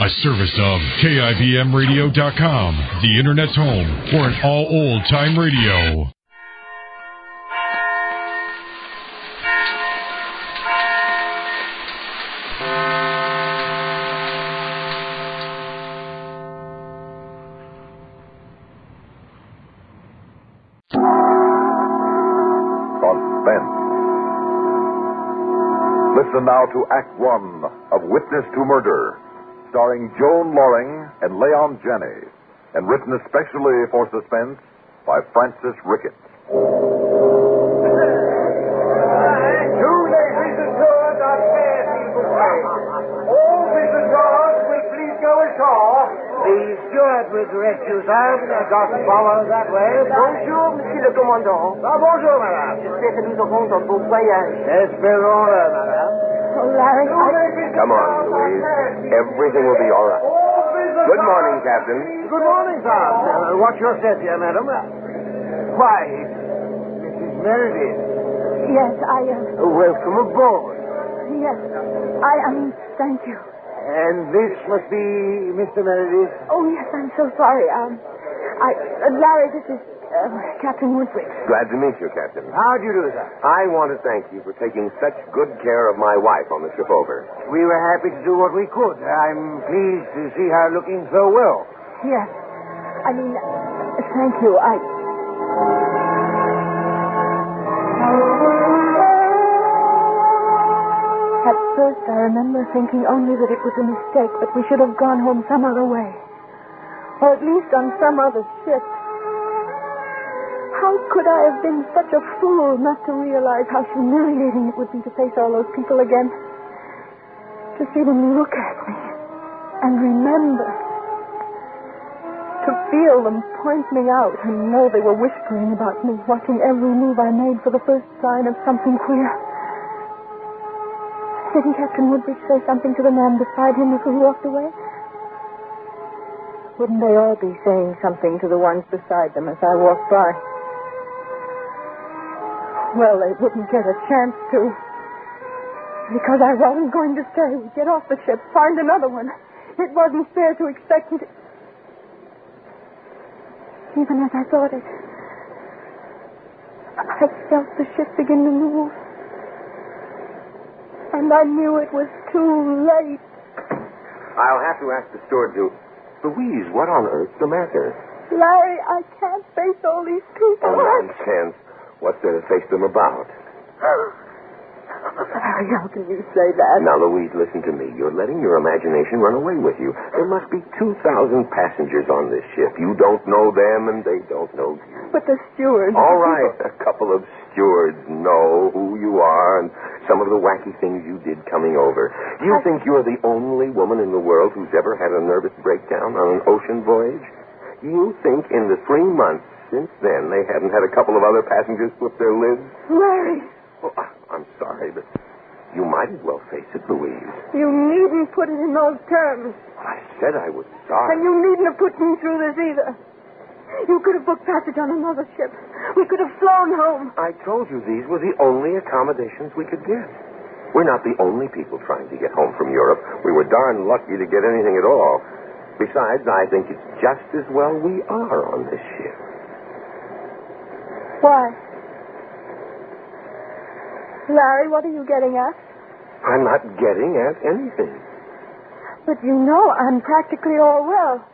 A service of KIBMradio.com, the Internet's home for an all old-time radio. Suspense. Listen now to Act One of Witness to Murder, starring Joan Loring and Leon Janney, and written especially for Suspense by Francis Ricketts. Two ladies ashore are fair people pay. All visitors will please go ashore. The steward will direct you, sir. Just follow that way. Bonjour, monsieur le commandant. Bonjour, madame. J'espère que nous aurons un beau voyage. Espérons-le, madame. Oh, Larry, Come on, Louise. Everything will be all right. Good morning, Captain. Good morning, sir. What's your set here, madam? Why, Mrs. Meredith. Yes, Welcome aboard. yes, thank you. And this must be Mr. Meredith? Oh, yes, I'm so sorry. Larry, this is Captain Woodbridge. Glad to meet you, Captain. How do you do, sir? I want to thank you for taking such good care of my wife on the ship over. We were happy to do what we could. I'm pleased to see her looking so well. Yes, thank you. At first, I remember thinking only that it was a mistake, that we should have gone home some other way. Or at least on some other ship. How could I have been such a fool not to realize how humiliating it would be to face all those people again? To see them look at me and remember. To feel them point me out and know they were whispering about me, watching every move I made for the first sign of something queer. Didn't Captain Woodbridge say something to the man beside him as we walked away? Wouldn't they all be saying something to the ones beside them as I walked by? Well, they wouldn't get a chance to. Because I wasn't going to stay. Get off the ship, find another one. It wasn't fair to expect me to... Even as I thought it, I felt the ship begin to move. And I knew it was too late. I'll have to ask the steward to... Louise, what on earth's the matter? Larry, I can't face all these people. Oh, nonsense. What's there to face them about? Larry, how can you say that? Now, Louise, listen to me. You're letting your imagination run away with you. There must be 2,000 passengers on this ship. You don't know them, and they don't know you. But the steward... All right, a couple of stewards know who you are and some of the wacky things you did coming over. Do you think you're the only woman in the world who's ever had a nervous breakdown on an ocean voyage? You think in the 3 months since then they haven't had a couple of other passengers flip their lids? Larry! Well, I'm sorry, but you might as well face it, Louise. You needn't put it in those terms. I said I was sorry. And you needn't have put me through this either. You could have booked passage on another ship. We could have flown home. I told you these were the only accommodations we could get. We're not the only people trying to get home from Europe. We were darn lucky to get anything at all. Besides, I think it's just as well we are on this ship. Why? Larry, what are you getting at? I'm not getting at anything. But you know I'm practically all well.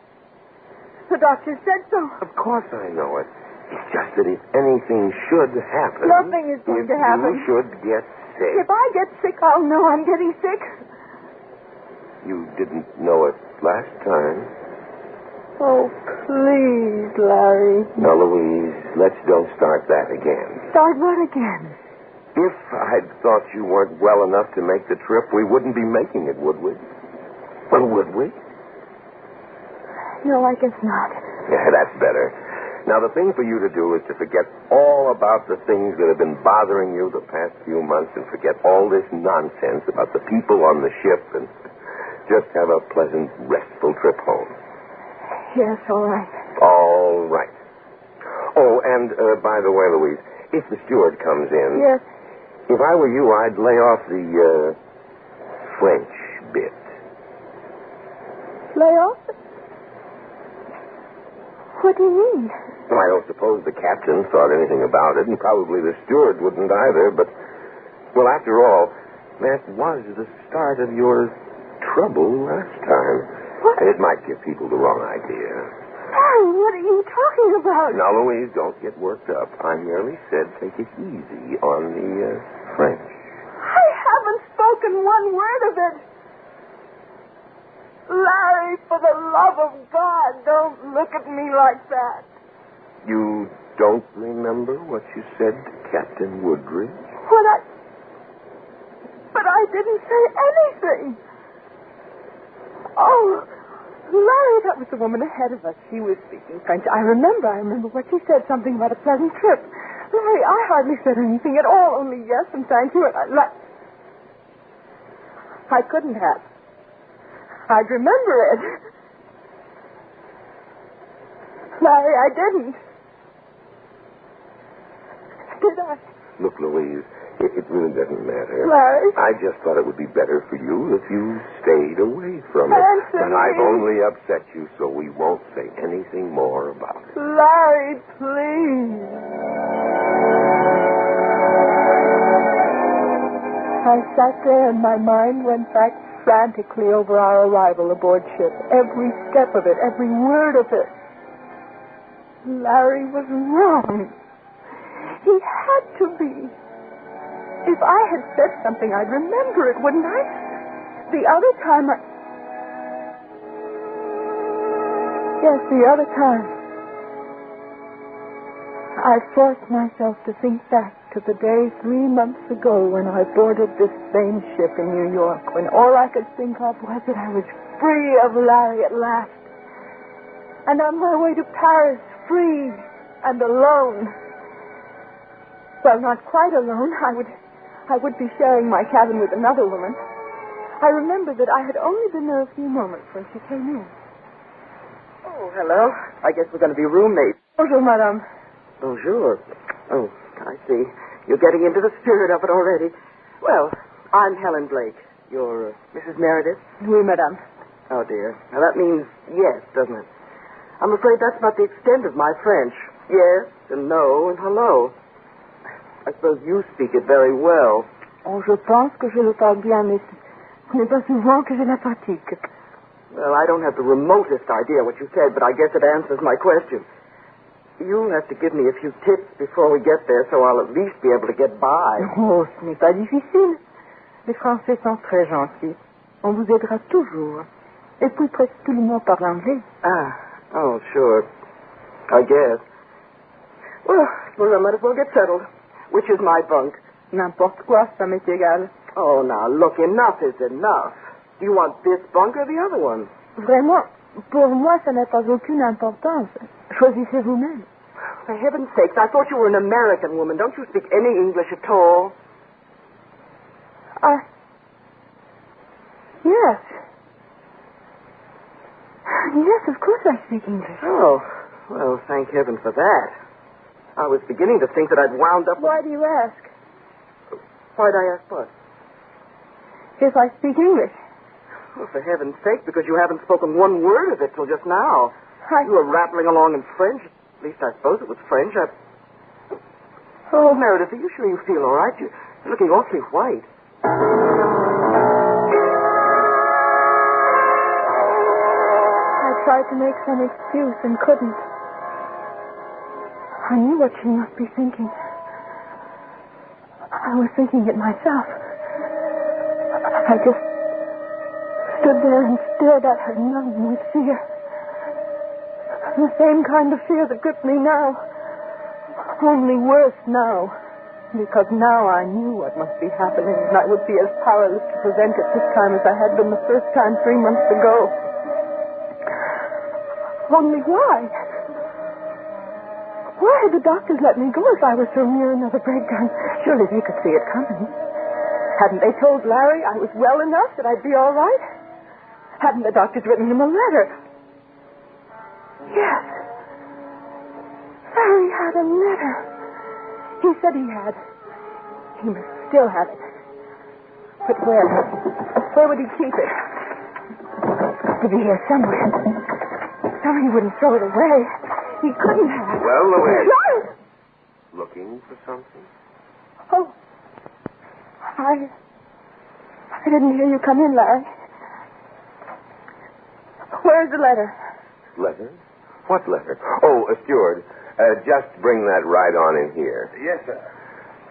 The doctor said so. Of course I know it. It's just that if anything should happen... Nothing is going to happen. If you should get sick... If I get sick, I'll know I'm getting sick. You didn't know it last time. Oh, please, Larry. Now, Louise, let's don't start that again. Start what again? If I'd thought you weren't well enough to make the trip, we wouldn't be making it, would we? Well, would we? No, I guess not. Yeah, that's better. Now, the thing for you to do is to forget all about the things that have been bothering you the past few months and forget all this nonsense about the people on the ship and just have a pleasant, restful trip home. Yes, all right. All right. Oh, and by the way, Louise, if the steward comes in... Yes. If I were you, I'd lay off the French bit. Lay off? What do you mean? Well, I don't suppose the captain thought anything about it, and probably the steward wouldn't either, but, well, after all, that was the start of your trouble last time. What? And it might give people the wrong idea. Harry, what are you talking about? Now, Louise, don't get worked up. I merely said take it easy on the French. I haven't spoken one word of it. Larry, for the love of God, don't look at me like that. You don't remember what you said to Captain Woodridge? But I didn't say anything. Oh, Larry, that was the woman ahead of us. She was speaking French. I remember what she said, something about a pleasant trip. Larry, I hardly said anything at all, only yes and thank you. And I couldn't have. I'd remember it. Larry, I didn't. Did I? Look, Louise, it really doesn't matter. Larry? I just thought it would be better for you if you stayed away from it. Anthony. But I've only upset you, so we won't say anything more about it. Larry, please. I sat there and my mind went back frantically over our arrival aboard ship. Every step of it, every word of it. Larry was wrong. He had to be. If I had said something, I'd remember it, wouldn't I? The other time Yes, the other time. I forced myself to think back to the day 3 months ago when I boarded this same ship in New York, when all I could think of was that I was free of Larry at last. And on my way to Paris, free and alone. Well, not quite alone. I would be sharing my cabin with another woman. I remember that I had only been there a few moments when she came in. Oh, hello. I guess we're going to be roommates. Bonjour, madame. Bonjour. Oh, I see. You're getting into the spirit of it already. Well, I'm Helen Blake. You're Mrs. Meredith? Oui, madame. Oh, dear. Now, that means yes, doesn't it? I'm afraid that's not the extent of my French. Yes and no and hello. I suppose you speak it very well. Oh, je pense que je le parle bien, mais ce n'est pas souvent que je la pratique. Well, I don't have the remotest idea what you said, but I guess it answers my question. You'll have to give me a few tips before we get there, so I'll at least be able to get by. Oh, ce n'est pas difficile. Les Français sont très gentils. On vous aidera toujours. Et puis presque tout le monde parle anglais. Oh, sure. I guess. Well, I suppose I might as well get settled. Which is my bunk? N'importe quoi, ça m'est égal. Oh, now, look, enough is enough. Do you want this bunk or the other one? Vraiment, pour moi, ça n'a pas aucune importance. Choisissez vous-même. For heaven's sakes, I thought you were an American woman. Don't you speak any English at all? Yes. Yes, of course I speak English. Oh, well, thank heaven for that. I was beginning to think that I'd wound up... Why do you ask? Why'd I ask what? If I speak English. Well, for heaven's sake, because you haven't spoken one word of it till just now. You were rattling along in French. At least I suppose it was French. Oh, Meredith, are you sure you feel all right? You're looking awfully white. I tried to make some excuse and couldn't. I knew what she must be thinking. I was thinking it myself. I just stood there and stared at her, numb with fear. The same kind of fear that gripped me now. Only worse now. Because now I knew what must be happening, and I would be as powerless to prevent it this time as I had been the first time 3 months ago. Only why? Why had the doctors let me go if I was so near another breakdown? Surely they could see it coming. Hadn't they told Larry I was well enough, that I'd be all right? Hadn't the doctors written him a letter? Yes. Larry had a letter. He said he had. He must still have it. But where? Where would he keep it? has to be here somewhere. No, he wouldn't throw it away. He couldn't have. Well, Louise. Larry! Looking for something? Oh. I didn't hear you come in, Larry. Where's the letter? Letter? What letter? Oh, steward, just bring that right on in here. Yes, sir.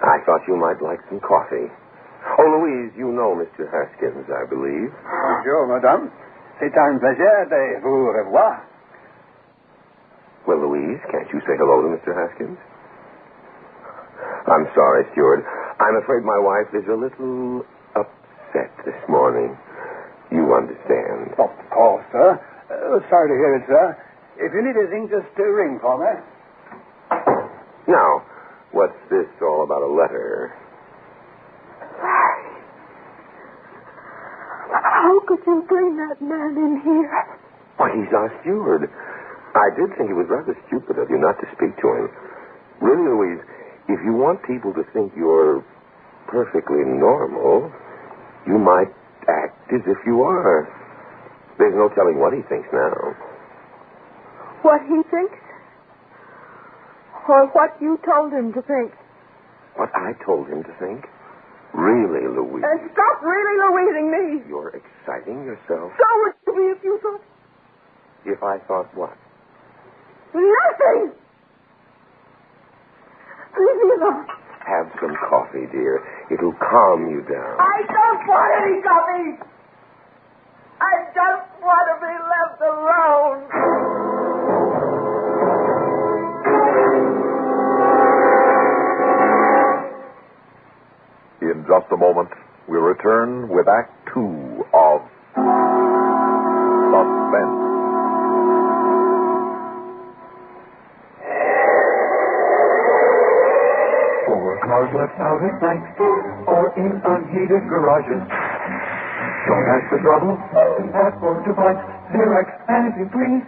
I thought you might like some coffee. Oh, Louise, you know Mr. Haskins, I believe. Bonjour, madame. C'est un plaisir de vous revoir. Well, Louise, can't you say hello to Mr. Haskins? I'm sorry, steward. I'm afraid my wife is a little upset this morning. You understand. Of course, sir. Sorry to hear it, sir. If you need anything, just ring for me. Now, what's this all about a letter? How could you bring that man in here? Why, he's our steward. I did think it was rather stupid of you not to speak to him. Really, Louise, if you want people to think you're perfectly normal, you might act as if you are. There's no telling what he thinks now. What he thinks? Or what you told him to think? What I told him to think? Really, Louise? Stop really Louising me. You're exciting yourself. So would you be if you thought... If I thought what? Nothing! Leave me alone. Have some coffee, dear. It'll calm you down. I don't want any coffee. I just want to be left alone. In just a moment, we'll return with Act 2 of Suspense. For cars left out at night or in unheated garages, don't ask for trouble. Ask for DuPont Xerox Antifreeze.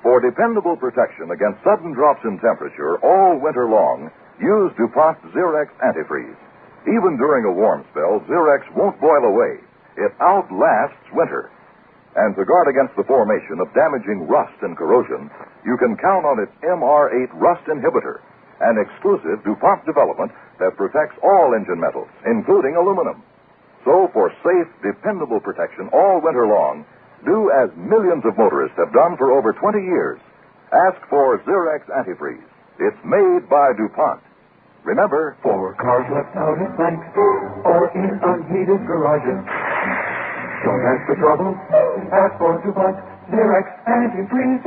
For dependable protection against sudden drops in temperature all winter long, use DuPont Xerox Antifreeze. Even during a warm spell, Xerox won't boil away. It outlasts winter. And to guard against the formation of damaging rust and corrosion, you can count on its MR8 rust inhibitor, an exclusive DuPont development that protects all engine metals, including aluminum. So, for safe, dependable protection all winter long, do as millions of motorists have done for over 20 years. Ask for Xerox Antifreeze. It's made by DuPont. Remember, For cars left out at night or in unheated garages, don't ask for trouble. Ask for DuPont Xerox Antifreeze.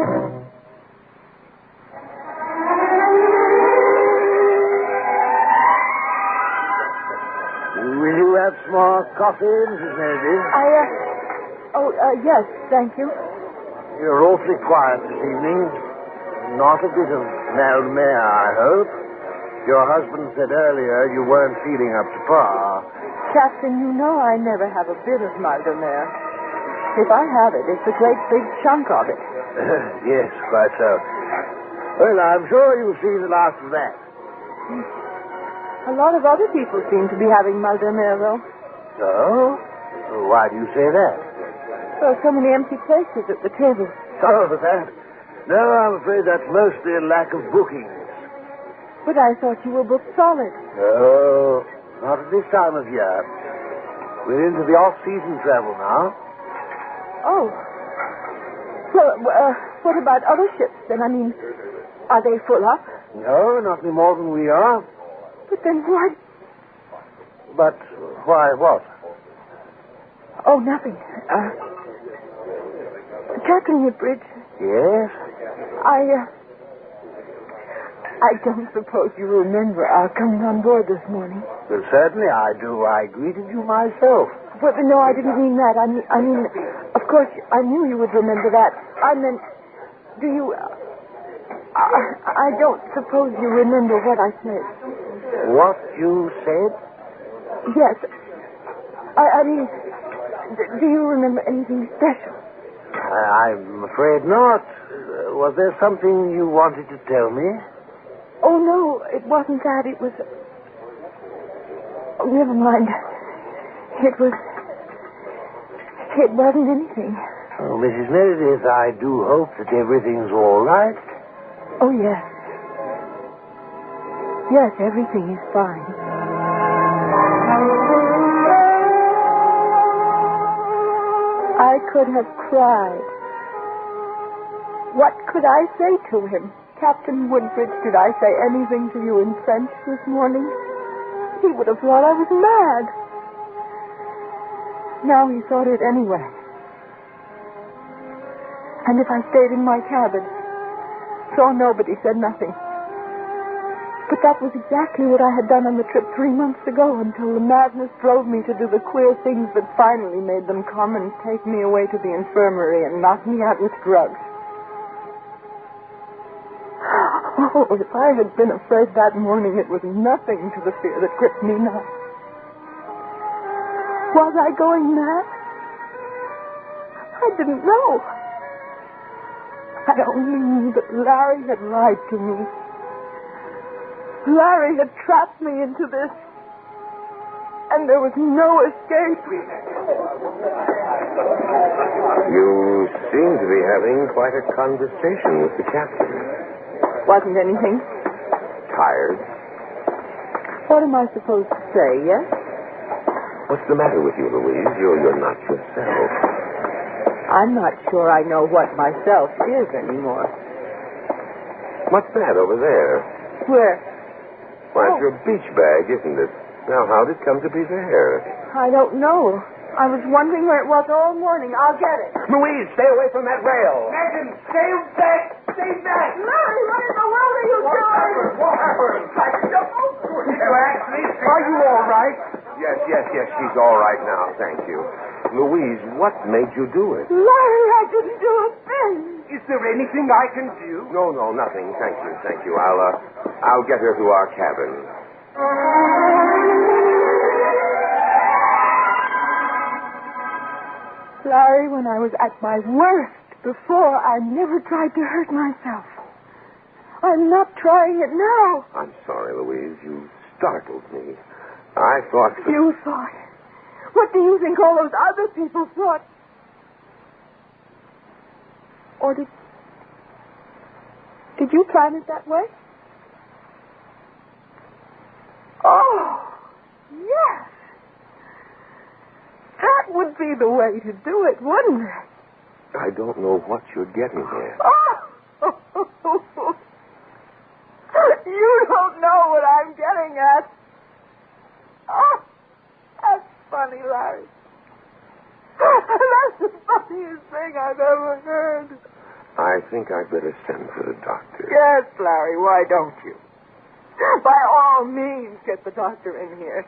Will you have some more coffee, Mrs. Meredith? Yes, thank you. You're awfully quiet this evening. Not a bit of Malmare, I hope. Your husband said earlier you weren't feeling up to par. Captain, you know I never have a bit of Maldonare. If I have it, it's a great big chunk of it. Yes, quite so. Well, I'm sure you'll see the last of that. A lot of other people seem to be having Maldonare, though. So? Why do you say that? There are so many empty places at the table. Oh, that? No, I'm afraid that's mostly a lack of bookings. But I thought you were booked solid. No, not at this time of year. We're into the off-season travel now. Oh. Well, what about other ships then? I mean, are they full up? No, not any more than we are. But then why... But why what? Oh, nothing. Captain Whitbridge. Yes? I don't suppose you remember our coming on board this morning. Well, certainly I do. I greeted you myself. But no, I didn't mean that. I mean, of course, I knew you would remember that. I meant, do you... I don't suppose you remember what I said. What you said? Yes. I mean, do you remember anything special? I'm afraid not. Was there something you wanted to tell me? Oh, no, it wasn't that. It was... Oh, never mind. It wasn't anything. Oh, Mrs. Meredith, I do hope that everything's all right. Oh, yes. Yes, everything is fine. I could have cried. What could I say to him? Captain Woodbridge, did I say anything to you in French this morning? He would have thought I was mad. Now he thought it anyway. And if I stayed in my cabin, saw nobody, said nothing. But that was exactly what I had done on the trip 3 months ago, until the madness drove me to do the queer things that finally made them come and take me away to the infirmary and knock me out with drugs. Oh, if I had been afraid that morning, it was nothing to the fear that gripped me now. Was I going mad? I didn't know. I only knew that Larry had lied to me. Larry had trapped me into this, and there was no escape. You seem to be having quite a conversation with the captain. Wasn't anything. Tired? What am I supposed to say, yes? What's the matter with you, Louise? You're not yourself. I'm not sure I know what myself is anymore. What's that over there? Where? Why, it's your beach bag, isn't it? Now, how did it come to be there? I don't know. I was wondering where it was all morning. I'll get it. Louise, stay away from that rail. Megan, stay back! Stay back! Larry, what in the world are you doing? What happened? Are you all right? Yes, she's all right now, thank you. Louise, what made you do it? Larry, I didn't do a thing. Is there anything I can do? No, nothing. Thank you. I'll get her to our cabin. Larry, when I was at my worst before, I never tried to hurt myself. I'm not trying it now. I'm sorry, Louise. You startled me. I thought... You thought? What do you think all those other people thought? Or did you plan it that way? Oh, yes. That would be the way to do it, wouldn't it? I don't know what you're getting at. Oh! You don't know what I'm getting at. Oh, that's funny, Larry. That's the funniest thing I've ever heard. I think I'd better send for the doctor. Yes, Larry, why don't you? By all means, get the doctor in here.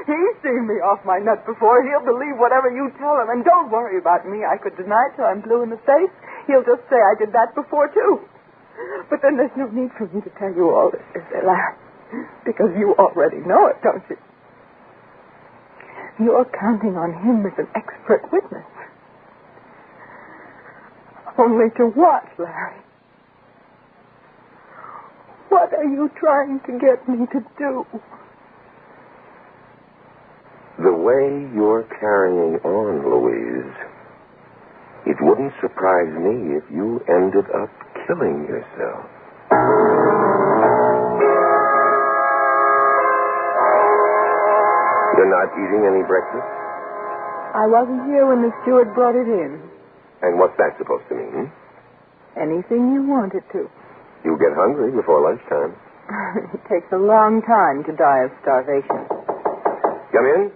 He's seen me off my nut before. He'll believe whatever you tell him. And don't worry about me. I could deny it till I'm blue in the face. He'll just say I did that before, too. But then there's no need for me to tell you all this, is there, Larry? Because you already know it, don't you? You're counting on him as an expert witness. Only to what, Larry? What are you trying to get me to do? The way you're carrying on, Louise, it wouldn't surprise me if you ended up killing yourself. You're not eating any breakfast? I wasn't here when the steward brought it in. And what's that supposed to mean? Anything you want it to. You'll get hungry before lunchtime. It takes a long time to die of starvation. Come in.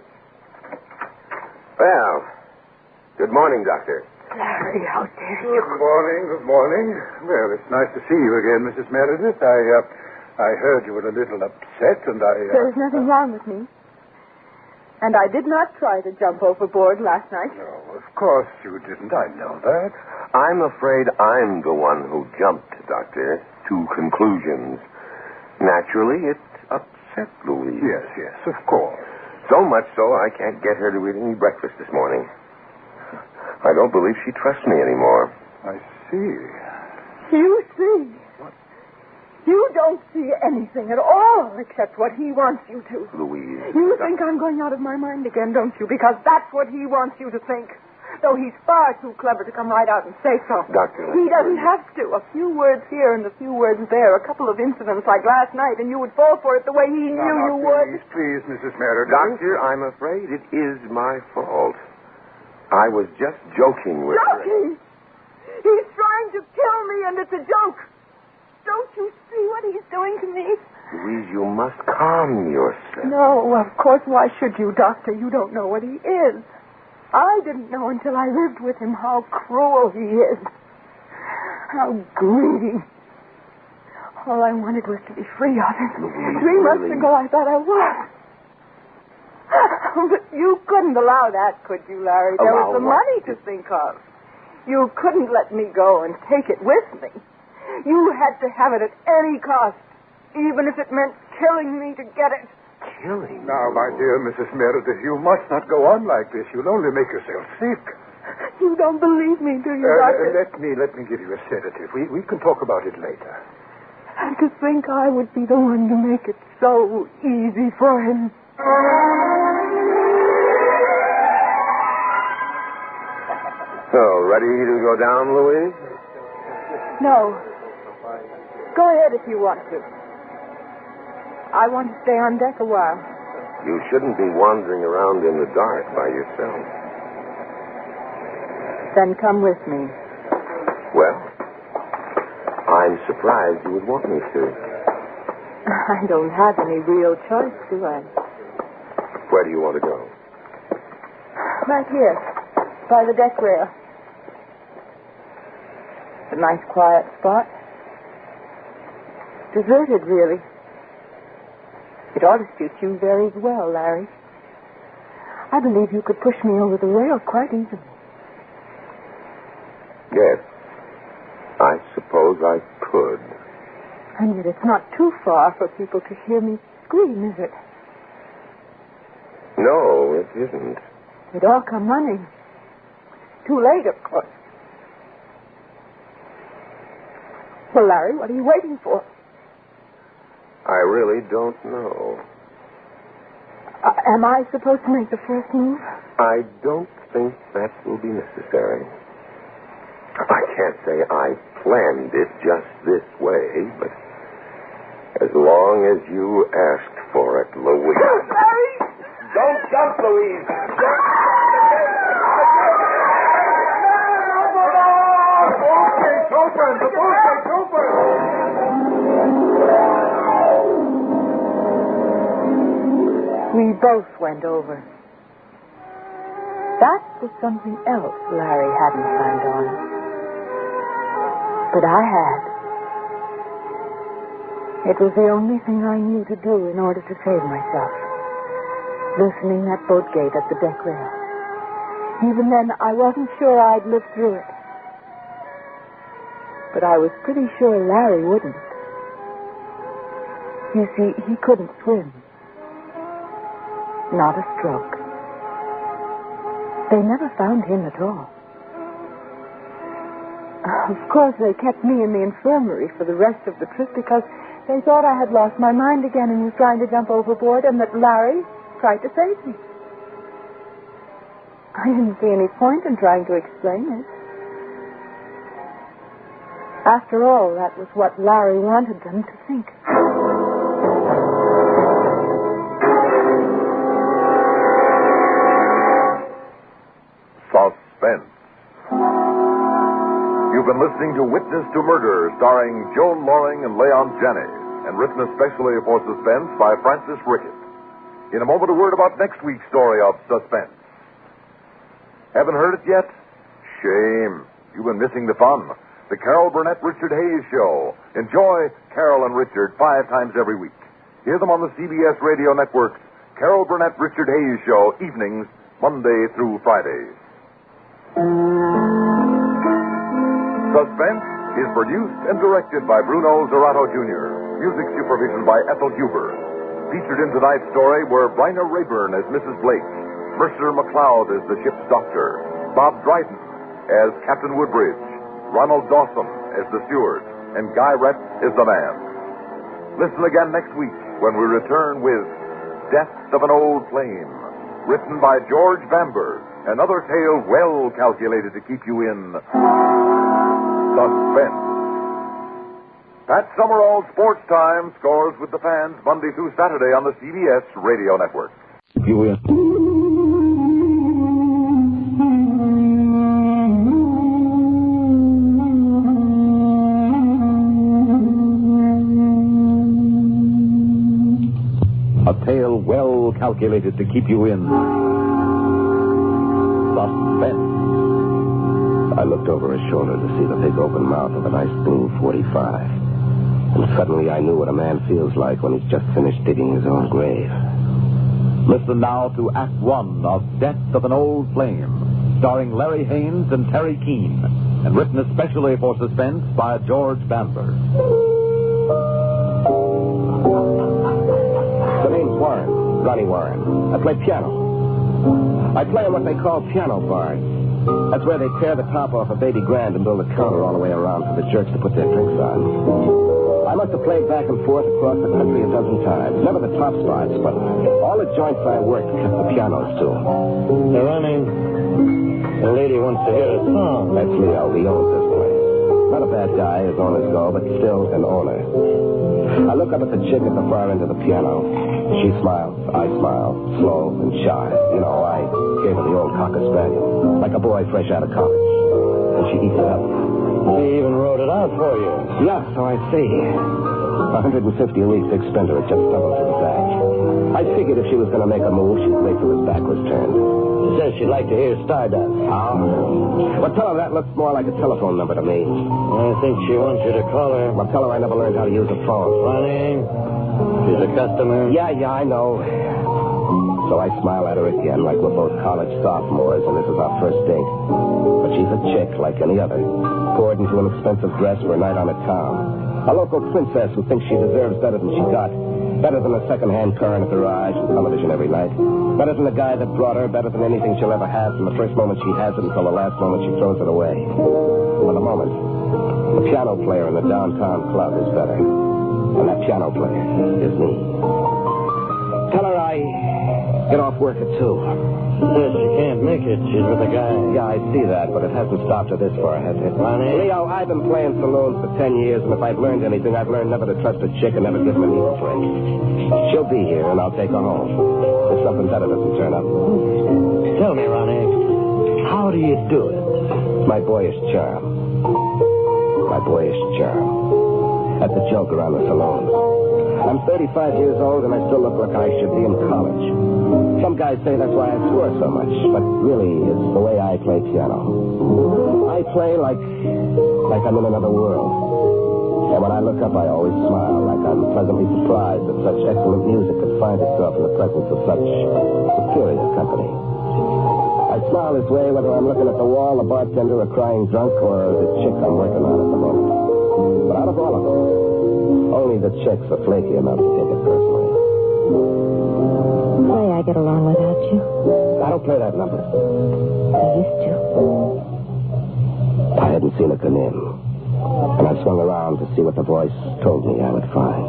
Well, good morning, Doctor. Larry, how dare you? Good morning. Well, it's nice to see you again, Mrs. Meredith. I heard you were a little upset, and There's nothing wrong with me. And I did not try to jump overboard last night. No, of course you didn't. I know that. I'm afraid I'm the one who jumped, Doctor, to conclusions. Naturally, it upset Louise. Yes, of course. So much so I can't get her to eat any breakfast this morning. I don't believe she trusts me anymore. I see. You see? What? You don't see anything at all except what he wants you to. Louise. You think I'm going out of my mind again, don't you? Because that's what he wants you to think. though he's far too clever to come right out and say so. Doctor, he doesn't have to. A few words here and a few words there, a couple of incidents like last night, and you would fall for it the way he knew you would. Please, Mrs. Meredith. Doctor, I'm afraid it is my fault. I was just joking with her. Joking? He's trying to kill me, and it's a joke. Don't you see what he's doing to me? Louise, you must calm yourself. No, of course. Why should you, Doctor? You don't know what he is. I didn't know until I lived with him how cruel he is. How greedy. All I wanted was to be free of him. Louise, 3 months really? ago, I thought I was. But you couldn't allow that, could you, Larry? There was the money to think of. You couldn't let me go and take it with me. You had to have it at any cost, even if it meant killing me to get it. Killing? Now, my dear Mrs. Meredith, you must not go on like this. You'll only make yourself sick. You don't believe me, do you, Doctor? Let me give you a sedative. We can talk about it later. And to think I would be the one to make it so easy for him. So, ready to go down, Louise? No. Go ahead if you want to. I want to stay on deck a while. You shouldn't be wandering around in the dark by yourself. Then come with me. Well, I'm surprised you would want me to. I don't have any real choice, do I? Where do you want to go? Right here, by the deck rail. It's a nice quiet spot. Deserted, really. It ought to suit you very well, Larry. I believe you could push me over the rail quite easily. Yes, I suppose I could. And yet it's not too far for people to hear me scream, is it? No, it isn't. They'd all come running. Too late, of course. Well, Larry, what are you waiting for? I really don't know. Am I supposed to make the first move? I don't think that will be necessary. I can't say I planned it just this way, but as long as you asked for it, Louise. Larry! Don't jump, Louise! It's open! The boat's open! We both went over. That was something else Larry hadn't planned on. But I had. It was the only thing I knew to do in order to save myself. Loosening that boat gate at the deck rail. Even then, I wasn't sure I'd live through it. But I was pretty sure Larry wouldn't. You see, he couldn't swim. Not a stroke. They never found him at all. Of course, they kept me in the infirmary for the rest of the trip because they thought I had lost my mind again and was trying to jump overboard and that Larry tried to save me. I didn't see any point in trying to explain it. After all, that was what Larry wanted them to think. Suspense. You've been listening to Witness to Murder, starring Joan Loring and Leon Janney, and written especially for Suspense by Francis Rickett. In a moment, a word about next week's story of Suspense. Haven't heard it yet? Shame. You've been missing the fun. The Carol Burnett Richard Hayes Show. Enjoy Carol and Richard 5 times every week. Hear them on the CBS radio networks. Carol Burnett Richard Hayes Show, evenings, Monday through Friday. Suspense is produced and directed by Bruno Zerato Jr. Music supervision by Ethel Huber. Featured in tonight's story were Bryna Rayburn as Mrs. Blake, Mercer McLeod as the ship's doctor, Bob Dryden as Captain Woodbridge, Ronald Dawson as the steward, and Guy Rett as the man. Listen again next week when we return with Death of an Old Flame, written by George Bamber Another tale well calculated to keep you in suspense. Pat Summerall Sports Time scores with the fans Monday through Saturday on the CBS Radio Network. You will. A tale well calculated to keep you in suspense. I looked over his shoulder to see the big open mouth of a nice blue .45. And suddenly I knew what a man feels like when he's just finished digging his own grave. Listen now to Act One of Death of an Old Flame, starring Larry Haynes and Terry Keane, and written especially for Suspense by George Bandler. The name's Warren, Ronnie Warren. I play piano. I play in what they call piano bars. That's where they tear the top off a baby grand and build a counter all the way around for the jerks to put their drinks on. I must have played back and forth across the country a dozen times. Never the top spots, but all the joints I worked kept the pianos to. They're running. The lady wants to hear a song. That's Leo. He owns this place. Not a bad guy, as owners go, but still an owner. I look up at the chick at the far end of the piano. She smiles. I smile. Slow and shy. You know, I gave her the old Cocker Spaniel. Like a boy fresh out of college. And she eats it up. They even wrote it out for you. Yeah, so I see. 150 a week to expend her. It just stumbled to the back. I figured if she was going to make a move, she'd wait till his back was turned. She says she'd like to hear Stardust. Oh. Well, tell her that looks more like a telephone number to me. I think she wants you to call her. Well, tell her I never learned how to use a phone. Funny. She's a customer. Yeah, I know. So I smile at her again like we're both college sophomores and this is our first date. But she's a chick like any other. Poured into an expensive dress for a night on a town. A local princess who thinks she deserves better than she got. Better than a second-hand car in a garage and television every night. Better than the guy that brought her. Better than anything she'll ever have from the first moment she has it until the last moment she throws it away. For the moment, the piano player in the downtown club is better. And that piano player is me. Tell her I get off work at 2. She says she can't make it. She's with a guy. Yeah, I see that, but it hasn't stopped her this far, has it? Ronnie? Leo, I've been playing saloons for 10 years, and if I've learned anything, I've learned never to trust a chick and never give him a needle drink. She'll be here, and I'll take her home. If something better doesn't turn up. Tell me, Ronnie, how do you do it? My boyish charm. My boyish charm. That's a joke around the saloons. I'm 35 years old, and I still look like I should be in college. Some guys say that's why I swear so much, but really, it's the way I play piano. I play like I'm in another world. And when I look up, I always smile, like I'm pleasantly surprised that such excellent music could find itself in the presence of such superior company. I smile this way whether I'm looking at the wall, a bartender, a crying drunk, or the chick I'm working on at the moment. But out of all of them, only the chicks are flaky enough to take it personally. Say I get along without you. I don't play that number. I used to. I hadn't seen her come in, and I swung around to see what the voice told me I would find.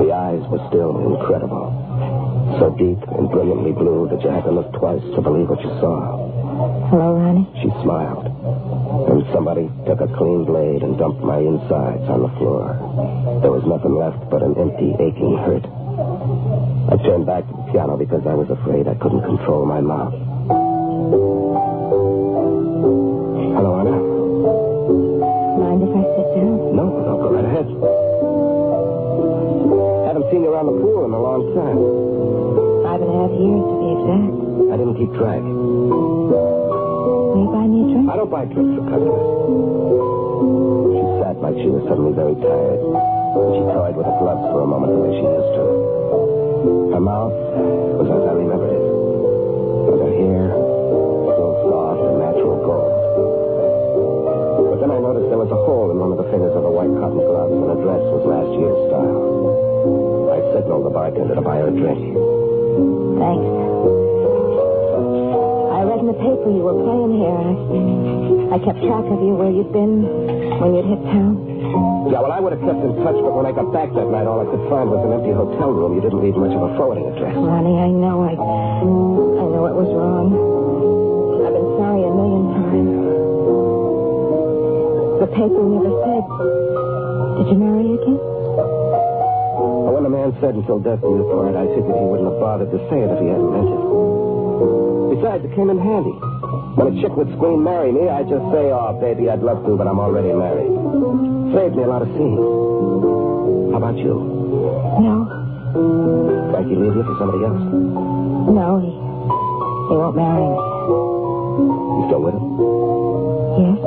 The eyes were still incredible. So deep and brilliantly blue that you had to look twice to believe what you saw. Hello, Ronnie. She smiled. And somebody took a clean blade and dumped my insides on the floor. There was nothing left but an empty, aching hurt. I turned back to the piano because I was afraid I couldn't control my mouth. Hello, Anna. Mind if I sit down? No, go right ahead. Haven't seen you around the pool in a long time. 5.5 years, to be exact. I didn't keep track. Will you buy me a drink? I don't buy drinks for customers. She sat like she was suddenly very tired. And she toyed with her gloves for a moment the way she used to. Her mouth was as I remembered it. And her hair still soft and natural gold. But then I noticed there was a hole in one of the fingers of her white cotton gloves, and her dress was last year's style. I signaled the bartender to buy her a drink. Thanks. I read in the paper you were playing here. I kept track of you, where you'd been, when you'd hit town. Yeah, well, I would have kept in touch, but when I got back that night, all I could find was an empty hotel room. You didn't leave much of a forwarding address. Ronnie, I know it was wrong. I've been sorry a million times. The paper never said. Did you marry again? Well, when a man said until death do you part, I figured he wouldn't have bothered to say it if he hadn't meant it. Besides, it came in handy. When a chick would scream, marry me, I'd just say, oh, baby, I'd love to, but I'm already married. Saved me a lot of scenes. How about you? No. Frankie leave you for somebody else? No, he won't marry me. You still with him? Yes.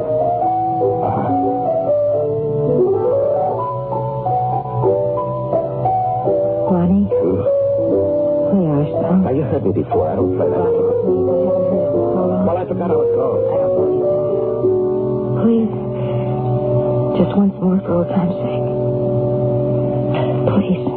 Ronnie? Play our song. Now, you heard me before. I don't play that song. Well, I forgot how it goes. I don't believe it. Please. Just once more for old time's sake. Please.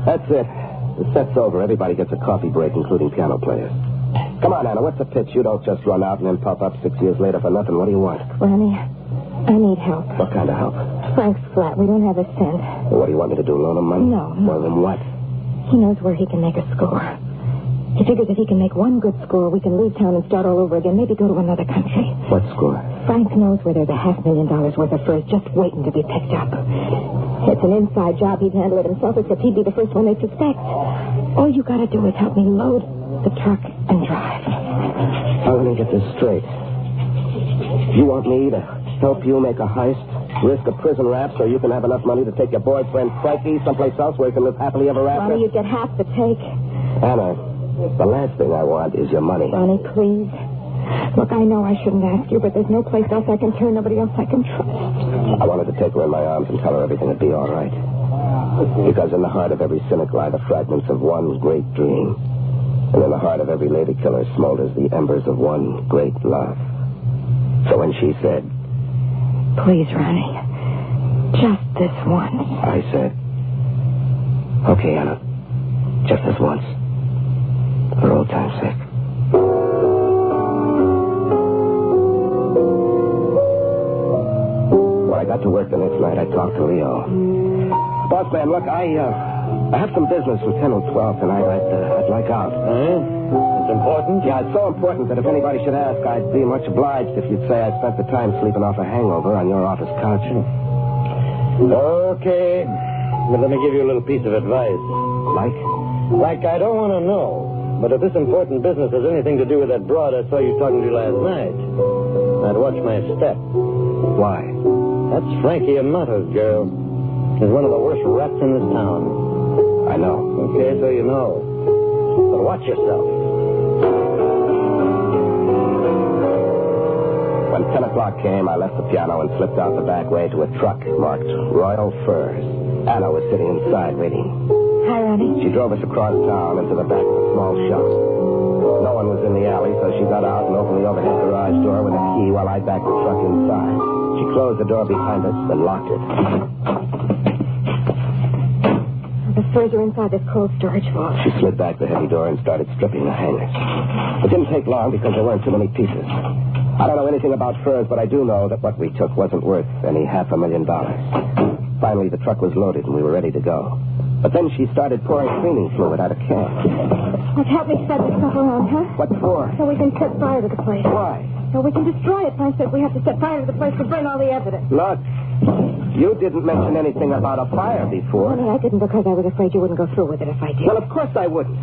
That's it. The set's over. Everybody gets a coffee break, including piano players. Come on, Anna. What's the pitch? You don't just run out and then pop up 6 years later for nothing. What do you want? Ronnie, I need help. What kind of help? Frank's flat. We don't have a cent. Well, what do you want me to do? Loan him money? No. Well, then what? He knows where he can make a score. He figures if he can make one good score, we can leave town and start all over again. Maybe go to another country. What score? Frank knows where there's $500,000 worth of furs just waiting to be picked up. It's an inside job. He'd handle it himself, except he'd be the first one they'd suspect. All you gotta do is help me load the truck and drive. Now, let me get this straight. You want me to help you make a heist, risk a prison rap so you can have enough money to take your boyfriend Frankie someplace else where you can live happily ever after? Ronnie, you get half the take. Anna, the last thing I want is your money. Ronnie, please. Look, I know I shouldn't ask you, but there's no place else I can turn, nobody else I can trust. I wanted to take her in my arms and tell her everything would be all right. Because in the heart of every cynic lie the fragments of one great dream. And in the heart of every lady killer smolders the embers of one great love. So when she said, please, Ronnie, just this once, I said, okay, Anna, just this once. For old time's sake. When I got to work the next night, I talked to Leo. Boss man, look, I have some business from 10 till 12 tonight. I'd like out. It's important? Yeah, it's so important that if anybody should ask, I'd be much obliged if you'd say I spent the time sleeping off a hangover on your office couch. Okay. But let me give you a little piece of advice. Like I don't want to know. But if this important business has anything to do with that broad I saw you talking to last night, I'd watch my step. Why? That's Frankie Amato's girl. She's one of the worst rats in this town. I know. Okay, so you know. But watch yourself. When 10 o'clock came, I left the piano and slipped out the back way to a truck marked Royal Furs. Anna was sitting inside waiting. Hi, Ronnie. She drove us across town into the back of a small shop. No one was in the alley, so she got out and opened the overhead garage door with a key while I backed the truck inside. She closed the door behind us and locked it. The furs are inside this cold storage vault. She slid back the heavy door and started stripping the hangers. It didn't take long because there weren't too many pieces. I don't know anything about furs, but I do know that what we took wasn't worth any $500,000. Finally, the truck was loaded and we were ready to go. But then she started pouring cleaning fluid out of cans. Let's help me spread this stuff around, huh? What for? So we can set fire to the place. Why? So we can destroy it. Frank said we have to set fire to the place to burn all the evidence. Look, you didn't mention anything about a fire before. Honey, I didn't because I was afraid you wouldn't go through with it if I did. Well, of course I wouldn't.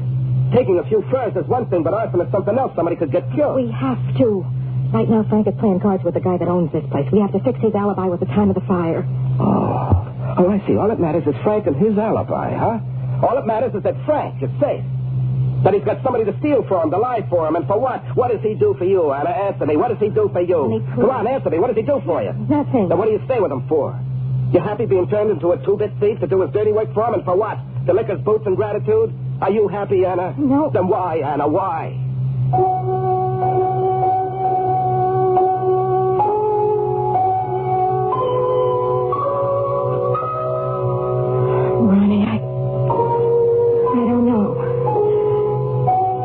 Taking a few furs is one thing, but arson is something else. Somebody could get killed. We have to. Right now, Frank is playing cards with the guy that owns this place. We have to fix his alibi with the time of the fire. Oh, I see. All that matters is Frank and his alibi, huh? All that matters is that Frank is safe. That he's got somebody to steal for him, to lie for him, and for what? What does he do for you, Anna? Answer me. What does he do for you? Come on, answer me. What does he do for you? Nothing. Then what do you stay with him for? You happy being turned into a two-bit thief to do his dirty work for him, and for what? To lick his boots in gratitude? Are you happy, Anna? No. Then why, Anna? Why? Ronnie, I don't know.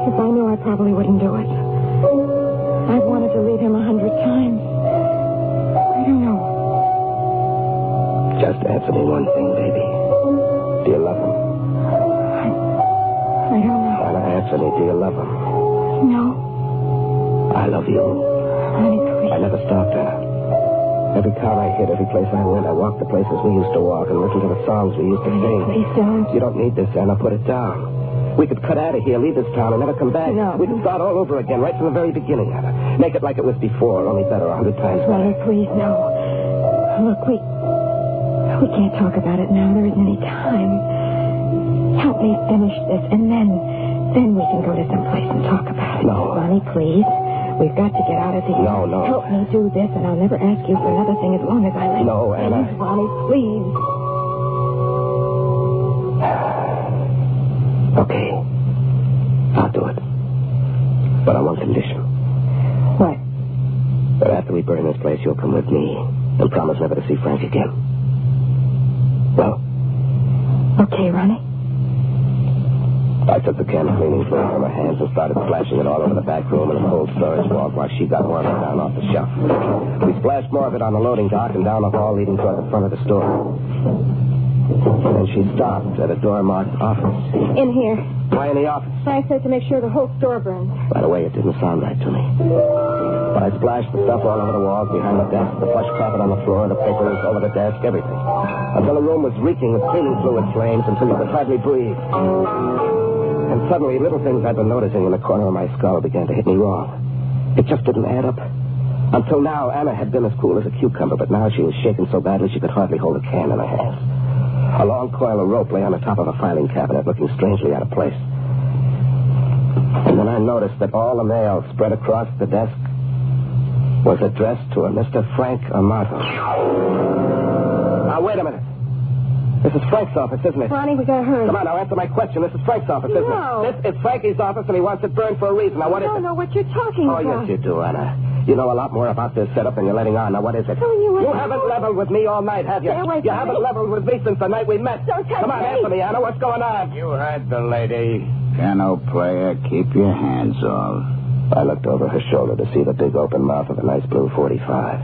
If I knew, I probably wouldn't do it. I've wanted to leave him 100 times. I don't know. Just answer me one thing, baby. Do you love him? I don't know. Anna, answer me. Do you love him? No. I love you. Ronnie, please. I never stopped, Anna. Every town I hit, every place I went, I walked the places we used to walk and listened to the songs we used to sing. Please don't. You don't need this, Anna. Put it down. We could cut out of here, leave this town, and never come back. No. We could start all over again, right from the very beginning, Anna. Make it like it was before, only better, 100 times better. Ronnie, please, no. Look, we can't talk about it now. There isn't any time. Help me finish this, and then we can go to some place and talk about it. No. Ronnie, please. We've got to get out of here. No. Help me do this, and I'll never ask you for another thing as long as I live. No, Anna. Please, Ronnie, please. Okay. I'll do it. But on one condition. What? That after we burn this place, you'll come with me and promise never to see Frank again. Well? Okay, Ronnie. I took the can of cleaning fluid from her hands and started splashing it all over the back room and the cold storage vault while she got more of it down off the shelf. We splashed more of it on the loading dock and down the hall leading toward the front of the store. And then she stopped at a door marked office. In here. Why in the office? Frank said to make sure the whole store burns. By the way, it didn't sound right to me. But I splashed the stuff all over the walls, behind the desk, the plush carpet on the floor, the papers over the desk, everything. Until the room was reeking with cleaning fluid flames, until you could hardly breathe. And suddenly, little things I'd been noticing in the corner of my skull began to hit me wrong. It just didn't add up. Until now, Anna had been as cool as a cucumber, but now she was shaking so badly she could hardly hold a can in her hands. A long coil of rope lay on the top of a filing cabinet, looking strangely out of place. And then I noticed that all the mail spread across the desk was addressed to a Mr. Frank Amato. Now, wait a minute. This is Frank's office, isn't it? Ronnie, we gotta hurry. Come on, now, answer my question. This is Frank's office, isn't it? This is Frankie's office, and he wants it burned for a reason. Now, what is it? I don't know what you're talking about. Oh, yes, you do, Anna. You know a lot more about this setup than you're letting on. Now, what is it? You haven't leveled with me all night, have you? Stay away from you haven't me. leveled with me since the night we met. Don't touch Come on, me. answer me, Anna. What's going on? You heard the lady. Piano player, keep your hands off. I looked over her shoulder to see the big open mouth of a nice blue 45.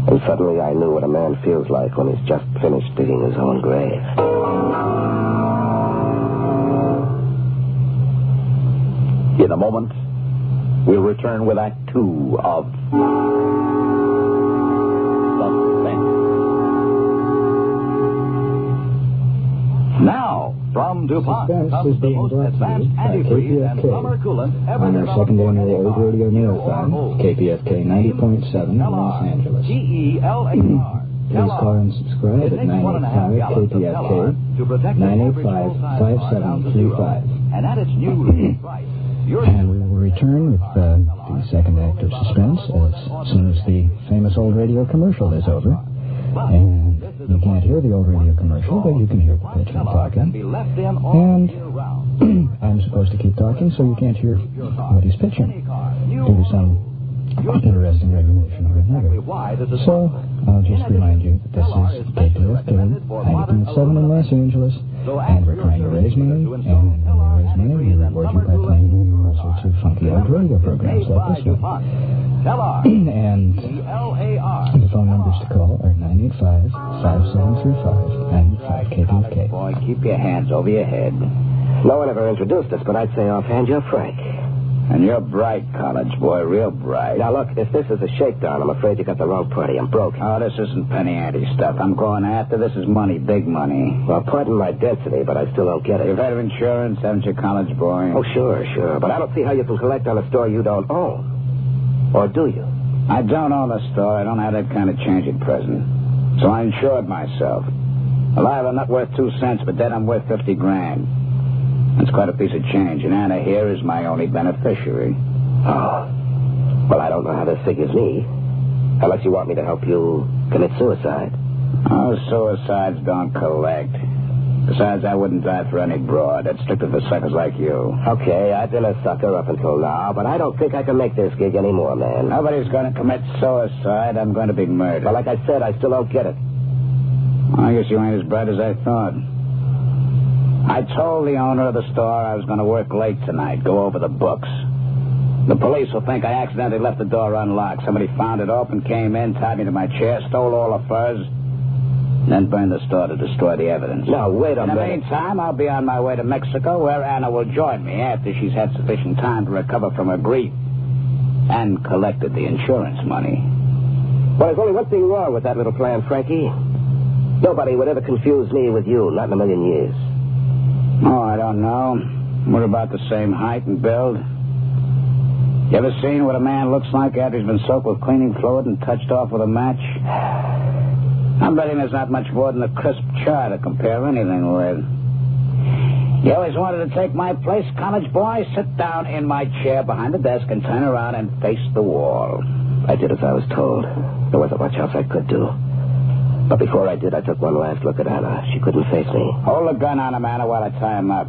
And suddenly I knew what a man feels like when he's just finished digging his own grave. In a moment, we'll return with Act 2 of Suspense. Now, from DuPont comes the most advanced antifreeze and summer coolant ever on our developed second for annual any Old car, Radio new or Marathon, old. KPFK 90.7 in Los Angeles. G-E-L-A-R. Please call and subscribe at 985 KPFK 985-5735. And at its new leading price, And we will return with the second act of Suspense as soon as the famous old radio commercial is over. And you can't hear the old radio commercial, but you can hear the pitcher talking. And I'm supposed to keep talking, so you can't hear what he's pitching due to some interesting regulation or another. So I'll just remind you that this is KPFK 90.7 in Los Angeles, and we're trying to raise money, and when we raise money, we reward you by playing all sorts of funky old radio programs like this one. And the phone numbers to call are 985-5735, 95 KPFK. Boy, keep your hands over your head. No one ever introduced us, but I'd say offhand you're Frank. And you're bright, college boy, real bright. Now, look, if this is a shakedown, I'm afraid you got the wrong party. I'm broke. Oh, this isn't penny ante stuff. I'm going after. This is money, big money. Well, pardon my density, but I still don't get it. You've heard of insurance, haven't you, college boy? Oh, sure. But I don't see how you can collect on a store you don't own. Or do you? I don't own a store. I don't have that kind of change at present. So I insured myself. Alive, I'm not worth 2 cents, but dead, I'm worth 50 grand. That's quite a piece of change, and Anna here is my only beneficiary. Oh. Well, I don't know how this figures me. Unless you want me to help you commit suicide. Oh, suicides don't collect. Besides, I wouldn't die for any broad. I'd stick to the suckers like you. Okay, I've been a sucker up until now, but I don't think I can make this gig anymore, man. Nobody's going to commit suicide. I'm going to be murdered. But like I said, I still don't get it. I guess you ain't as bright as I thought. I told the owner of the store I was going to work late tonight, go over the books. The police will think I accidentally left the door unlocked. Somebody found it open, came in, tied me to my chair, stole all the furs, and then burned the store to destroy the evidence. Now, wait a minute. In the meantime, I'll be on my way to Mexico, where Anna will join me after she's had sufficient time to recover from her grief and collected the insurance money. Well, there's only one thing wrong with that little plan, Frankie. Nobody would ever confuse me with you, not in a million years. Oh, I don't know. We're about the same height and build. You ever seen what a man looks like after he's been soaked with cleaning fluid and touched off with a match? I'm betting there's not much more than a crisp char to compare anything with. You always wanted to take my place, college boy? Sit down in my chair behind the desk and turn around and face the wall. I did as I was told. There wasn't much else I could do. But before I did, I took one last look at Anna. She couldn't face me. Hold the gun on him, Anna, while I tie him up.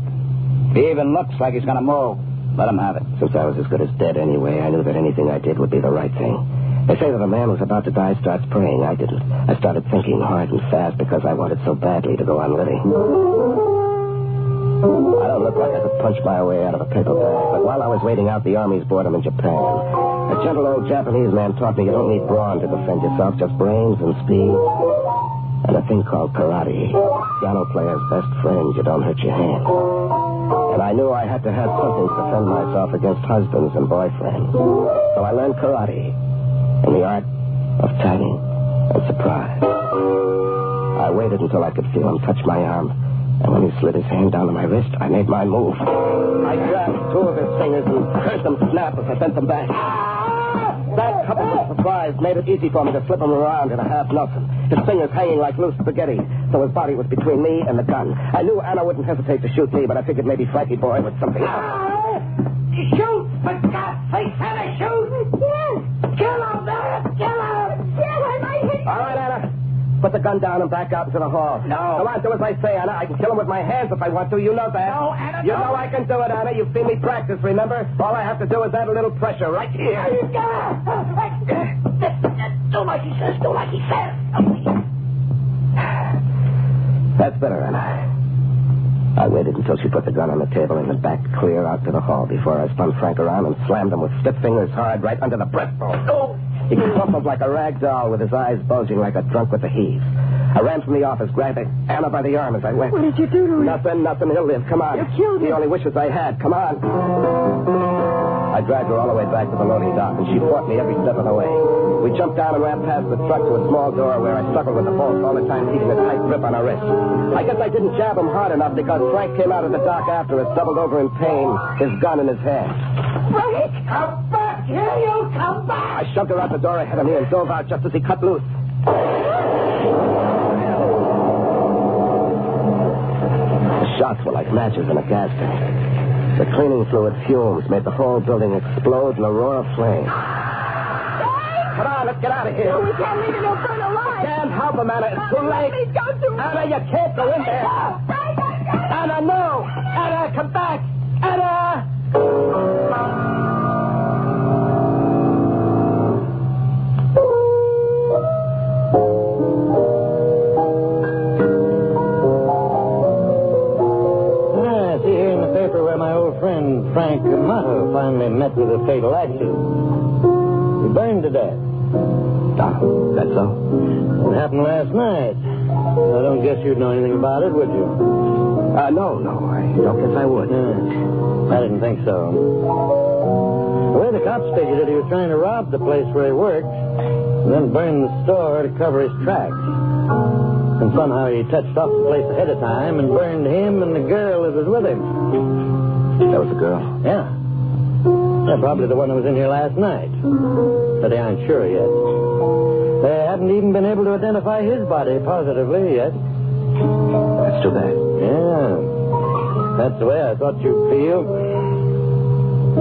If he even looks like he's going to move, let him have it. Since I was as good as dead anyway, I knew that anything I did would be the right thing. They say that a man who's about to die starts praying. I didn't. I started thinking hard and fast because I wanted so badly to go on living. I don't look like I could punch my way out of a paper bag, but while I was waiting out the Army's boredom in Japan, a gentle old Japanese man taught me you don't need brawn to defend yourself, just brains and speed. And a thing called karate. Piano player's best friend, you don't hurt your hand. And I knew I had to have something to defend myself against husbands and boyfriends. So I learned karate and the art of timing and surprise. I waited until I could feel him touch my arm, and when he slid his hand down to my wrist, I made my move. I grabbed two of his fingers and heard them snap as I bent them back. That, coupled with surprise, made it easy for me to slip him around in a half Nelson, his fingers hanging like loose spaghetti, so his body was between me and the gun. I knew Anna wouldn't hesitate to shoot me, but I figured maybe Frankie boy was something else. Shoot! For God's sake, Anna, shoot! Yes! Kill him, man! Kill him! Yes, I might hit you! All right, Anna. Put the gun down and back out into the hall. No. Come on, do as I say, Anna. I can kill him with my hands if I want to. You know that. No, Anna, You no. know I can do it, Anna. You've seen me practice, remember? All I have to do is add a little pressure right here. Do like he says, do like he says. That's better, Anna. I waited until she put the gun on the table and then backed clear out to the hall before I spun Frank around and slammed him with stiff fingers hard right under the breastbone. Oh! He crumpled like a rag doll with his eyes bulging like a drunk with the heave. I ran from the office, grabbing Anna by the arm as I went. What did you do to him? Nothing. He'll live. Come on. You killed him. The only wishes I had. Come on. I dragged her all the way back to the loading dock, and she fought me every step of the way. We jumped down and ran past the truck to a small door where I struggled with the bolts all the time, keeping a tight grip on her wrist. I guess I didn't jab him hard enough because Frank came out of the dock after us, doubled over in pain, his gun in his hand. Frank, come back! Here you come back! I shoved her out the door ahead of me and dove out just as he cut loose. The shots were like matches in a gas tank. The cleaning fluid fumes made the whole building explode in a roar of flame. Come on, let's get out of here. No, we can't leave him. He'll burn alive. Can't help him, Anna. It's too late. Please don't do it. Anna, you can't go in there. Anna, no. Anna, come back. Anna. Frank Motto finally met with a fatal accident. He burned to death. Oh, that's so? It happened last night. I don't guess you'd know anything about it, would you? No. I don't guess I would. I didn't think so. The way the cops figured it, he was trying to rob the place where he worked and then burn the store to cover his tracks. And somehow he touched off the place ahead of time and burned him and the girl that was with him. That was the girl? Yeah. Yeah, probably the one that was in here last night. But they aren't sure yet. They haven't even been able to identify his body positively yet. That's too bad. Yeah. That's the way I thought you'd feel.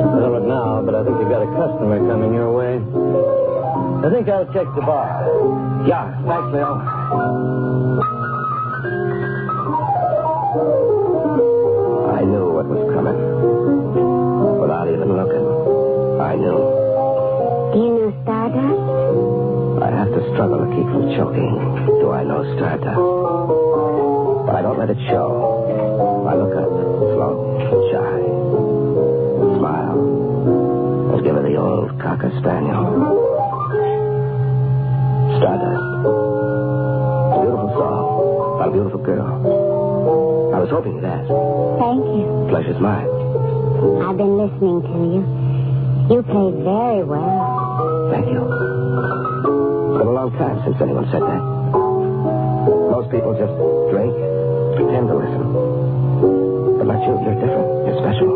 I don't look now, but I think you've got a customer coming your way. I think I'll check the bar. Yeah, thanks, Leo. I knew what was coming. Without even looking, I knew. Do you know Stardust? I have to struggle to keep from choking. Do I know Stardust? But I don't let it show. I look up, slow, shy, smile, and give her the old cocker spaniel. Stardust. It's a beautiful song about a beautiful girl. I was hoping you'd ask. Thank you. Pleasure's mine. I've been listening to you. You played very well. Thank you. It's been a long time since anyone said that. Most people just drink, pretend to listen. But not you. You're different. You're special.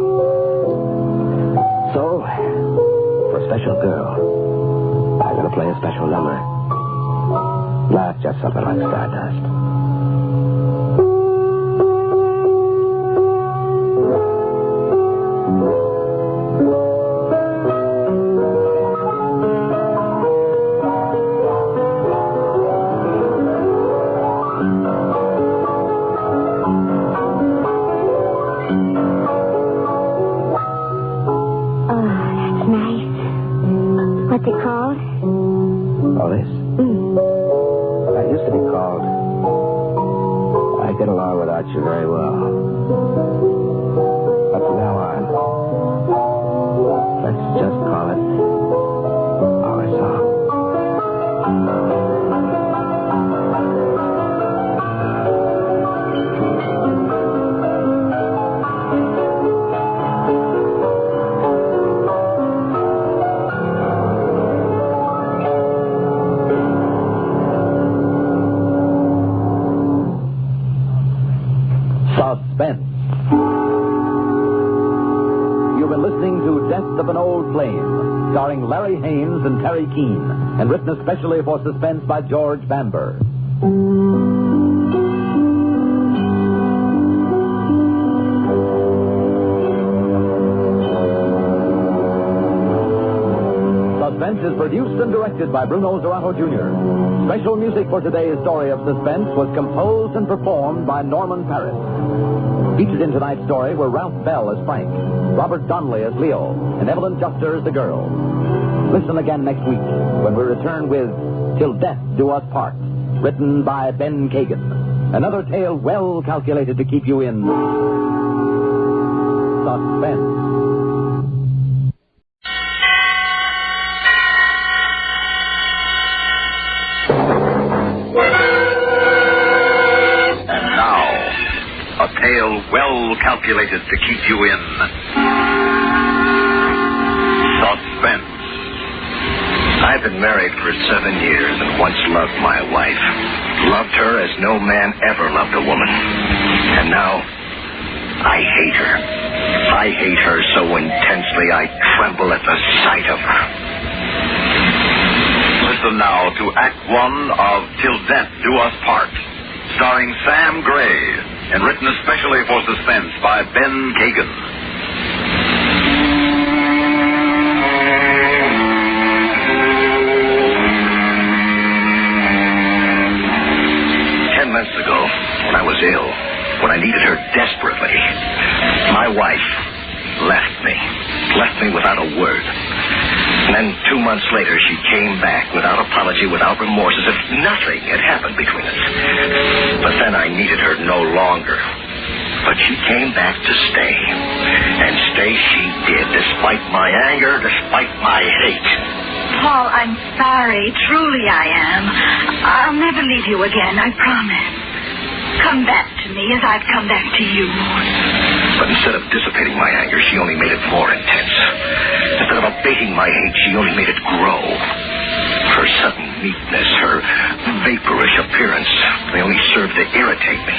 So, for a special girl, I'm going to play a special number. Not just something like Stardust. What's it called? Oh, this? That used to be called I Get Along Without You Very Well. But from now on, let's just call it our song. Suspense. You've been listening to Death of an Old Flame, starring Larry Haines and Terry Keane, and written especially for Suspense by George Bamber. Suspense is produced and directed by Bruno Zerato Jr. Special music for today's story of Suspense was composed and performed by Norman Paris. Featured in tonight's story were Ralph Bell as Frank, Robert Donnelly as Leo, and Evelyn Juster as the girl. Listen again next week when we return with Till Death Do Us Part, written by Ben Kagan. Another tale well calculated to keep you in suspense. Well calculated to keep you in suspense. I've been married for 7 years and once loved my wife. Loved her as no man ever loved a woman. And now, I hate her. I hate her so intensely I tremble at the sight of her. Listen now to Act 1 of Till Death Do Us Part, starring Sam Gray, and written especially for Suspense by Ben Kagan. Months ago, when I was ill, when I needed her desperately, my wife left me without a word. And then 2 months later, she came back without apology, without remorse, as if nothing had happened between us. But then I needed her no longer. But she came back to stay. And stay she did, despite my anger, despite my hate. Paul, I'm sorry. Truly I am. I'll never leave you again, I promise. Come back to me as I've come back to you. But instead of dissipating my anger, she only made it more intense. Instead of abating my hate, she only made it grow. Her sudden meekness, her vaporish appearance, they only served to irritate me.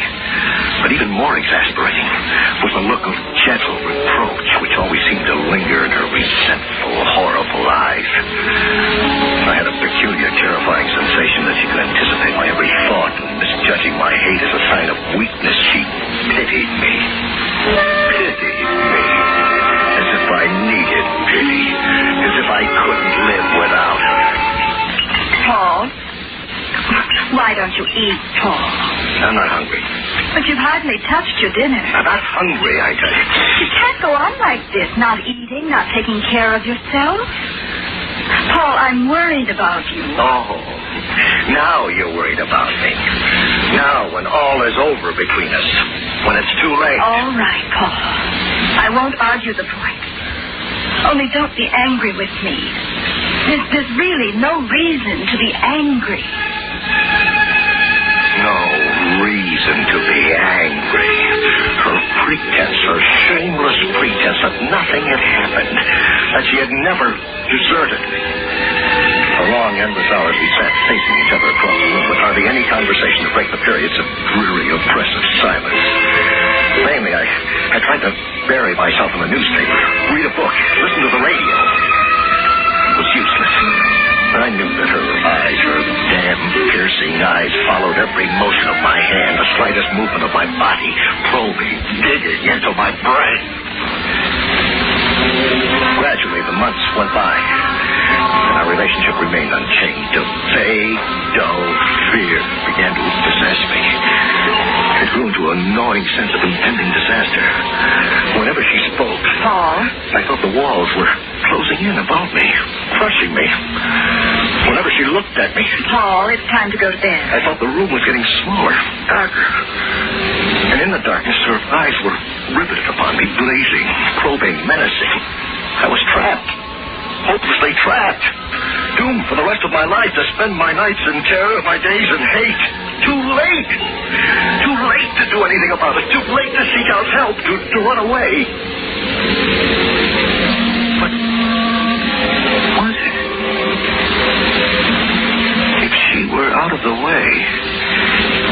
But even more exasperating was the look of gentle reproach which always seemed to linger in her resentful, horrible eyes. I had a peculiar, terrifying sensation that she could anticipate my every thought, and misjudging my hate as a sign of weakness, she pitied me. Pitied me. As if I needed pity. As if I couldn't live without her. Paul, why don't you eat, Paul? I'm not hungry. But you've hardly touched your dinner. I'm not hungry, I tell you. You can't go on like this, not eating, not taking care of yourself. Paul, I'm worried about you. Oh, now you're worried about me. Now, when all is over between us, when it's too late. All right, Paul. I won't argue the point. Only don't be angry with me. There's really no reason to be angry. No reason to be angry. Her pretense, her shameless pretense that nothing had happened, that she had never deserted me. For long, endless hours we sat facing each other across the room with hardly any conversation to break the periods of dreary, oppressive silence. Mainly, I tried to bury myself in the newspaper, read a book, listen to the radio. It was useless. I knew that her eyes, her damn piercing eyes, followed every motion of my hand, the slightest movement of my body, probing, digging into my brain. Gradually, the months went by, and our relationship remained unchanged. A vague, dull fear began to possess me. It grew into an annoying sense of impending disaster. Whenever she spoke, Paul, I thought the walls were closing in about me, crushing me. Whenever she looked at me, Paul, it's time to go to bed. I thought the room was getting smaller, darker. And in the darkness, her eyes were riveted upon me, blazing, probing, menacing. I was trapped, hopelessly trapped, doomed for the rest of my life to spend my nights in terror, my days in hate. Too late. Too late to do anything about it. Too late to seek out help, to run away. But was it? If she were out of the way,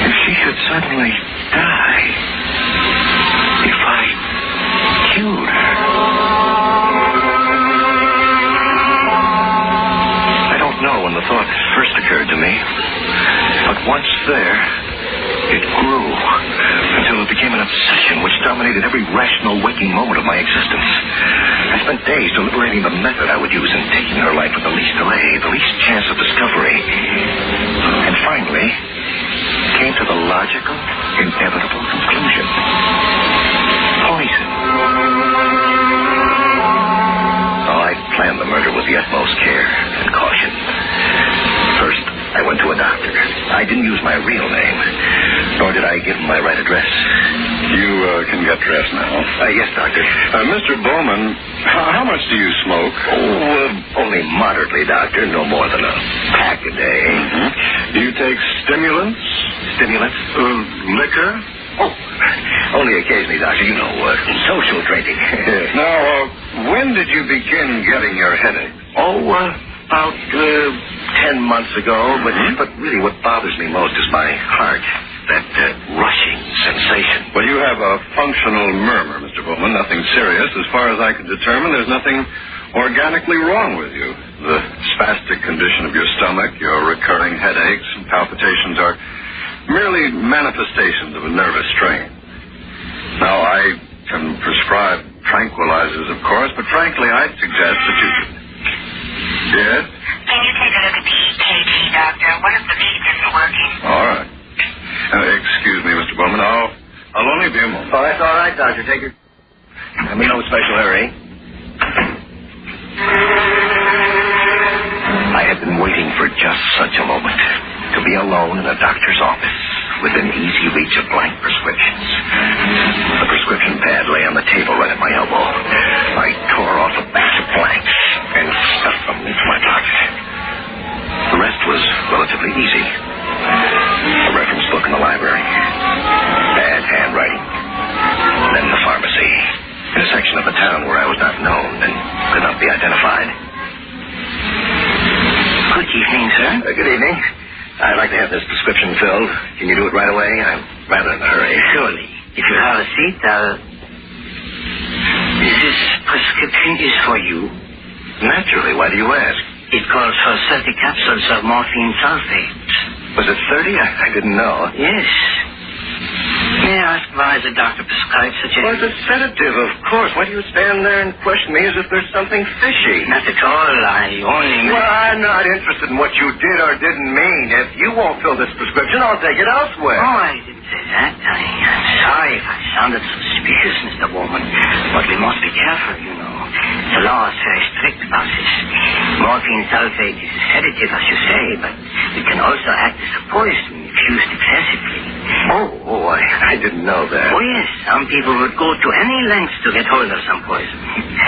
if she should suddenly die, if I killed her, I don't know when the thought first occurred to me, but once there, it grew until it became an obsession which dominated every rational waking moment of my existence. I spent days deliberating the method I would use in taking her life with the least delay, the least chance of discovery. And finally, came to the logical, inevitable conclusion. Poison. Oh, I planned the murder with the utmost care and caution. First, I went to a doctor. I didn't use my real name, nor did I give him my right address. You can get dressed now. Yes, doctor. Mr. Bowman, how much do you smoke? Oh, only moderately, doctor. No more than a pack a day. Mm-hmm. Do you take stimulants? Stimulants? Liquor? Oh, only occasionally, doctor. You know, social drinking. Now, when did you begin getting your headache? Oh, about 10 months ago. But really what bothers me most is my heart. That rushing sensation. Well, you have a functional murmur, Mr. Bowman. Nothing serious. As far as I can determine, there's nothing organically wrong with you. The spastic condition of your stomach, your recurring headaches and palpitations are merely manifestations of a nervous strain. Now, I can prescribe tranquilizers, of course, but frankly, I'd suggest that you... Yes? Can you take a look at the EKG, doctor? One of the beats isn't working. All right. Excuse me, Mr. Bowman. I'll only be a moment. Oh, that's all right, doctor. Take your... I'm in no special hurry. I had been waiting for just such a moment. To be alone in a doctor's office, within easy reach of blank prescriptions. The prescription pad lay on the table right at my elbow. I tore off a batch of blanks and stuffed them into my pocket. The rest was relatively easy. A reference book in the library. Bad handwriting. Then the pharmacy. In a section of the town where I was not known and could not be identified. Good evening, sir. Good evening. I'd like to have this prescription filled. Can you do it right away? I'm rather in a hurry. Surely. If you have a seat, This prescription is for you. Naturally. Why do you ask? It calls for 30 capsules of morphine sulfate. Was it 30? I didn't know. Yes. May I ask why the doctor prescribed such a... Well, it's a sedative, of course. Why do you stand there and question me as if there's something fishy? Not at all. I only... Well, I'm not interested in what you did or didn't mean. If you won't fill this prescription, I'll take it elsewhere. Oh, I didn't say that. I'm sorry if I sounded suspicious, Mr. Bowman. But we must be careful, you know. The law is very strict about this. Morphine sulfate is a sedative, as you say, but it can also act as a poison if used excessively. I didn't know that. Oh, yes. Some people would go to any lengths to get hold of some poison.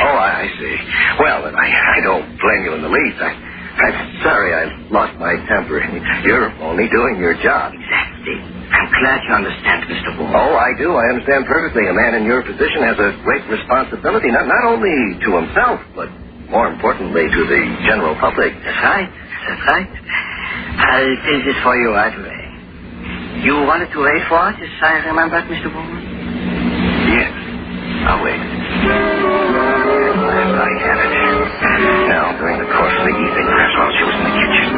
Oh, I see. Well, then I don't blame you in the least. I'm sorry I lost my temper. You're only doing your job. Exactly. I'm glad you understand, Mr. Bowman. Oh, I do. I understand perfectly. A man in your position has a great responsibility, not only to himself, but more importantly to the general public. That's right. That's right. I'll do this for you right away. You wanted to wait for us, as I remember, Mr. Bowman? Yes. I'll wait. Last I had it. Now, during the course of the evening, perhaps while she was in the kitchen,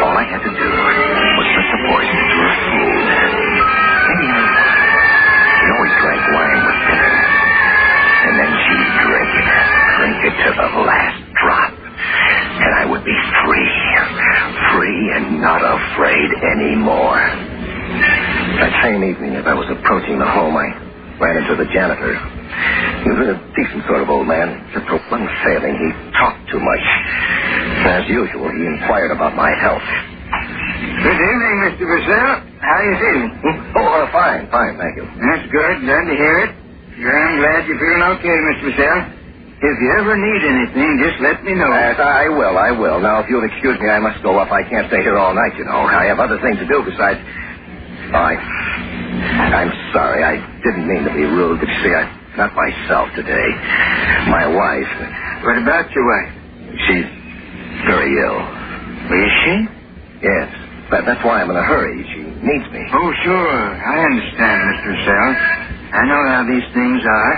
all I had to do was put the poison into her food. Maybe her wine. She always drank wine with dinner. And then she'd drink it to the last drop. And I would be free. Free and not afraid anymore. That same evening, as I was approaching the home, I ran into the janitor. He was a decent sort of old man, just for one failing. He talked too much. As usual, he inquired about my health. Good evening, Mr. Purcell. How are you feeling? Fine, thank you. That's good. Glad to hear it. Sure, I'm glad you're feeling okay, Mr. Purcell. If you ever need anything, just let me know. Yes, I will. Now, if you'll excuse me, I must go up. I can't stay here all night, you know. I have other things to do besides... I'm sorry. I didn't mean to be rude, but you see, I'm not myself today. My wife... What about your wife? She's very ill. Is she? Yes. That's why I'm in a hurry. She needs me. Oh, sure. I understand, Mr. Purcell. I know how these things are.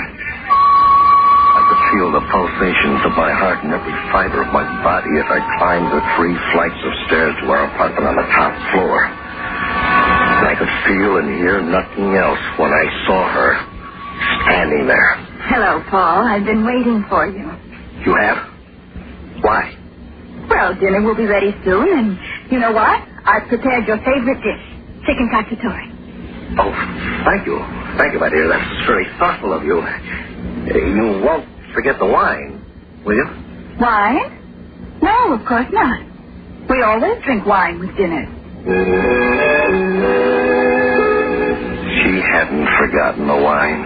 I could feel the pulsations of my heart in every fiber of my body as I climbed the 3 flights of stairs to our apartment on the top floor. And I could feel and hear nothing else when I saw her standing there. Hello, Paul. I've been waiting for you. You have? Why? Well, dinner will be ready soon, and you know what? I've prepared your favorite dish, chicken cacciatore. Oh, thank you. Thank you, my dear. That's very thoughtful of you. You won't forget the wine, will you? Wine? No, of course not. We always drink wine with dinner. She hadn't forgotten the wine.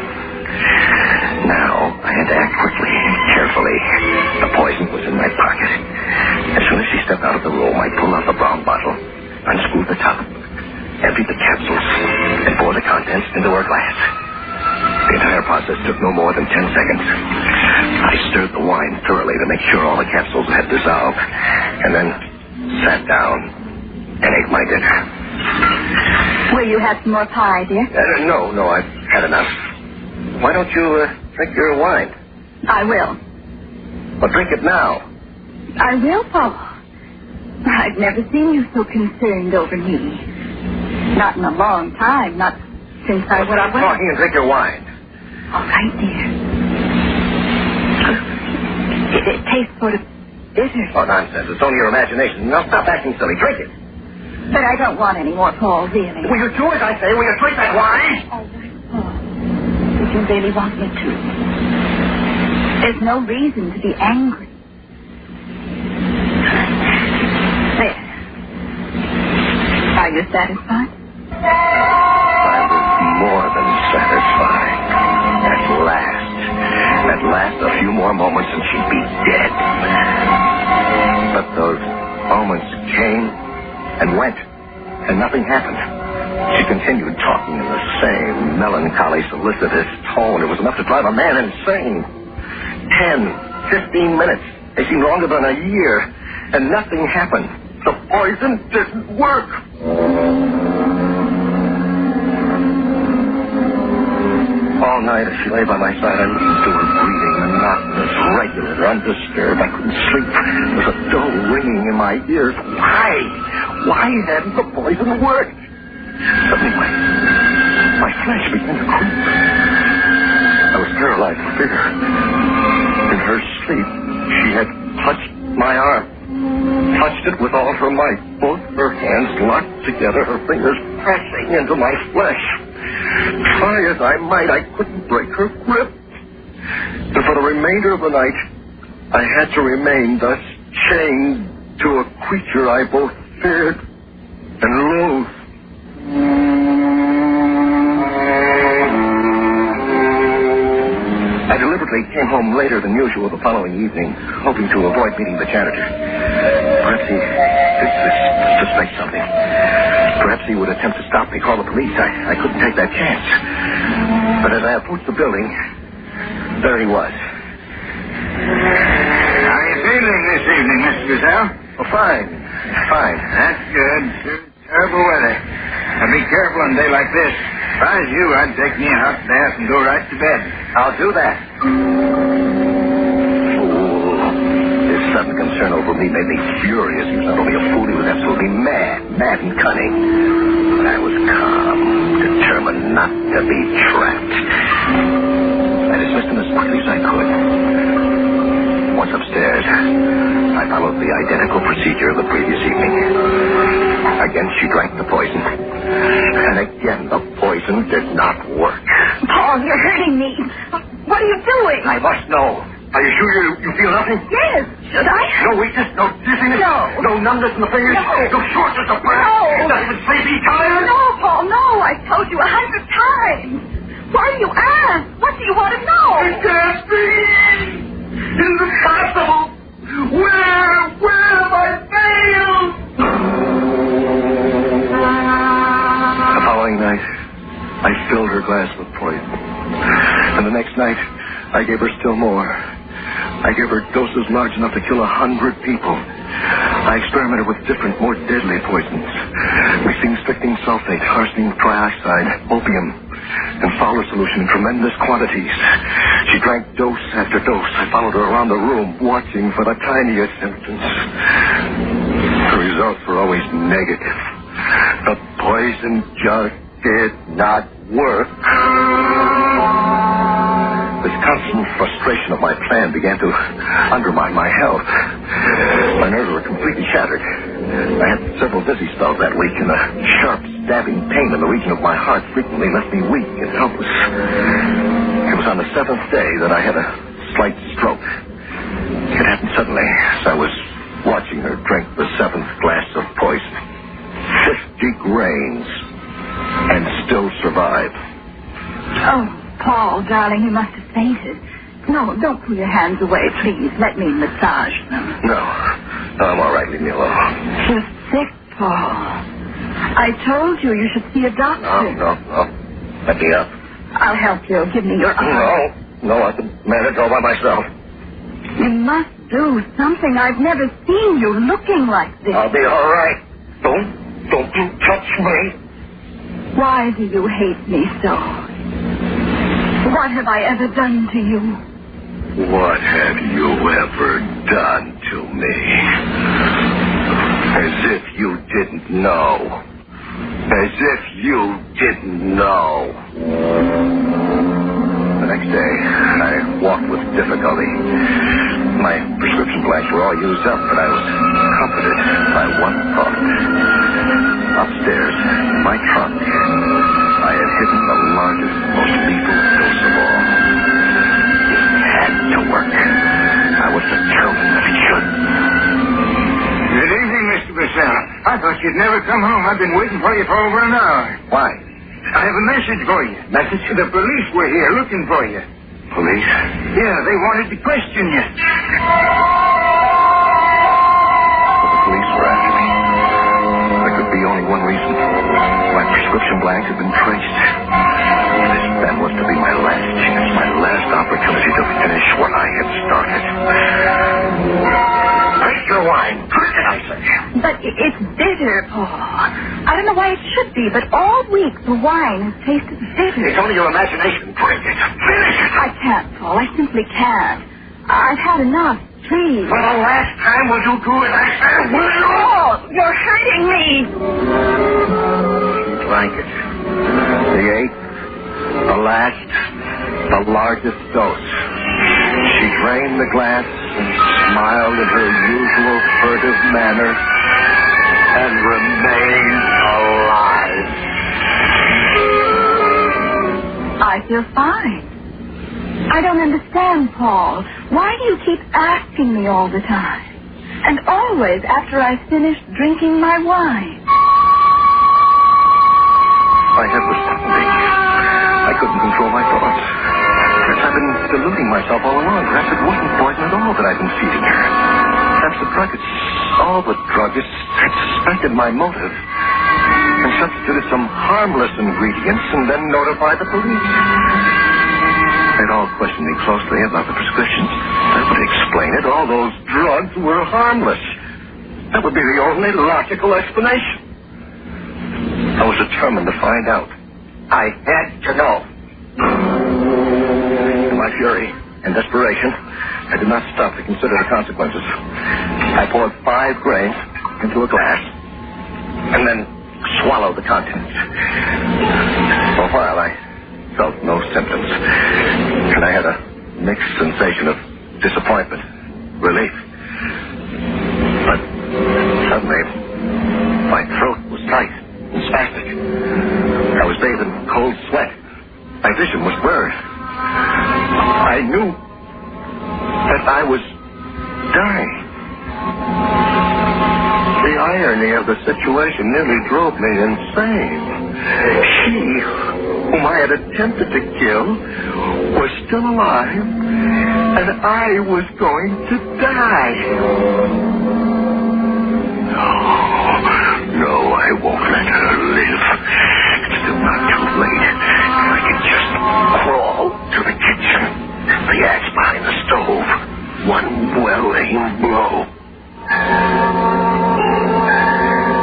Now, I had to act quickly, carefully. The poison was in my pocket. As soon as she stepped out of the room, I pulled out the brown bottle, unscrewed the top, emptied the capsules, and poured the contents into her glass. The entire process took no more than 10 seconds. I stirred the wine thoroughly to make sure all the capsules had dissolved, and then sat down and ate my dinner. Will you have some more pie, dear? No, I've had enough. Why don't you drink your wine? I will. Well, drink it now. I will, Paul. I've never seen you so concerned over me. Not in a long time, not since I went away. Stop talking and drink your wine. All right, dear. It tastes sort of bitter. Oh, nonsense. It's only your imagination. Now stop acting silly. Drink it. But I don't want any more, Paul, really. Will you do as I say? Will you drink that wine? All right, Paul. If you really want me to. There's no reason to be angry. There. Are you satisfied? I was more than satisfied. At last, a few more moments and she'd be dead. But those moments came and went, and nothing happened. She continued talking in the same melancholy, solicitous tone. It was enough to drive a man insane. 10, 15 minutes. They seemed longer than a year, and nothing happened. The poison didn't work. All night, as she lay by my side, I listened to her breathing, monotonous, regular, undisturbed. I couldn't sleep. There was a dull ringing in my ears. Why hadn't the poison worked? Suddenly, my flesh began to creep. I was paralyzed with fear. In her sleep, she had touched my arm. Touched it with all her might. Both her hands locked together, her fingers pressing into my flesh. Try as I might, I couldn't break her grip. And for the remainder of the night, I had to remain thus chained to a creature I both feared and loathed. I deliberately came home later than usual the following evening, hoping to avoid meeting the janitor. Perhaps he suspects something. Perhaps he would attempt to stop me, call the police. I couldn't take that chance. But as I approached the building, there he was. How are you feeling this evening, Mr. Gazelle? Oh, fine. That's good. Terrible weather. Now be careful on a day like this. If I was you, I'd take me a hot bath and go right to bed. I'll do that. Fool. His sudden concern over me made me furious. He was not only a fool, he was absolutely mad and cunning. But I was calm, determined not to be trapped. I dismissed him as quickly as I could. Once upstairs, I followed the identical procedure of the previous evening. Again, she drank the poison. And again, the poison did not work. Paul, you're hurting me. What are you doing? I must know. Are you sure you feel nothing? Yes. Should I? No weakness, no dizziness? No. No numbness in the fingers? No. No shortness of breath? No. Not even sleepy tired? No, Paul, no. I've told you 100 times. Why do you ask? What do you want to know? It can't be. Impossible. Where have I failed? The following night, I filled her glass with poison. And the next night, I gave her still more. I gave her doses large enough to kill 100 people. I experimented with different, more deadly poisons, mixing strychnine sulfate, arsenic trioxide, opium, and fowler solution in tremendous quantities. She drank dose after dose. I followed her around the room, watching for the tiniest symptoms. The results were always negative. The poison just did not work. This constant frustration of my plan began to undermine my health. My nerves were completely shattered. I had several dizzy spells that week, and a sharp, stabbing pain in the region of my heart frequently left me weak and helpless. It was on the 7th day that I had a slight stroke. It happened suddenly as I was watching her drink the 7th glass of poison. 50 grains, and still survive. Oh, Paul, darling, you must have fainted. No, don't pull your hands away, please. Let me massage them. No, I'm all right. Leave me alone. You're sick, Paul. I told you should see a doctor. No. Let me up. I'll help you. Give me your arm. No, I can manage all by myself. You must do something. I've never seen you looking like this. I'll be all right. Don't you touch me. Why do you hate me so? What have I ever done to you? What have you ever done to me? As if you didn't know. As if you didn't know. The next day, I walked with difficulty. My prescription blanks were all used up, but I was comforted by one thought. Upstairs, in my trunk, I had hidden the largest, most lethal dose of all. It had to work. I was determined that it should. Good evening, Mr. Purcell. I thought you'd never come home. I've been waiting for you for over an hour. Why? I have a message for you. Message? The police were here looking for you. Police? Yeah, they wanted to question you. The police were after me. There could be only one reason. My prescription blanks had been traced. This then was to be my last chance, my last opportunity to finish what I had started. Drink your wine. Drink it, I say. But it's bitter, Paul. I don't know why it should be, but all week the wine has tasted bitter. It's only your imagination. Drink it. Finish it. I can't, Paul. I simply can't. I've had enough. Please. For the last time, will you do as I said? Will you? Paul, you're hurting me. She drank it. The 8th, the last, the largest dose. She drained the glass and smiled in her usual furtive manner and remained alive. I feel fine. I don't understand, Paul. Why do you keep asking me all the time? And always after I've finished drinking my wine. My head was pounding. I couldn't control my thoughts. Perhaps I've been deluding myself all along. Perhaps it wasn't poison at all that I've been feeding her. Perhaps the druggists, all the druggists, had suspected my motive and substituted some harmless ingredients and then notified the police. They'd all questioned me closely about the prescriptions. That would explain it. All those drugs were harmless. That would be the only logical explanation. I was determined to find out. I had to know. In my fury and desperation, I did not stop to consider the consequences. I poured 5 grains into a glass and then swallowed the contents. For a while, I felt no symptoms, and I had a mixed sensation of disappointment, relief. But suddenly, my throat was tight and spastic. I was bathed in cold sweat. My vision was blurred. I knew that I was dying. The irony of the situation nearly drove me insane. She, whom I had attempted to kill, was still alive, and I was going to die. No, I won't let her live. It's still not too late. If I can just crawl to the kitchen, the axe behind the stove, one well-aimed blow.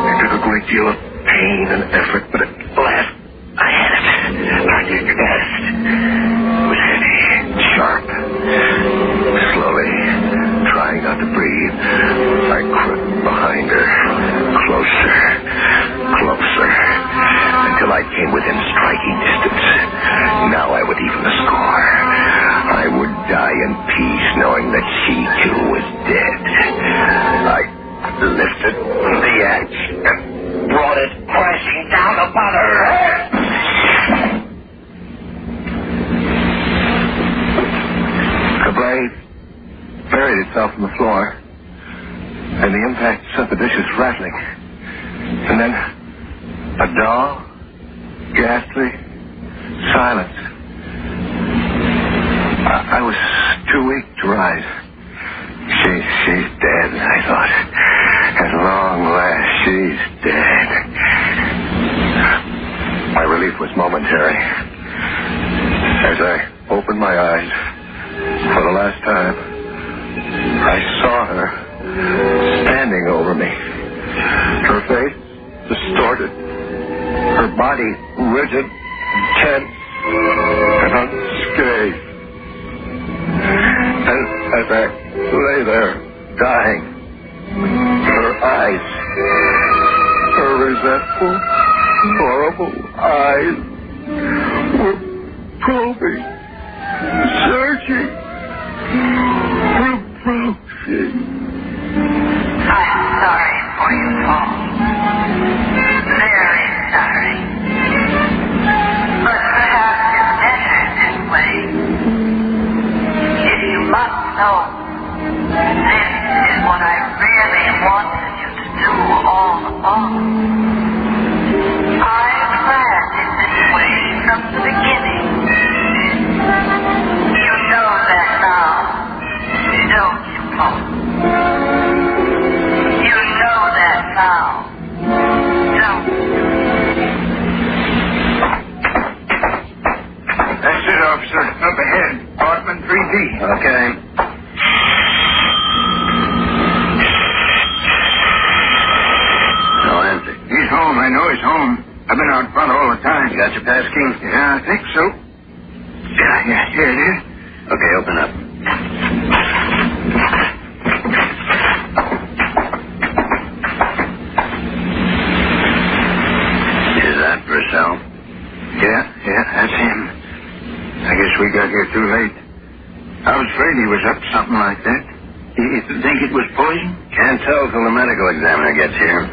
It took a great deal of pain and effort, but at last I had it. I did it. It was heavy, sharp. Slowly, trying not to breathe, I crept behind her, closer, until I came within striking distance. Now I would even the score. I would die in peace, knowing that she too was dead. I lifted the axe and brought it crashing down upon her head. The blade buried itself in the floor, and the impact sent the dishes rattling. And then a dull, ghastly silence. I was too weak to rise. She's dead, I thought. At long last, she's dead. My relief was momentary. As I opened my eyes for the last time, I saw her standing over me. Her face distorted, her body rigid, tense, and unscathed. As I lay there, dying, her eyes, her resentful, horrible eyes, were probing, searching, reproaching. I'm sorry for you, Paul. Very sorry. But perhaps it's better this way. If you must know, this is what I really wanted you to do all along. I planned it this way from the beginning. You know that now, don't you, Paul? You know that now, don't you? That's it, officer. Up ahead. Apartment 3B. Okay. No answer. He's home. I know he's home. I've been out front all the time. You got your pass key? Yeah, I think so. Yeah, here it is. Okay, open up. Is that Purcell? Yeah, that's him. I guess we got here too late. I was afraid he was up to something like that. You think it was poison? Can't tell till the medical examiner gets here.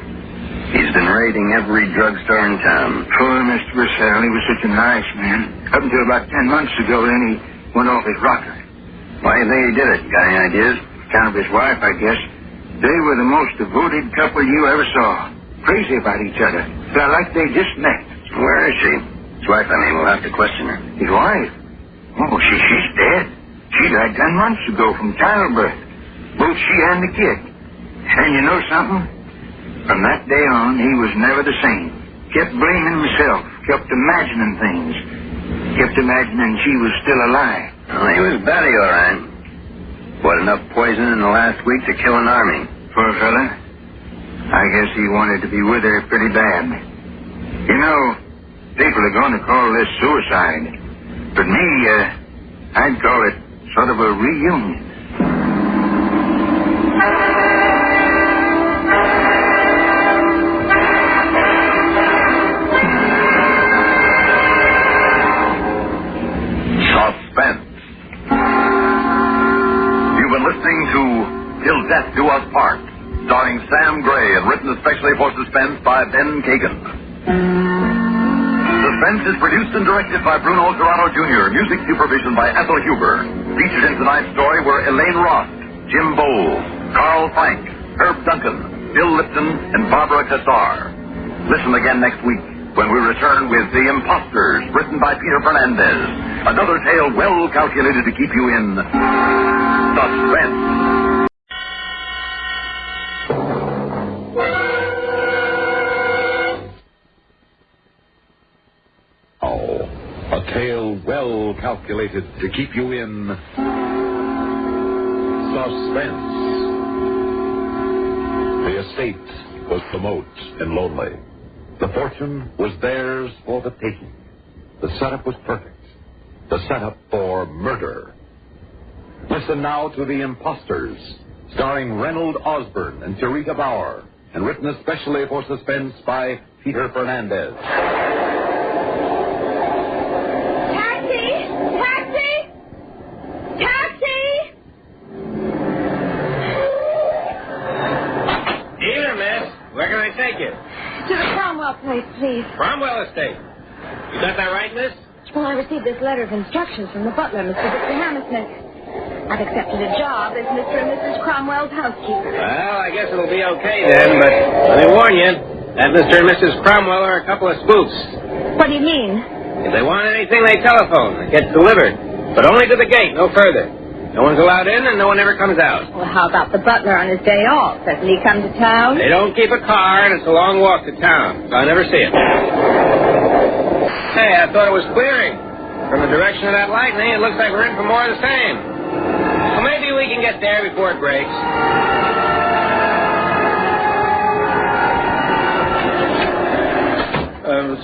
He's been raiding every drugstore in town. Poor Mr. Purcell. He was such a nice man. Up until about 10 months ago, then he went off his rocker. Why do you think he did it? Got any ideas? Kind of his wife, I guess. They were the most devoted couple you ever saw. Crazy about each other. Felt like they just met. Where is she? His wife, I mean. We'll have to question her. His wife? Oh, she's dead. She died 10 months ago from childbirth. Both she and the kid. And you know something? From that day on, he was never the same. Kept blaming himself. Kept imagining things. Kept imagining she was still alive. Well, he was batty, all right. What, enough poison in the last week to kill an army? Poor fella. I guess he wanted to be with her pretty bad. You know, people are going to call this suicide. But me, I'd call it sort of a reunion. Suspense. You've been listening to Till Death Do Us Part, starring Sam Gray and written especially for Suspense by Ben Kagan. Suspense is produced and directed by Bruno Serrano Jr., music supervision by Ethel Huber. Featured in tonight's story were Elaine Roth, Jim Bowles, Carl Frank, Herb Duncan, Bill Lipton, and Barbara Cassar. Listen again next week when we return with The Imposters, written by Peter Fernandez. Another tale well calculated to keep you in suspense. Oh, a tale well calculated to keep you in suspense. The estate was remote and lonely. The fortune was theirs for the taking. The setup was perfect. The setup for murder. Listen now to The Imposters, starring Reynold Osborne and Teresa Bauer, and written especially for Suspense by Peter Fernandez. Taxi! Taxi! Taxi! Here, miss. Where can I take you? To the Cromwell place, please. Cromwell Estate. You got that right, miss? Well, I received this letter of instructions from the butler, Mr. Victor Hammersmith. I've accepted a job as Mr. and Mrs. Cromwell's housekeeper. Well, I guess it'll be okay then, but let me warn you, that Mr. and Mrs. Cromwell are a couple of spooks. What do you mean? If they want anything, they telephone. It gets delivered. But only to the gate, no further. No one's allowed in, and no one ever comes out. Well, how about the butler on his day off? Doesn't he come to town? They don't keep a car, and it's a long walk to town, so I never see it. Hey, I thought it was clearing. From the direction of that lightning, it looks like we're in for more of the same. Well, maybe we can get there before it breaks.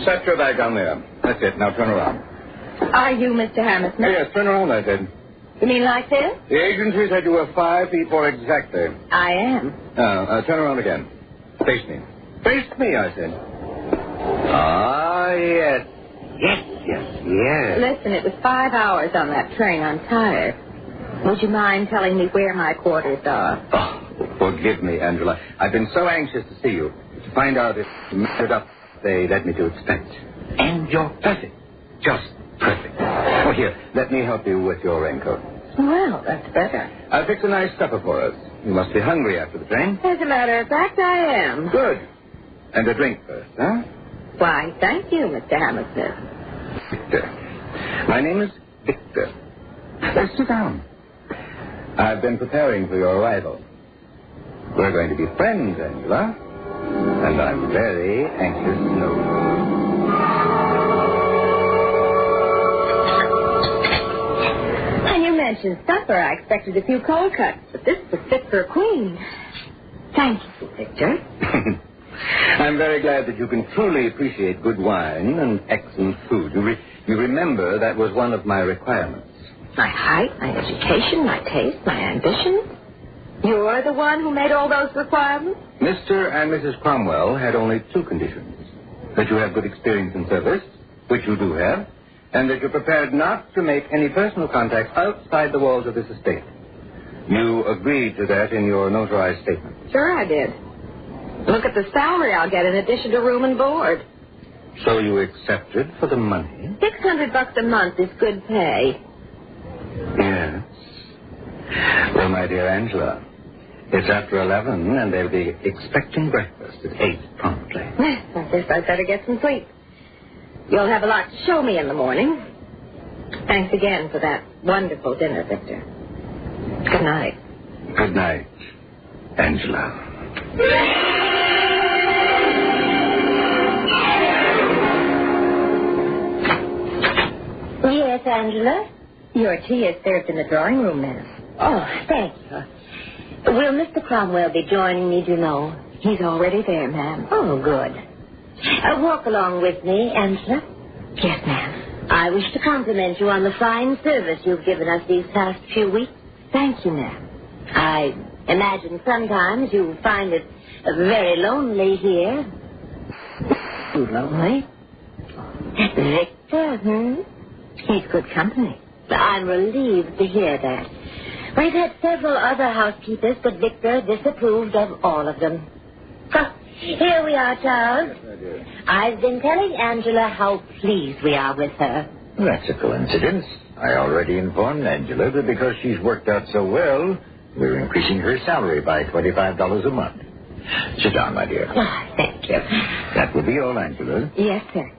Set your bag down there. That's it. Now turn around. Are you Mr. Hammersmith? Yes, turn around, I said. You mean like this? The agency said you were 5 feet 4 exactly. I am. Now, turn around again. Face me. Face me, I said. Ah, yes. Yes. Listen, it was 5 hours on that train. I'm tired. Would you mind telling me where my quarters are? Oh, forgive me, Angela. I've been so anxious to see you, to find out if you measured up they led me to expect. And you're perfect. Just perfect. Oh, here, let me help you with your raincoat. Well, that's better. I'll fix a nice supper for us. You must be hungry after the train. As a matter of fact, I am. Good. And a drink first, huh? Why, thank you, Mr. Hammersmith. Victor. My name is Victor. Let's sit down. I've been preparing for your arrival. We're going to be friends, Angela. And I'm very anxious to know you. When you mentioned supper, I expected a few cold cuts, but this was fit for a queen. Thank you, Victor. I'm very glad that you can truly appreciate good wine and excellent food. You remember that was one of my requirements. My height, my education, my taste, my ambition. You're the one who made all those requirements? Mr. and Mrs. Cromwell had only 2 conditions. That you have good experience in service, which you do have, and that you're prepared not to make any personal contacts outside the walls of this estate. You agreed to that in your notarized statement. Sure I did. Look at the salary I'll get in addition to room and board. So you accepted for the money? $600 a month is good pay. Yes. Well, my dear Angela, it's after 11, and they'll be expecting breakfast at 8 promptly. I guess I'd better get some sleep. You'll have a lot to show me in the morning. Thanks again for that wonderful dinner, Victor. Good night. Good night, Angela. Yes, Angela? Your tea is served in the drawing room, ma'am. Oh, thank you. Will Mr. Cromwell be joining me, do you know? He's already there, ma'am. Oh, good. Walk along with me, Angela. Yes, ma'am. I wish to compliment you on the fine service you've given us these past few weeks. Thank you, ma'am. I imagine sometimes you find it very lonely here. Lonely? Victor, He's good company. I'm relieved to hear that. We've had several other housekeepers, but Victor disapproved of all of them. So, here we are, Charles. Yes, I've been telling Angela how pleased we are with her. that's a coincidence. I already informed Angela that because she's worked out so well, we're increasing her salary by $25 a month. Sit down, my dear. Oh, thank you. That will be all, Angela. Yes, sir.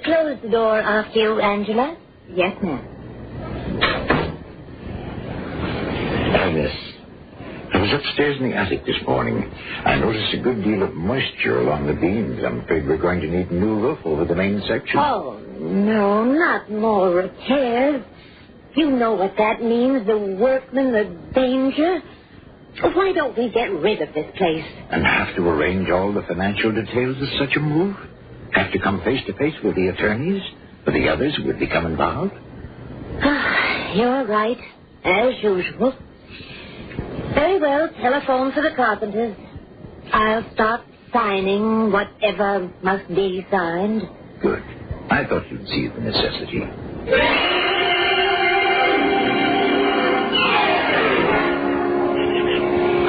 Close the door after you, Angela. Yes, ma'am. Miss, I was upstairs in the attic this morning. I noticed a good deal of moisture along the beams. I'm afraid we're going to need a new roof over the main section. Oh, no, not more repairs. You know what that means, the workmen, the danger. Why don't we get rid of this place? And have to arrange all the financial details of such a move? Have to come face to face with the attorneys? Or the others who would become involved? You're right, as usual. Very well, telephone for the carpenters. I'll start signing whatever must be signed. Good. I thought you'd see the necessity.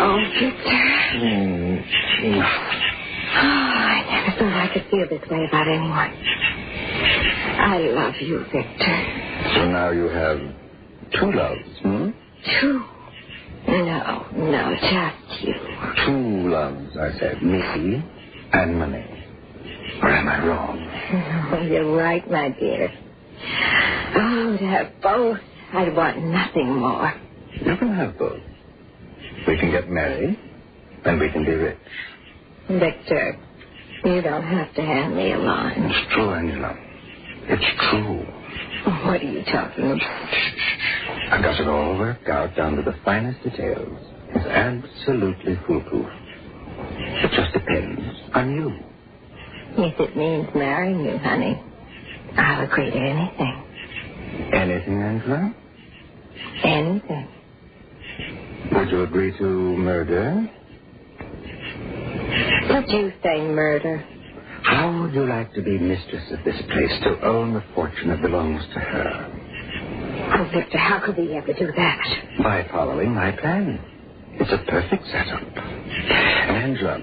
Oh, Victor. I never thought I could feel this way about anyone. I love you, Victor. So now you have two loves, Two? No, just you. Two loves, I said. Me and money. Or am I wrong? No, you're right, my dear. Oh, to have both. I'd want nothing more. You can have both. We can get married, and we can be rich. Victor, you don't have to hand me a line. It's true, Angela. It's true. What are you talking about? I got it all worked out down to the finest details. It's absolutely foolproof. It just depends on you. If it means marrying you, honey, I'll agree to anything. Anything, Angela? Anything. Would you agree to murder? Would you say murder? How would you like to be mistress of this place, to own the fortune that belongs to her? Oh, Victor, how could we ever do that? By following my plan. It's a perfect setup. And Angela,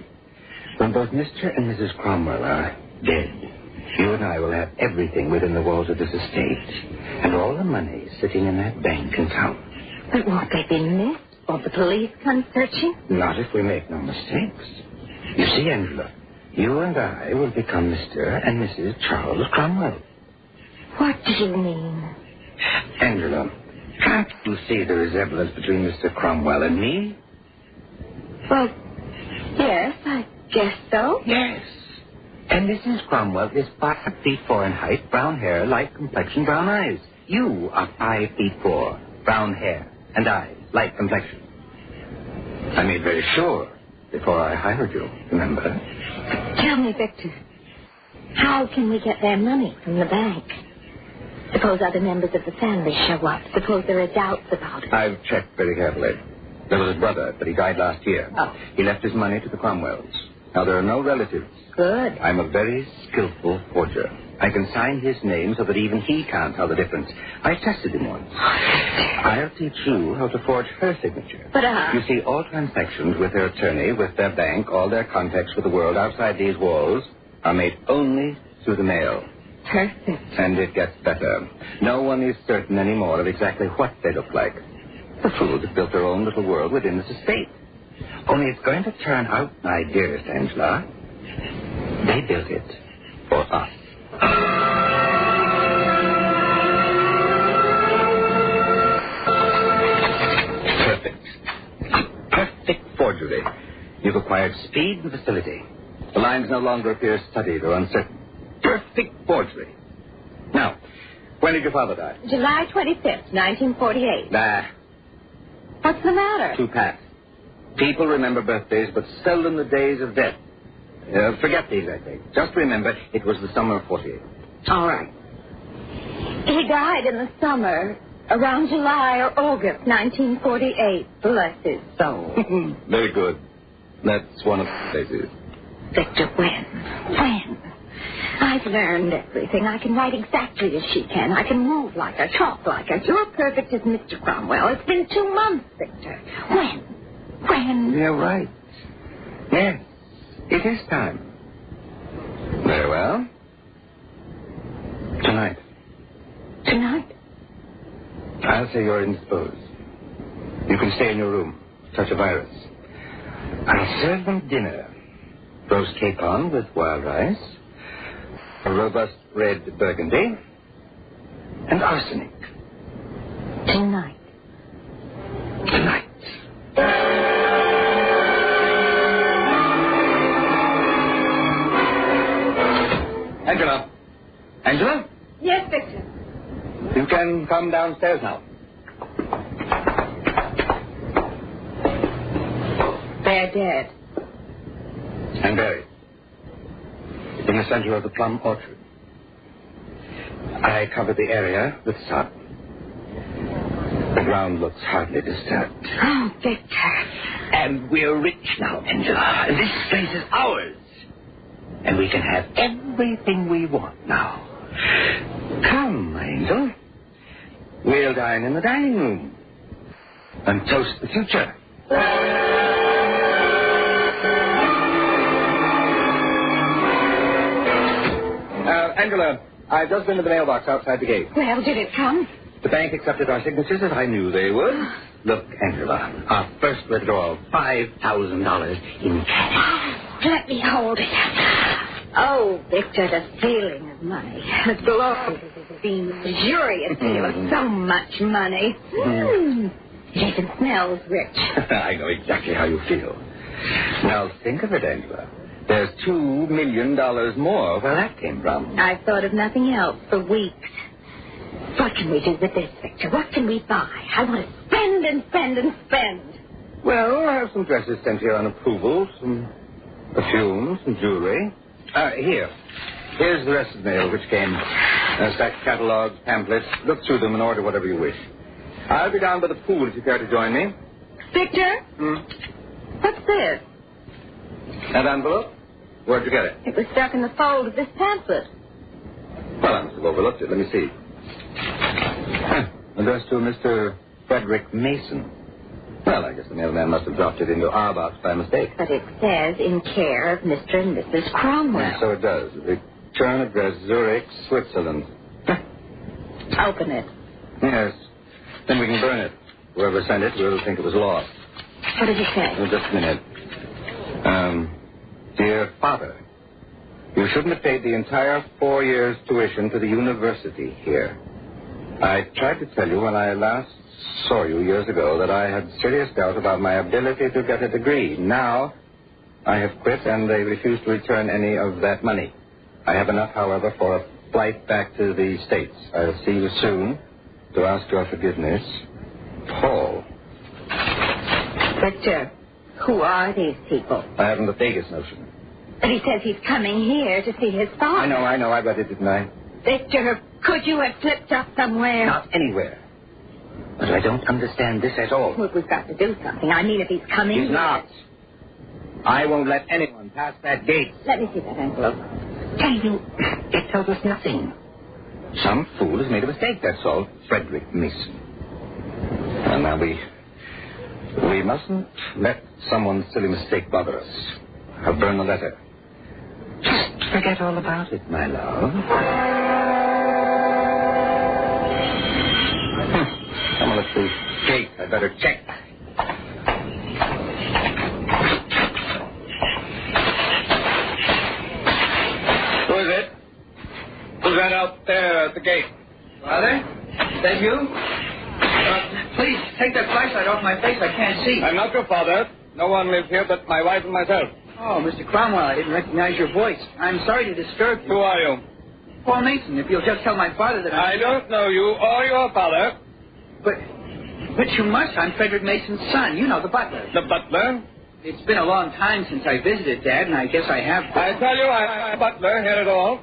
when both Mr. and Mrs. Cromwell are dead, you and I will have everything within the walls of this estate, and all the money sitting in that bank in town. But won't they be missed? Won't the police come searching? Not if we make no mistakes. You see, Angela, you and I will become Mr. and Mrs. Charles Cromwell. What do you mean? Angela, can't you see the resemblance between Mr. Cromwell and me? Well, yes, I guess so. Yes. And Mrs. Cromwell is 5 feet 4 in height, brown hair, light complexion, brown eyes. You are 5 feet 4, brown hair, and eyes, light complexion. I made very sure before I hired you, remember? Tell me, Victor, how can we get their money from the bank? Suppose other members of the family show up. Suppose there are doubts about it. I've checked very carefully. There was a brother, but he died last year. Oh. He left his money to the Cromwells. Now, there are no relatives. Good. I'm a very skillful forger. I can sign his name so that even he can't tell the difference. I tested him once. I'll teach you how to forge her signature. But, You see, all transactions with her attorney, with their bank, all their contacts with the world outside these walls are made only through the mail. Perfect. And it gets better. No one is certain anymore of exactly what they look like. The fools have built their own little world within this estate. Only it's going to turn out, my dearest Angela, they built it for us. Perfect. Perfect forgery. You've acquired speed and facility. The lines no longer appear studied or uncertain. Perfect forgery. Now, when did your father die? July 25th, 1948. What's the matter? Too pat. People remember birthdays, but seldom the days of death. Forget the exact date. Just remember, it was the summer of 48. All right. He died in the summer, around July or August 1948. Bless his soul. Very good. That's one of the places. Victor, when? I've learned everything. I can write exactly as she can. I can move like her, talk like her. You're perfect as Mr. Cromwell. It's been 2 months, Victor. When? You're right. Yes, it is time. Very well. Tonight. Tonight? I'll say you're indisposed. You can stay in your room. Touch a virus. I'll serve them dinner. Roast capon with wild rice, a robust red burgundy, and arsenic. Tonight. Angela? Yes, Victor. You can come downstairs now. They're dead. And buried. In the center of the plum orchard. I covered the area with sod. The ground looks hardly disturbed. Oh, Victor. And we're rich now, Angela. And this place is ours. And we can have everything we want now. Come, Angel. We'll dine in the dining room. And toast the future. Angela, I've just been to the mailbox outside the gate. Well, did it come? The bank accepted our signatures as I knew they would. Look, Angela, our first withdrawal, $5,000 in cash. Let me hold it. Oh, Victor, the feeling of money. The glorious, the luxurious feel of so much money. It even smells rich. I know exactly how you feel. Now, think of it, Angela. There's $2 million more where that came from. I've thought of nothing else for weeks. What can we do with this, Victor? What can we buy? I want to spend and spend and spend. Well, I have some dresses sent here on approval, some perfumes, some jewelry. Here's the rest of the mail which came. Stacked catalogs, pamphlets. Look through them and order whatever you wish. I'll be down by the pool if you care to join me. Victor? What's this? That envelope? Where'd you get it? It was stuck in the fold of this pamphlet. Well, I must have overlooked it. Let me see. Addressed to Mr. Frederick Mason. Well, I guess the mailman must have dropped it into our box by mistake. But it says in care of Mr. and Mrs. Cromwell. And so it does. Return address, Zurich, Switzerland. Open it. Yes. Then we can burn it. Whoever sent it will think it was lost. What did it say? Oh, just a minute. Dear Father, you shouldn't have paid the entire 4 years' tuition to the university here. I tried to tell you when I last saw you years ago that I had serious doubt about my ability to get a degree. Now, I have quit and they refuse to return any of that money. I have enough, however, for a flight back to the States. I'll see you soon to ask your forgiveness. Paul. Victor, who are these people? I haven't the vaguest notion. But he says he's coming here to see his father. I know. I read it, didn't I? Victor, could you have slipped up somewhere? Not anywhere. But I don't understand this at all. Well, we've got to do something. I mean, if he's coming... He's not. I won't let anyone pass that gate. Let me see that envelope. Tell you, it tells us nothing. Some fool has made a mistake, that's all. Frederick Mason. And now we mustn't let someone's silly mistake bother us. I'll burn the letter. Just forget all about it, my love. Someone at the gate. I'd better check. Who is it? Who's that out there at the gate? Father? Is that you? Please, take that flashlight off my face. I can't see. I'm not your father. No one lives here but my wife and myself. Oh, Mr. Cromwell, I didn't recognize your voice. I'm sorry to disturb you. Who are you? Paul Mason, if you'll just tell my father that I don't know you or your father. But you must. I'm Frederick Mason's son. You know, the butler. The butler? It's been a long time since I visited, Dad, and I guess I have... I tell you, I'm a butler here at all.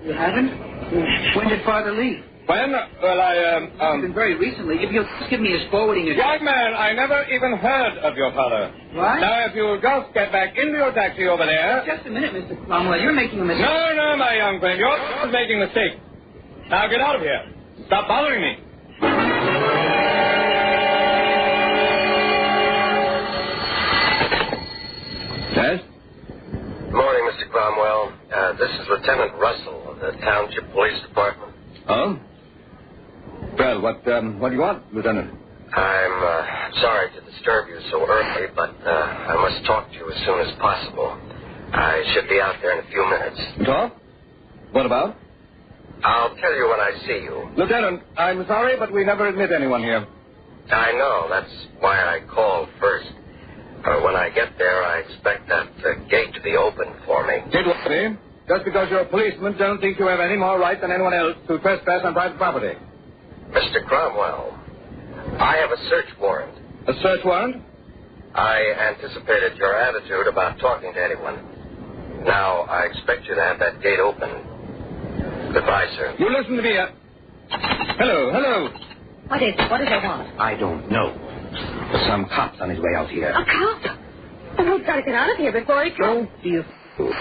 You haven't? When did Father leave? When? Well, It's been very recently. If you'll just give me his forwarding address... Young man, I never even heard of your father. What? Now, if you'll just get back into your taxi over there... Just a minute, Mr. Cromwell. You're making a mistake. No, my young friend. You're making a mistake. Now, get out of here. Stop bothering me. Yes? Good morning, Mr. Cromwell. This is Lieutenant Russell of the Township Police Department. Oh? Well, what do you want, Lieutenant? I'm sorry to disturb you so early, but I must talk to you as soon as possible. I should be out there in a few minutes. Talk? What about? I'll tell you when I see you. Lieutenant, I'm sorry, but we never admit anyone here. I know. That's why I called first. When I get there, I expect that gate to be open for me. It will be. Just because you're a policeman, don't think you have any more right than anyone else to trespass on private property. Mr. Cromwell, I have a search warrant. A search warrant? I anticipated your attitude about talking to anyone. Now, I expect you to have that gate open. Goodbye, sir. You listen to me. Hello. What is it? What do they want? I don't know. There's some cops on his way out here. A cop? Well, we've got to get out of here before he comes. Don't be a fool.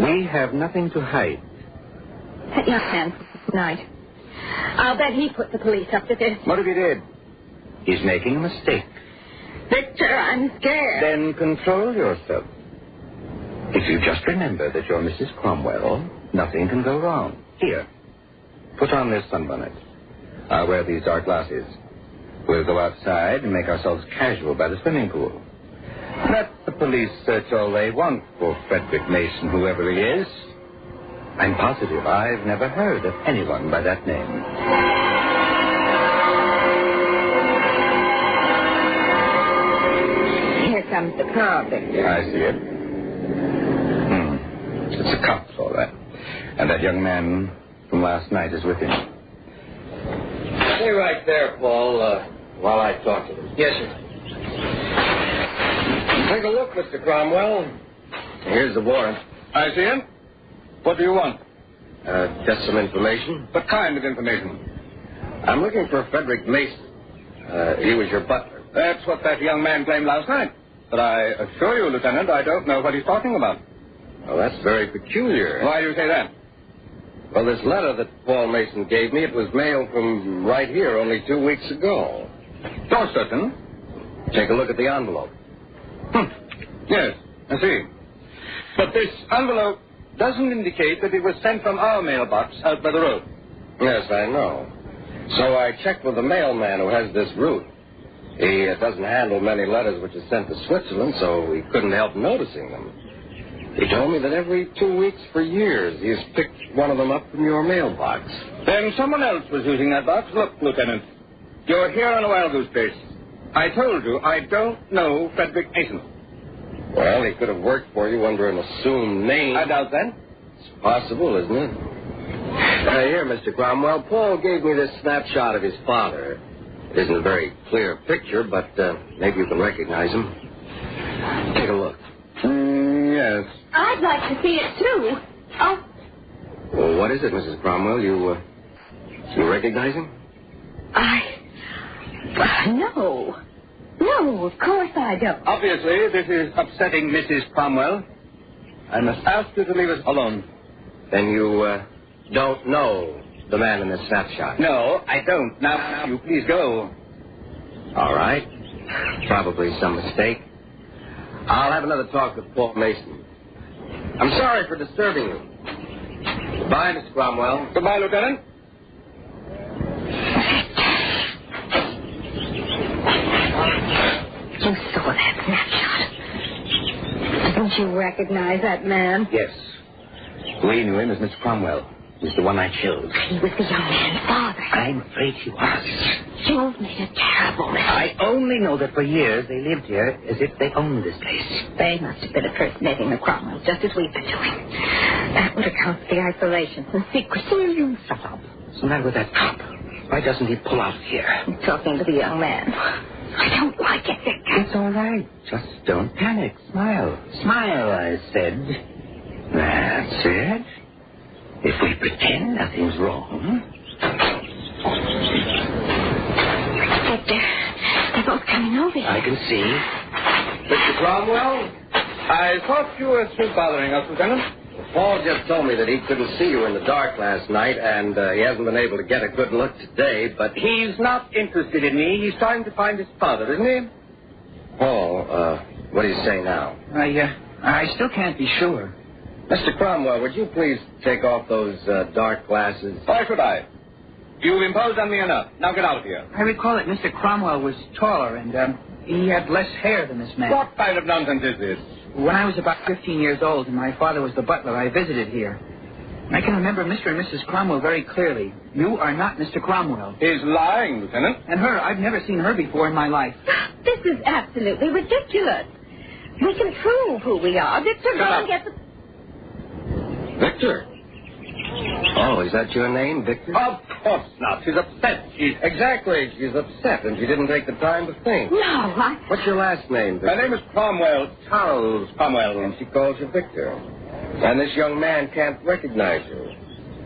We have nothing to hide. That young man tonight. I'll bet he put the police up to this. What if he did? He's making a mistake. Victor, I'm scared. Then control yourself. If you just remember that you're Mrs. Cromwell, nothing can go wrong. Here, put on this sunbonnet. I'll wear these dark glasses. We'll go outside and make ourselves casual by the swimming pool. Let the police search all they want for Frederick Mason, whoever he is. I'm positive I've never heard of anyone by that name. Here comes the car, Victor. I see it. It's the cops, all right. And that young man from last night is with him. Stay right there, Paul, while I talk to them. Yes, sir. Take a look, Mr. Cromwell. Here's the warrant. I see him. What do you want? Just some information. What kind of information? I'm looking for Frederick Mason. He was your butler. That's what that young man claimed last night. But I assure you, Lieutenant, I don't know what he's talking about. Well, that's very peculiar. Why do you say that? Well, this letter that Paul Mason gave me, it was mailed from right here only 2 weeks ago. So certain. Take a look at the envelope. Yes, I see. But this envelope doesn't indicate that it was sent from our mailbox out by the road. Yes, I know. So I checked with the mailman who has this route. He doesn't handle many letters which are sent to Switzerland, so he couldn't help noticing them. He told me that every 2 weeks for years he's picked one of them up from your mailbox. Then someone else was using that box. Look, Lieutenant, you're here on a wild goose chase. I told you I don't know Frederick Mason. Well, he could have worked for you under an assumed name. I doubt that. It's possible, isn't it? Here, Mr. Cromwell, Paul gave me this snapshot of his father. It isn't a very clear picture, but maybe you can recognize him. Take a look. Yes. I'd like to see it, too. Oh. Well, what is it, Mrs. Cromwell? You recognize him? No. No, of course I don't. Obviously, this is upsetting Mrs. Cromwell. I must ask you to leave us alone. Then you don't know the man in the snapshot? No, I don't. Now, you please go. All right. Probably some mistake. I'll have another talk with Paul Mason. I'm sorry for disturbing you. Goodbye, Mr. Cromwell. Goodbye, Lieutenant. You saw that snapshot. Didn't you recognize that man? Yes. We knew him as Mr. Cromwell. He was the one I chose. He was the young man's father. I'm afraid he was. You've made a terrible mistake. I only know that for years they lived here as if they owned this place. They must have been impersonating the Cromwell, just as we've been doing. That would account for the isolation and secrecy. Will you shut up? What's the matter with that cop? Why doesn't he pull out here? I'm talking to the young man. I don't like it, Victor. It's all right. Just don't panic. Smile. Smile, I said. That's it. If we pretend nothing's wrong. Victor, they're both coming over here. I can see. Mr. Cromwell? I thought you were through bothering us, Lieutenant. Paul just told me that he couldn't see you in the dark last night, and he hasn't been able to get a good look today, but he's not interested in me. He's trying to find his father, isn't he? Paul, what do you say now? I still can't be sure. Mr. Cromwell, would you please take off those dark glasses? Why should I? You've imposed on me enough. Now get out of here. I recall that Mr. Cromwell was taller and he had less hair than this man. What kind of nonsense is this? When I was about 15 years old and my father was the butler, I visited here. I can remember Mr. and Mrs. Cromwell very clearly. You are not Mr. Cromwell. He's lying, Lieutenant. And her, I've never seen her before in my life. This is absolutely ridiculous. We can prove who we are. Victor, go and get the... Victor? Oh, is that your name, Victor? Of course not. She's upset. Exactly. She's upset, and she didn't take the time to think. No, What's your last name, Victor? My name is Cromwell. Charles Cromwell. And she calls you Victor. And this young man can't recognize you.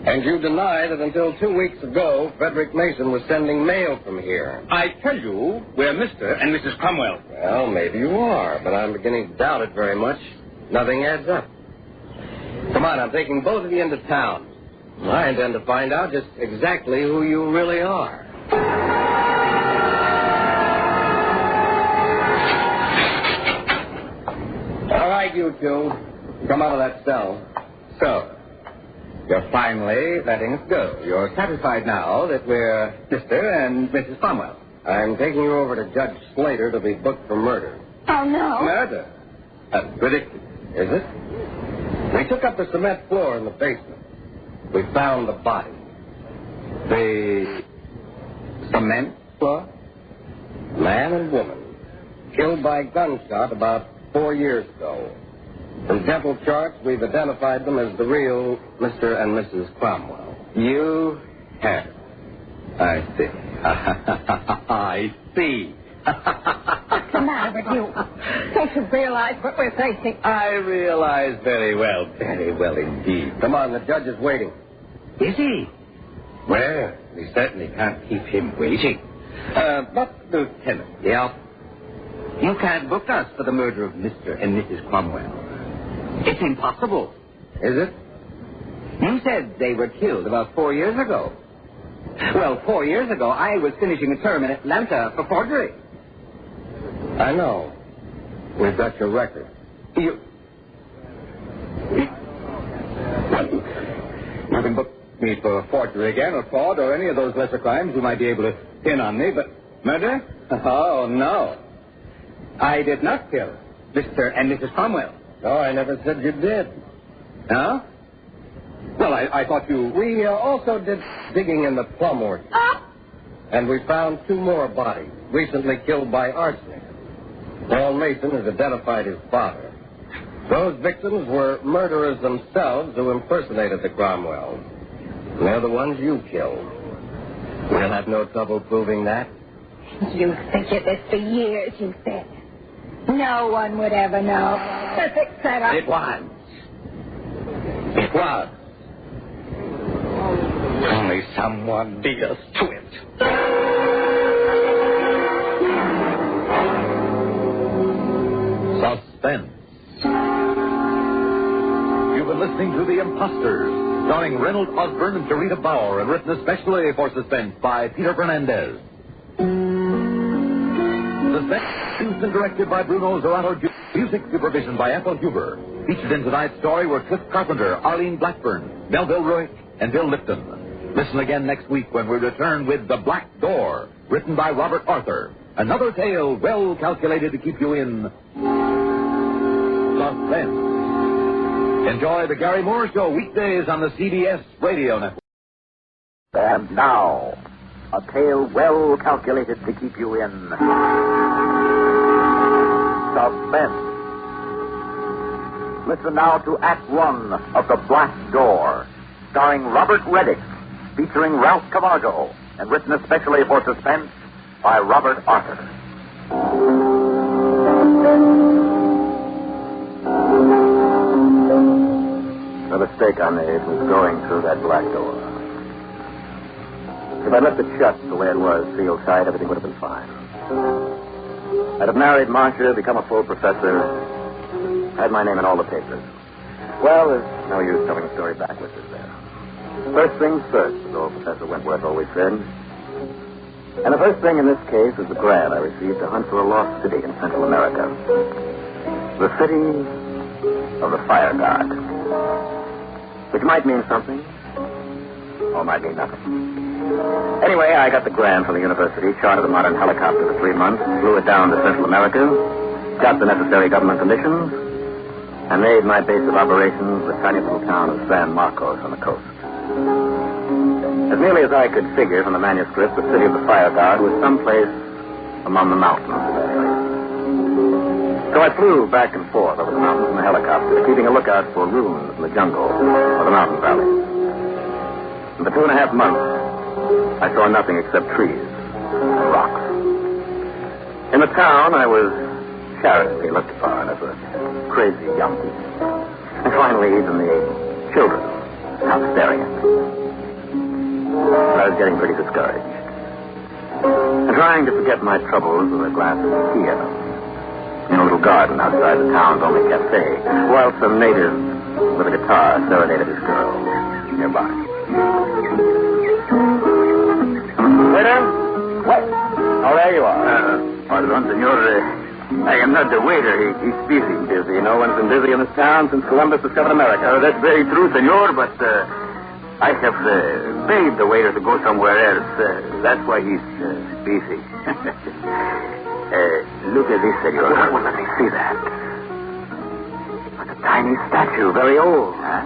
And you deny that until 2 weeks ago, Frederick Mason was sending mail from here. I tell you, we're Mr. and Mrs. Cromwell. Well, maybe you are, but I'm beginning to doubt it very much. Nothing adds up. Come on, I'm taking both of you into town. I intend to find out just exactly who you really are. All right, you two. Come out of that cell. So, you're finally letting us go. You're satisfied now that we're Mr. and Mrs. Cromwell. I'm taking you over to Judge Slater to be booked for murder. Oh, no. Murder? That's ridiculous. Is it? We took up the cement floor in the basement. We found the body. The cement floor? Man and woman. Killed by gunshot about 4 years ago. From dental charts, we've identified them as the real Mr. and Mrs. Cromwell. You have. I see. I see. What's the matter with you? Don't you realize what we're facing? I realize very well indeed. Come on, the judge is waiting. Is he? Well, we certainly can't keep him waiting. But, Lieutenant. Yeah? You can't book us for the murder of Mr. and Mrs. Cromwell. It's impossible. Is it? You said they were killed about 4 years ago. Well, 4 years ago, I was finishing a term in Atlanta for forgery. I know. We've got your record. You can book me for forgery again, or fraud, or any of those lesser crimes you might be able to pin on me, but murder? Oh, no. I did not kill Mr. and Mrs. Cromwell. No, I never said you did. No? Well, I thought you... We also did digging in the plum orchard. And we found 2 more bodies, recently killed by arsenic. Paul Mason has identified his father. Those victims were murderers themselves who impersonated the Cromwells. They're the ones you killed. We'll have no trouble proving that. You figured this for years, you said. No one would ever know. Perfect setup. It was. It was. Only someone beat us to it. Suspense. You've been listening to The Imposters, starring Reynold Osborne and Jarita Bauer, and written especially for Suspense by Peter Fernandez. Suspense, produced and directed by Bruno Zorato Jr. Music supervision by Ethel Huber. Featured in tonight's story were Cliff Carpenter, Arlene Blackburn, Melville Ruick, and Bill Lipton. Listen again next week when we return with The Black Door, written by Robert Arthur. Another tale well calculated to keep you in suspense. Enjoy the Gary Moore Show weekdays on the CBS Radio Network. And now, a tale well calculated to keep you in suspense. Listen now to Act One of The Black Door, starring Robert Reddick, featuring Ralph Camargo, and written especially for Suspense by Robert Arthur. The mistake I made was going through that black door. If I'd left it shut the way it was, sealed tight, everything would have been fine. I'd have married Marcia, become a full professor, had my name in all the papers. Well, there's no use telling the story backwards, is there? First things first, as old Professor Wentworth always said. And the first thing in this case is the grant I received to hunt for a lost city in Central America. The city of the Fire God. Which might mean something, or might mean nothing. Anyway, I got the grant from the university, chartered a modern helicopter for 3 months, flew it down to Central America, got the necessary government conditions, and made my base of operations the tiny little town of San Marcos on the coast. As nearly as I could figure from the manuscript, the city of the Fire God was someplace among the mountains of that area. So I flew back and forth over the mountains in the helicopter, keeping a lookout for ruins in the jungle or the mountain valleys. And for 2.5 months, I saw nothing except trees and rocks. In the town, I was charitably looked upon as a crazy youngster. And finally, even the children stopped staring at me. I was getting pretty discouraged. And trying to forget my troubles with a glass of tequila in a little garden outside the town's only cafe, while some native with a guitar serenaded his girl nearby. Waiter? What? Oh, there you are. Pardon, senor. I am not the waiter. He's busy. Busy? No one's been busy in this town since Columbus discovered America. That's very true, senor, but I have paid the waiter to go somewhere else. That's why he's busy. Look at this, senor. Well, let me see that. It's a tiny statue, very old. Huh?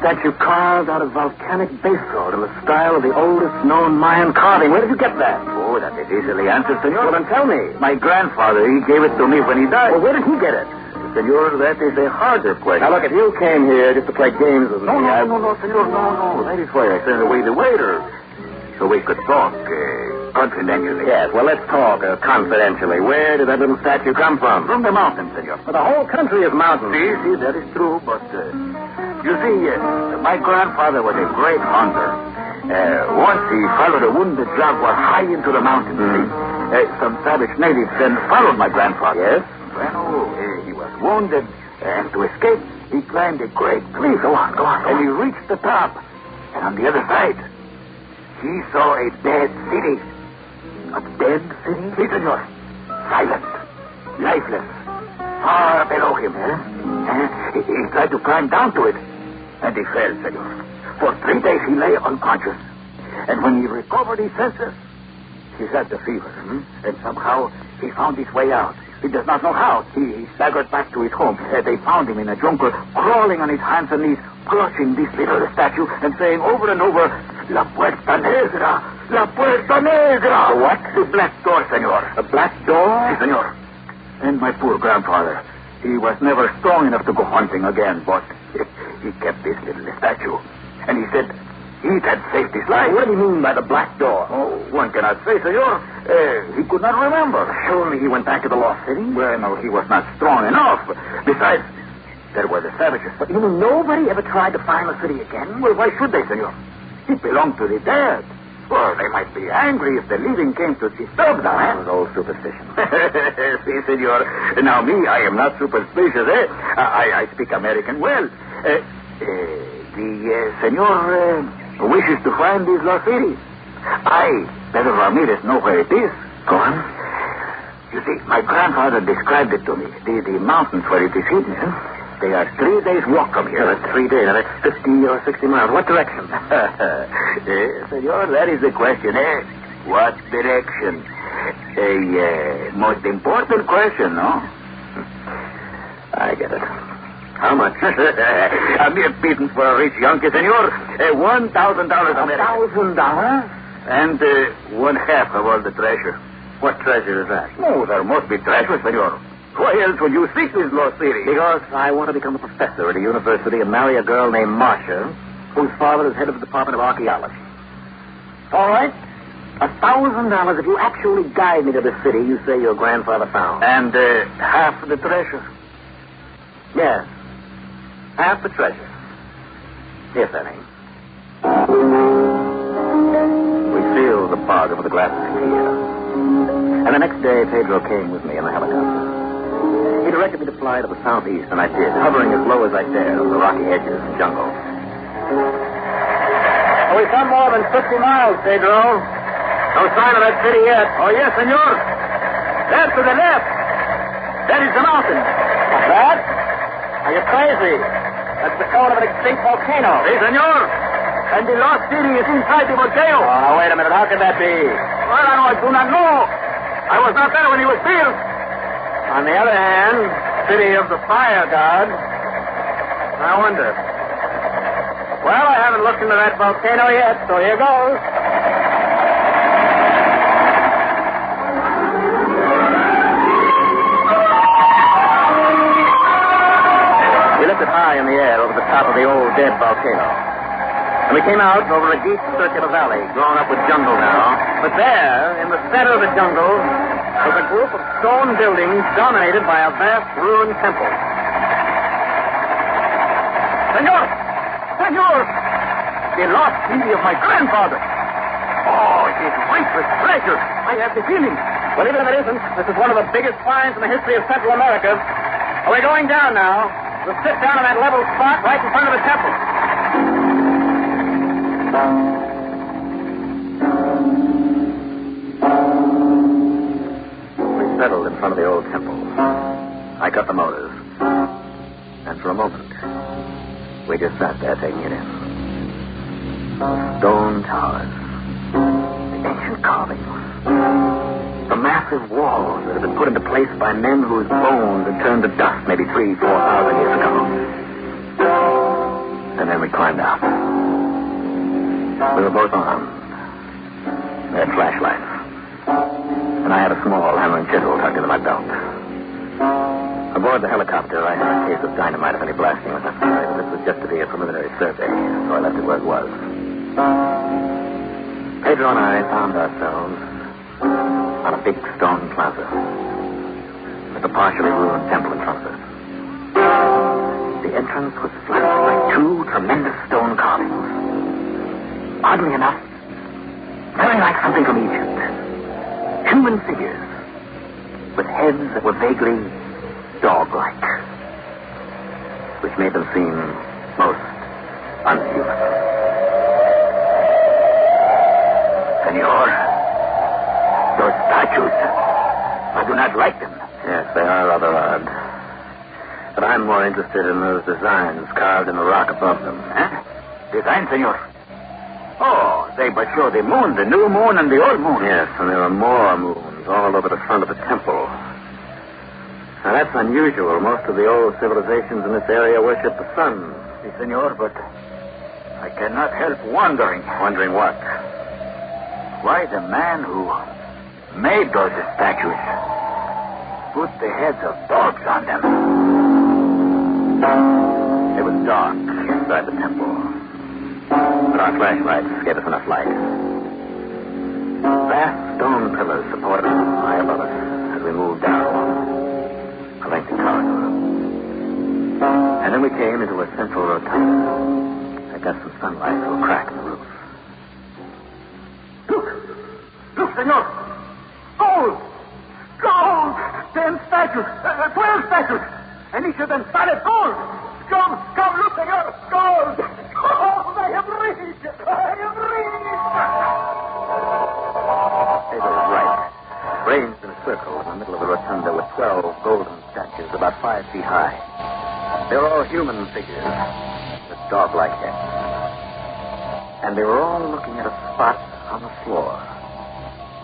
Statue carved out of volcanic basalt in the style of the oldest known Mayan carving. Where did you get that? Oh, that is easily answered, senor. Well, then tell me. My grandfather, he gave it to me when he died. Well, where did he get it? Senor, that is a harder question. Now, look, if you came here just to play games with me... No, senor, no. That is why I sent away the waiter. So we could talk confidentially. Yes, well, let's talk confidentially. Where did that little statue come from? From the mountains, senor. Well, the whole country is mountains. See, that is true, but... you see, my grandfather was a great hunter. Once he followed a wounded jaguar high into the mountains. Some savage natives then followed my grandfather. Yes? Well, he was wounded, and to escape, he climbed a great cliff. Go on. And he reached the top. And on the other side, he saw a dead city. A dead city? See, senor. Silent. Lifeless. Far below him. He tried to climb down to it. And he fell, senor. For 3 days he lay unconscious. And when he recovered his senses, he had the fever. And somehow he found his way out. He does not know how. He staggered back to his home. They found him in a jungle, crawling on his hands and knees, clutching this little statue and saying over and over, La Puerta Negra! La Puerta Negra! What? The black door, senor. The black door? Si, senor. And my poor grandfather, he was never strong enough to go hunting again, but he kept this little statue. And he said it had saved his life. What do you mean by the black door? Oh, one cannot say, senor. He could not remember. Surely he went back to the lost city? Well, no, he was not strong enough. Besides, there were the savages. But you mean nobody ever tried to find the city again? Well, why should they, senor? It belonged to the dead. Well, they might be angry if the living came to disturb them, eh? It was old superstition. Si, senor. Now, me, I am not superstitious, eh? I speak American well. The senor wishes to find this lost city. Pedro Ramirez, know where it is. Go on. You see, my grandfather described it to me. The mountains where it is hidden. They are 3 days' walk from here. That's 3 days. Now, that's 50 or 60 miles. What direction? Senor, that is the question, eh? What direction? A most important question, no? I get it. How much? A mere pittance for a rich Yankee, senor. $1,000 American. $1,000? And 1/2 of all the treasure. What treasure is that? Oh, there must be treasure, senor. Why else would you seek this lost city? Because I want to become a professor at a university and marry a girl named Marcia, whose father is head of the Department of Archaeology. All right? $1,000 if you actually guide me to the city you say your grandfather found. And half of the treasure. Yes. Half the treasure. If any. We sealed the bargain with the glasses here. And the next day, Pedro came with me in the helicopter. He directed me to fly to the southeast, and I did, hovering as low as I dared on the rocky edges and jungle. We've come more than 50 miles, Pedro. No sign of that city yet. Oh, yes, senor. There to the left. That is the mountain. That? Are you crazy? That's the cone of an extinct volcano. Si, senor. And the lost city is inside the volcano. Oh, now, wait a minute. How can that be? Well, I do not know. I was not there when it was built. On the other hand, city of the fire god. I wonder. Well, I haven't looked into that volcano yet, so here goes. We lifted high in the air over the top of the old dead volcano. And we came out over a deep circular valley, grown up with jungle now. But there, in the center of the jungle, was a group of stone buildings dominated by a vast ruined temple. Senor! Senor! The lost city of my grandfather. Oh, it is ripe with treasure. I have the feeling. Well, even if it isn't, this is one of the biggest finds in the history of Central America. We're going down now. We'll sit down on that level spot right in front of the temple. We settled in front of the old temple. I cut the motors. And for a moment, we just sat there taking it in. The stone towers, the ancient carvings, the massive walls that had been put into place by men whose bones had turned to dust maybe 3,000 to 4,000 years ago. And then we climbed out. We were both armed. We had flashlights. And I had a small hammer and chisel tucked into my belt. Aboard the helicopter, I had a case of dynamite if any blasting was necessary, but this was just to be a preliminary survey, so I left it where it was. Pedro and I found ourselves on a big stone plaza with a partially ruined temple in front of us. The entrance was flanked by 2 tremendous stone carvings. Oddly enough, very like something from Egypt. Human figures with heads that were vaguely dog-like, which made them seem most unhuman. Senor, those statues, I do not like them. Yes, they are rather odd. But I'm more interested in those designs carved in the rock above them. Huh? Design, senor? Oh, they but show the moon, the new moon and the old moon. Yes, and there are more moons all over the front of the temple. Now, that's unusual. Most of the old civilizations in this area worship the sun. Si, senor, but I cannot help wondering. Wondering what? Why the man who made those statues put the heads of dogs on them. It was dark inside the temple, but our flashlights gave us enough light. Vast stone pillars supported us high above us as we moved down a lengthy corridor. And then we came into a central rotunda that got some sunlight through a crack in the roof. senor. Gold! Gold! 10 statues, 12 statues, and each of them solid gold. Come, look, senor. Gold! Gold! I have reached! Pedro was right. Ranged in a circle in the middle of the rotunda were 12 golden statues about 5 feet high. They were all human figures with dog-like heads. And they were all looking at a spot on the floor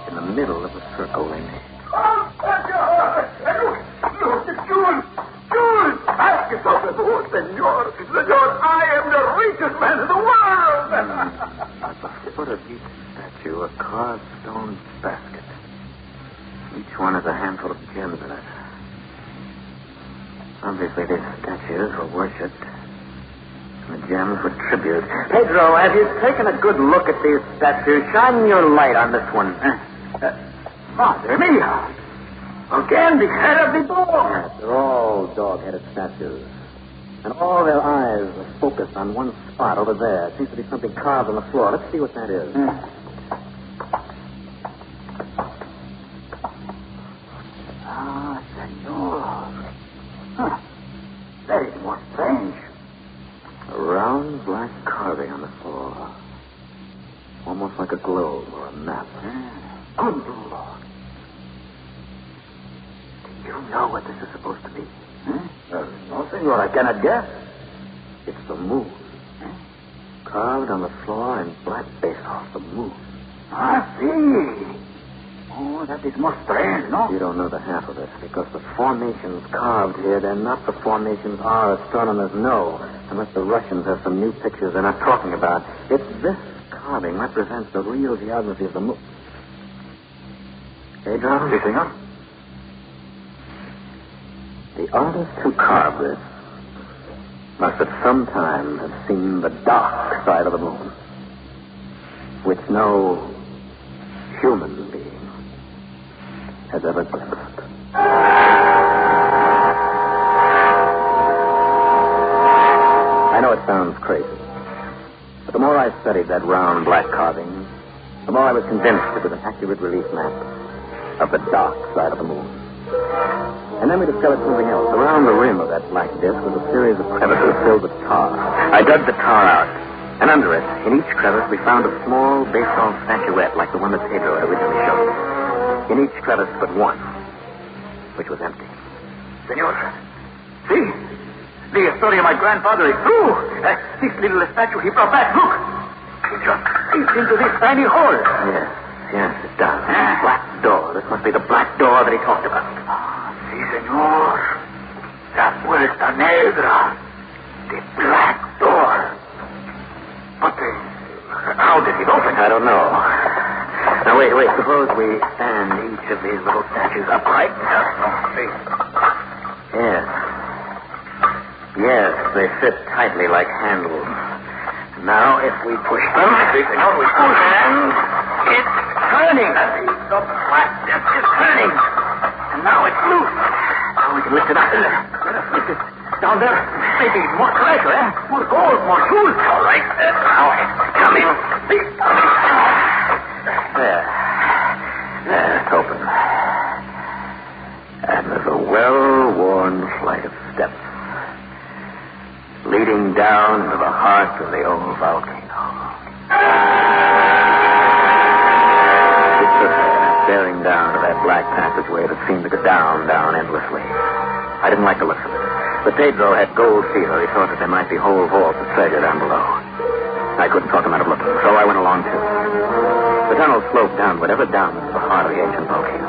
in the middle of the circle they made. Look, the jewels! Jewels! Ask yourself, senor. Senor, I am the richest man in the world! At the foot of each statue, a carved stone basket. Each one has a handful of gems in it. Obviously, these statues were worshipped. And the gems were tribute. Pedro, have you taken a good look at these statues? Shine your light on this one. Madre mia! Again, the head of the dog! Yes, they're all dog-headed statues. And all their eyes are focused on one spot over there. It seems to be something carved on the floor. Let's see what that is. Senor. Huh. That is more strange. A round black carving on the floor. Almost like a globe or a map. Good Lord. Do you know what this is supposed to be? No, senor, I cannot guess. It's the moon. Carved on the floor in black basalt, the moon. Ah, see. Oh, that is more strange, no? You don't know the half of it, because the formations carved here, they're not the formations our astronomers know, unless the Russians have some new pictures they're not talking about. It's this carving represents the real geography of the moon. Pedro? Si, senor. The artist who carved this must at some time have seen the dark side of the moon, which no human being has ever glimpsed. I know it sounds crazy, but the more I studied that round black carving, the more I was convinced it was an accurate relief map of the dark side of the moon. And then we discovered something else. Around the rim of that black disc was a series of crevices filled with tar. I dug the tar out, and under it, in each crevice, we found a small basalt statuette like the one that Pedro had originally showed me. In each crevice but one, which was empty. Senor, see? The story of my grandfather is true. This little statue he brought back, look. It just fits into this tiny hole. Yes, it does. Black door. This must be the black door that he talked about. Si, senor. La puerta negra. The black door. But how did it open? I don't know. Now, wait. Suppose we stand each of these little statues upright. Yes, they fit tightly like handles. Now, if we push them... See, senor, we push. And it's turning. The black disc is turning. And now it's loose. Now we can lift it up. Let us lift it. Down there, maybe more treasure, More gold, more jewels. All right. Now it's coming. There, it's open. And there's a well-worn flight of steps leading down to the heart of the old volcano. We stood there, staring down to that black passageway that seemed to go down endlessly. I didn't like the looks of it. But Pedro had gold fever. He thought that there might be whole vaults of treasure down below. I couldn't talk him out of looking, so I went along too. The tunnel sloped downward, ever downward to the heart of the ancient volcano.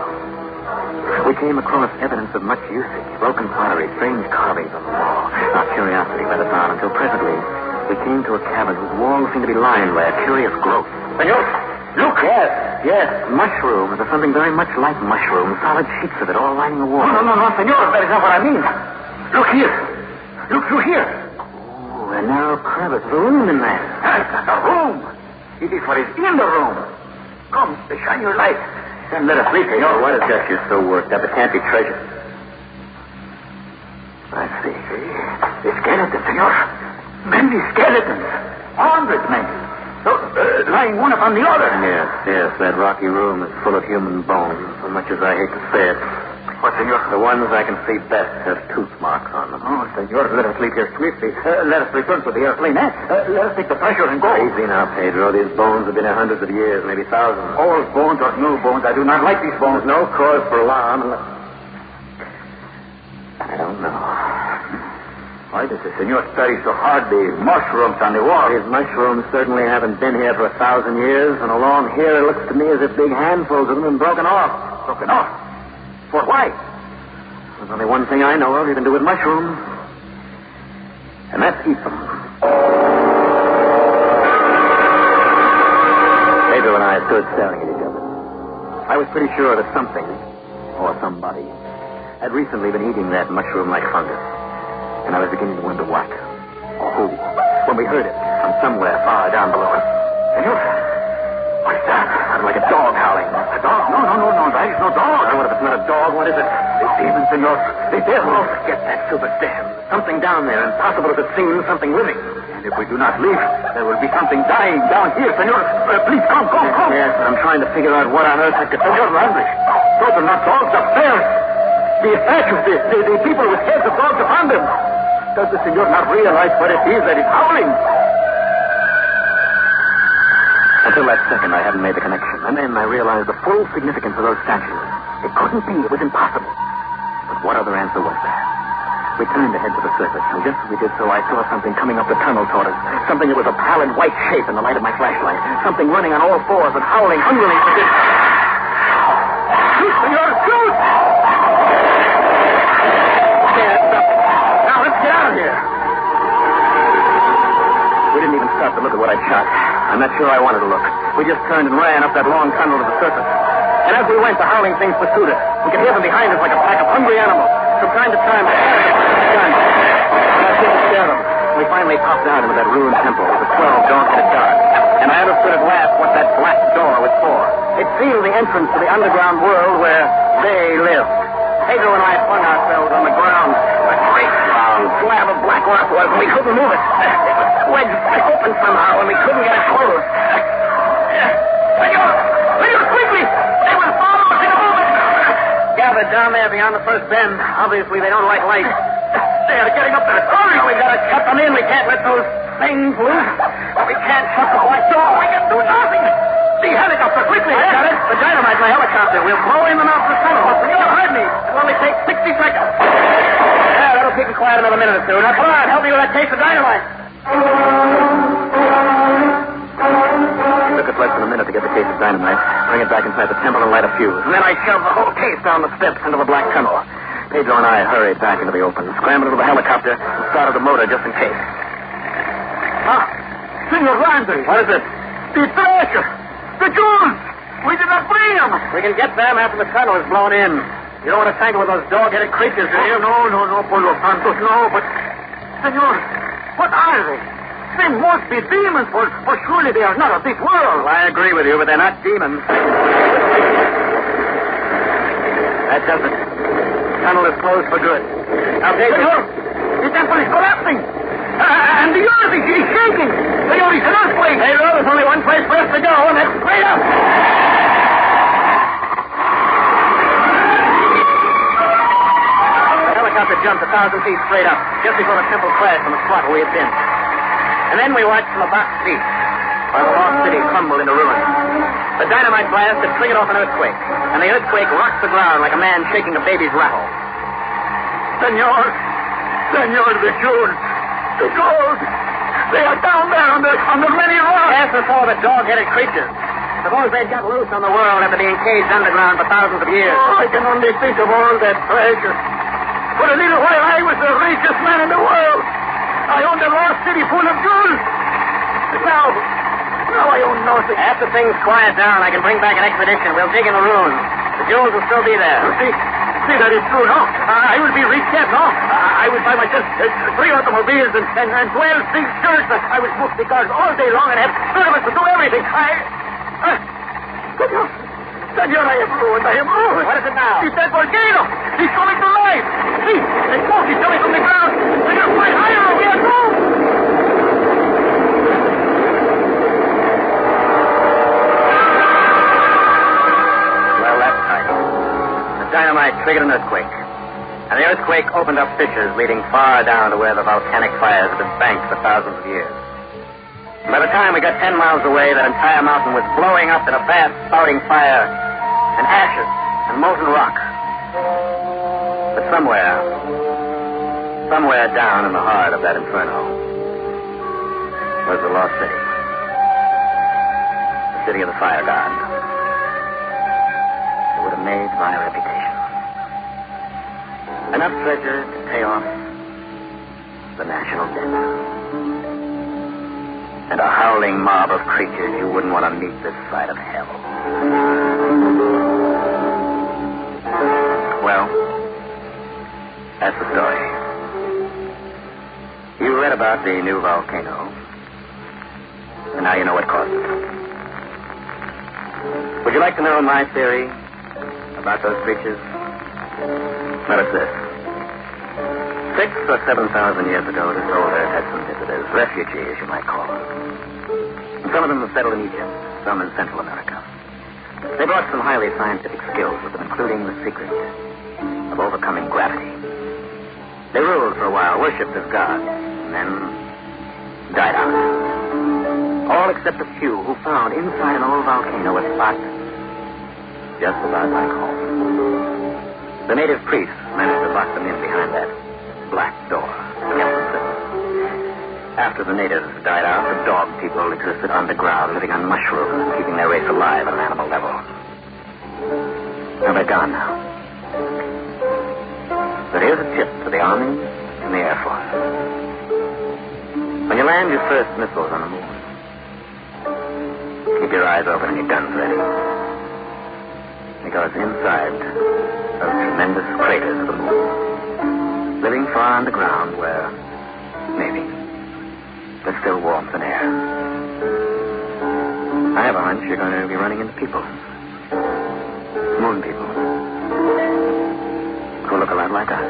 We came across evidence of much usage, broken pottery, strange carvings on the wall. Our curiosity led us on until presently we came to a cavern whose walls seemed to be lined by a curious growth. Senor, look! Yes, mushrooms, or something very much like mushrooms, solid sheets of it all lining the wall. No, senor, that is not what I mean. Look here. Look through here. Oh, a narrow crevice, a room in there. A room. It is what is in the room. Come, shine your light. Then let us leave, senor. What has got you so worked up? It can't be treasure. I see. The skeletons, senor. Many skeletons. Hundreds, maybe. Look, lying one upon the other. Yes, that rocky room is full of human bones, so much as I hate to say it. What, senor? The ones I can see best have tooth marks on them. Oh, senor, let us leave here swiftly. Let us return to the airplane, eh? Let us take the pressure and go. Easy now, Pedro. These bones have been here hundreds of years, maybe thousands. Old bones or new bones. I do not like these bones. No cause for alarm. I don't know. Why does the senor study so hard the mushrooms on the wall? These mushrooms certainly haven't been here for 1,000 years, and along here it looks to me as if big handfuls of them have been broken off. Broken off? For why? There's only one thing I know of you can do with mushrooms, and that's eat them. Pedro and I stood staring at each other. I was pretty sure that something, or somebody, had recently been eating that mushroom-like fungus. And I was beginning to wonder what, or who, when we heard it from somewhere far down below us. Senor, what is that? Sounded like a dog howling. A dog? No. That is no dog. What if it's not a dog? What is it? The demon, senor. The devil. Oh, forget that superstition. Something down there, impossible as it seems, something living. And if we do not leave, there will be something dying down here, senor. Please, come. Yes, I'm trying to figure out what on earth I could do. Senor Landry, those are not dogs, they're bears. The statues, the people with heads of dogs upon them. Does the senor not realize what it is that is howling? Until that second, I hadn't made the connection. And then I realized the full significance of those statues. It couldn't be. It was impossible. But what other answer was there? We turned to head to the surface, and just as we did so, I saw something coming up the tunnel toward us. Something that was a pallid white shape in the light of my flashlight. Something running on all fours and howling hungrily for this. Shoot, senor, shoot! We didn't even stop to look at what I'd shot. I'm not sure I wanted to look. We just turned and ran up that long tunnel to the surface. And as we went, the howling things pursued us. We could hear them behind us like a pack of hungry animals. From time to time, I couldn't scare them. We finally popped out into that ruined temple with the 12 dog-headed guards. And I understood at last what that black door was for. It sealed the entrance to the underground world where they lived. Pedro and I flung ourselves on the ground. A great long slab of black rock was, and we couldn't move it. It was wedged open somehow, and we couldn't get it closed. Senor, quickly! They will follow us in a moment! Gathered down there beyond the first bend. Obviously, they don't like light. They are getting up there. Hurry! We gotta shut them in. We can't let those things loose. We can't shut the black door. We can do nothing. The helicopter, quickly! I got it. The dynamite, my helicopter. We'll blow in and out the tunnel. You heard me. It'll only take 60 seconds. Yeah, that'll keep them quiet another minute or two. Now, come on. Help me with that case of dynamite. It took us less than a minute to get the case of dynamite, bring it back inside the temple, and light a fuse. And then I shoved the whole case down the steps into the black tunnel. Pedro and I hurried back into the open, scrambled into the helicopter, and started the motor just in case. Senor Landry. What is it? The treasure. The jewels. We did not bring them. We can get them after the tunnel is blown in. You don't want to tangle with those dog-headed creatures, do you? No, por los santos, no. But, senor, what are they? They must be demons, for surely they are not of this world. Well, I agree with you, but they're not demons. That does it. The tunnel is closed for good. Now, David. Senor, the temple is collapsing. And the earth is shaking. Senor, it's an earthquake. Hey, Ro, there's only one place for us to go, and that's straight up. The helicopter jumped 1,000 feet straight up, just before the temple crashed on the spot where we had been. And then we watched from a box seat while the lost city crumbled into ruins. The dynamite blast had triggered off an earthquake, and the earthquake rocked the ground like a man shaking a baby's rattle. Senor, the jewels, the gold, they are down there under many rocks. Yes, and so are the dog-headed creatures. Suppose they'd got loose on the world after being caged underground for thousands of years. Oh, I can only think of all that treasure. For a little while, I was the richest man in the world. I owned a lost city full of jewels. Now I own nothing. After things quiet down, I can bring back an expedition. We'll dig in the ruins. The jewels will still be there. See, that is true, no? I will be rich yet, no? I will buy myself 3 automobiles and 12 big shirts. I will smoke cigars all day long and have servants to do everything. Senor, I am ruined. What is it now? It's that volcano. He's coming to life. See, the smoke is coming from the ground. Senor, fly higher. We are doomed. night triggered an earthquake. And the earthquake opened up fissures leading far down to where the volcanic fires had been banked for thousands of years. And by the time we got 10 miles away, that entire mountain was blowing up in a vast spouting fire and ashes and molten rock. But somewhere down in the heart of that inferno was the lost city. The city of the fire god. It would have made my reputation. Enough treasure to pay off the national debt. And a howling mob of creatures you wouldn't want to meet this side of hell. Well, that's the story. You read about the new volcano, and now you know what caused it. Would you like to know my theory about those creatures? Well, it's this. 6,000 or 7,000 years ago, this old earth had some visitors, refugees, you might call them. And some of them have settled in Egypt, some in Central America. They brought some highly scientific skills with them, including the secret of overcoming gravity. They ruled for a while, worshipped as gods, and then died out. All except a few who found inside an old volcano a spot just about like home. The native priests managed to lock them in behind that black door. After the natives died out, the dog people existed underground, living on mushrooms, keeping their race alive at an animal level. Now they're gone now. But here's a tip to the Army and the Air Force. When you land your first missiles on the moon, keep your eyes open and your guns ready. Because inside those tremendous craters of the moon, living far underground where, maybe, there's still warmth and air. I have a hunch you're going to be running into people. Moon people. Who look a lot like us.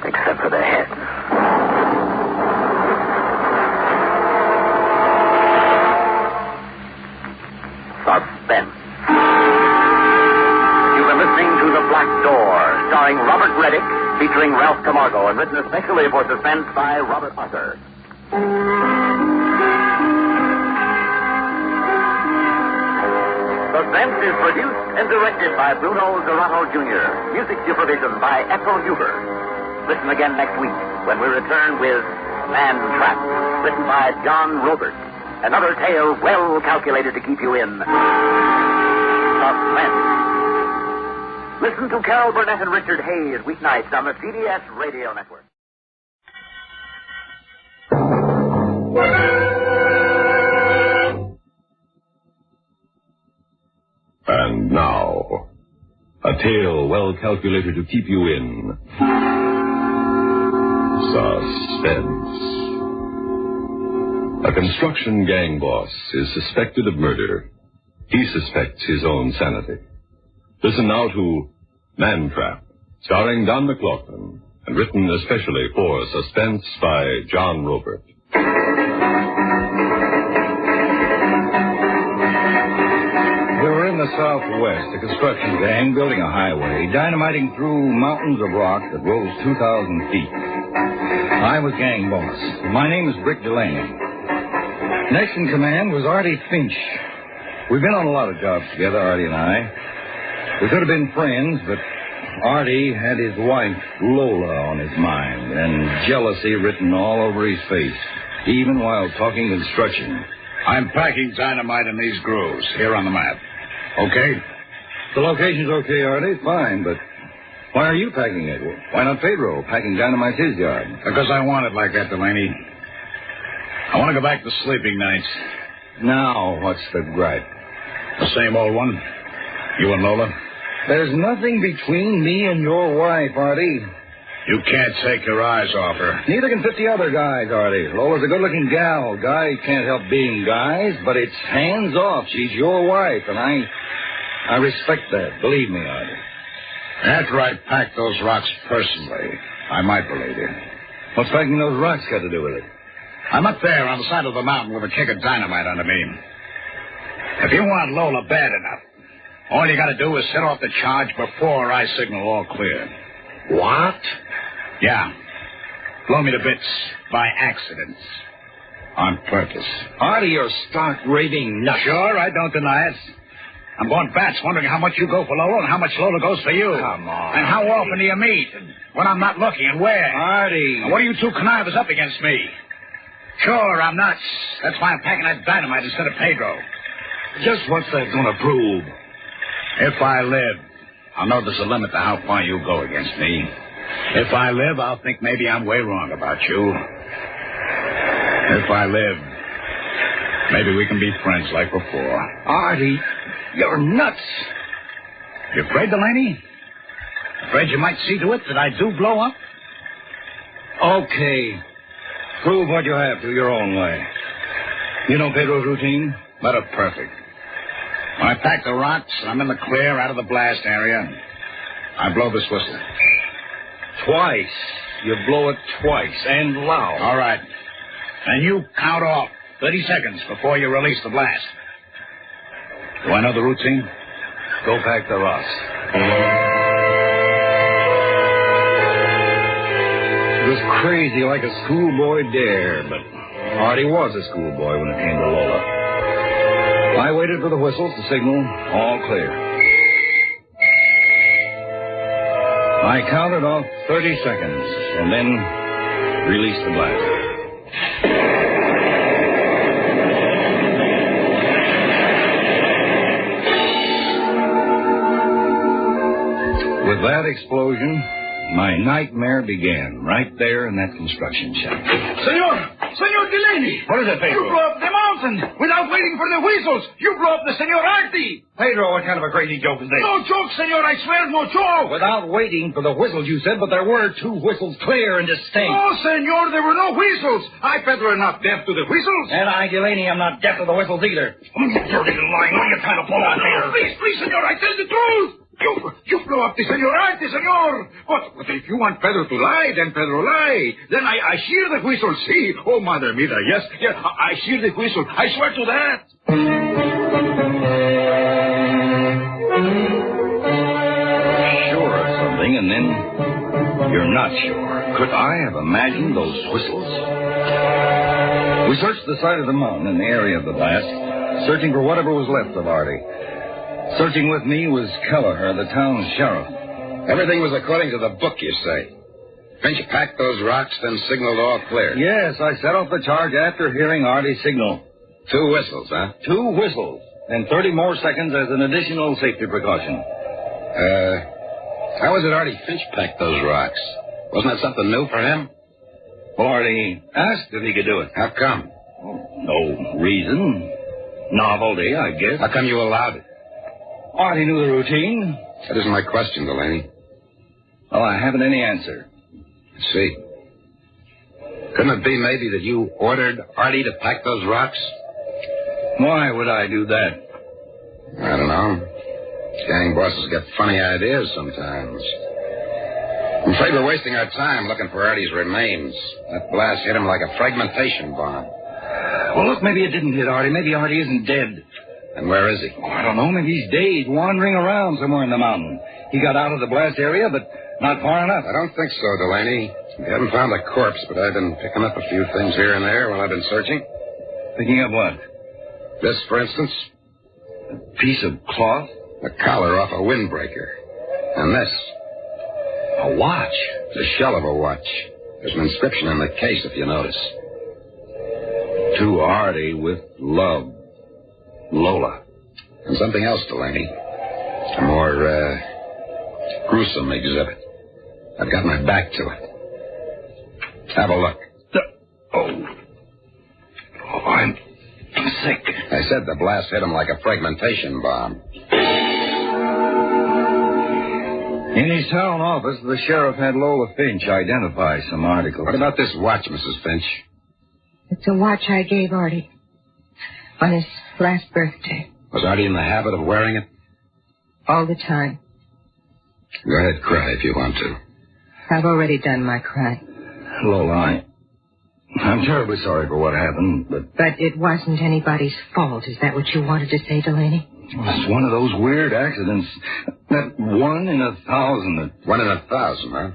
Except for their heads. Suspense. You've been listening to The Black Door, starring Robert Reddick, featuring Ralph Camargo, and written especially for Suspense by Robert Arthur. Suspense is produced and directed by Bruno Zerato Jr. Music supervision by Ethel Huber. Listen again next week when we return with Man Trapped, written by John Robert. Another tale well calculated to keep you in suspense. Listen to Carol Burnett and Richard Hayes weeknights on the CBS Radio Network. And now, a tale well calculated to keep you in suspense. A construction gang boss is suspected of murder. He suspects his own sanity. Listen now to Man Trap, starring Don McLaughlin, and written especially for Suspense by John Robert. We were in the Southwest, a construction gang building a highway, dynamiting through mountains of rock that rose 2,000 feet. I was gang boss. My name is Brick Delaney. Next in command was Artie Finch. We've been on a lot of jobs together, Artie and I. We could have been friends, but Artie had his wife, Lola, on his mind, and jealousy written all over his face, even while talking construction. I'm packing dynamite in these grooves, here on the map. Okay? The location's okay, Artie, fine, but why are you packing it? Why not Pedro packing dynamite his yard? Because I want it like that, Delaney. I want to go back to sleeping nights. Now, what's the gripe? The same old one? You and Lola? There's nothing between me and your wife, Artie. You can't take your eyes off her. Neither can 50 other guys, Artie. Lola's a good-looking gal. Guys can't help being guys, but it's hands off. She's your wife, and I respect that. Believe me, Artie. After I pack those rocks personally, I might believe you. What's packing those rocks got to do with it? I'm up there on the side of the mountain with a kick of dynamite under me. If you want Lola bad enough, All you got to do is set off the charge before I signal all clear. What? Yeah. Blow me to bits by accident. On purpose. Artie, you're stark raving nuts. Sure, I don't deny it. I'm going bats wondering how much you go for Lola and how much Lola goes for you. Come on. And how often do you meet? And when I'm not looking and where? Artie. And what are you two connivers up against me? Sure, I'm nuts. That's why I'm packing that dynamite instead of Pedro. Just what's that going to prove? If I live, I'll know there's a limit to how far you go against me. If I live, I'll think maybe I'm way wrong about you. If I live, maybe we can be friends like before. Artie, you're nuts. You afraid, Delaney? Afraid you might see to it that I do blow up? Okay. Prove what you have to your own way. You know Pedro's routine? Let it perfect. When I pack the rocks, I'm in the clear out of the blast area. I blow this whistle. Twice. You blow it twice, and loud. All right. And you count off 30 seconds before you release the blast. Do I know the routine? Go pack the rocks. It was crazy like a schoolboy dare, but Artie was a schoolboy when it came to Lola. I waited for the whistles to signal all clear. I counted off 30 seconds and then released the blast. With that explosion, my nightmare began right there in that construction shack. Senor Delaney! What is it, Pedro? You blew up the mountain without waiting for the whistles. You blew up the Senor Artie. Pedro, what kind of a crazy joke is this? No joke, senor. I swear, no joke. Without waiting for the whistles, you said, but there were 2 whistles clear and distinct. No, senor, there were no whistles. I, Pedro, am not deaf to the whistles. And I, Delaney, am not deaf to the whistles either. You dirty lying. What are you trying to pull out here? Please, senor, I tell the truth. You blow up the Senor Artie, senor. But if you want Pedro to lie, then Pedro lie. Then I hear the whistle. See? Oh, Mother Mita, yes. Yeah, I hear the whistle. I swear to that. Sure of something, and then you're not sure. Could I have imagined those whistles? We searched the side of the mountain in the area of the blast, searching for whatever was left of Artie. Searching with me was Kelleher, the town sheriff. Everything was according to the book, you say. Finch packed those rocks, then signaled all clear. Yes, I set off the charge after hearing Artie's signal. 2 whistles, huh? 2 whistles, and 30 more seconds as an additional safety precaution. How was it Artie Finch packed those rocks? Wasn't that something new for him? Well, Artie asked if he could do it. How come? No reason. Novelty, I guess. How come you allowed it? Artie knew the routine. That isn't my question, Delaney. Oh, I haven't any answer. I see. Couldn't it be maybe that you ordered Artie to pack those rocks? Why would I do that? I don't know. Gang bosses get funny ideas sometimes. I'm afraid we're wasting our time looking for Artie's remains. That blast hit him like a fragmentation bomb. Well, look, maybe it didn't hit Artie. Maybe Artie isn't dead. And where is he? Oh, I don't know. Maybe he's dazed, wandering around somewhere in the mountain. He got out of the blast area, but not far enough. I don't think so, Delaney. We haven't found a corpse, but I've been picking up a few things here and there while I've been searching. Picking up what? This, for instance. A piece of cloth? A collar off a windbreaker. And this. A watch? The shell of a watch. There's an inscription in the case, if you notice. To Artie with love. Lola. And something else, Delaney. A more, gruesome exhibit. I've got my back to it. Have a look. I'm sick. I said the blast hit him like a fragmentation bomb. In his town office, the sheriff had Lola Finch identify some articles. What about this watch, Mrs. Finch? It's a watch I gave Artie on his last birthday. Was Artie in the habit of wearing it? All the time. Go ahead, cry if you want to. I've already done my crying. Lola, I'm terribly sorry for what happened, but... But it wasn't anybody's fault. Is that what you wanted to say, Delaney? It's one of those weird accidents. That 1 in 1,000. 1 in 1,000, huh?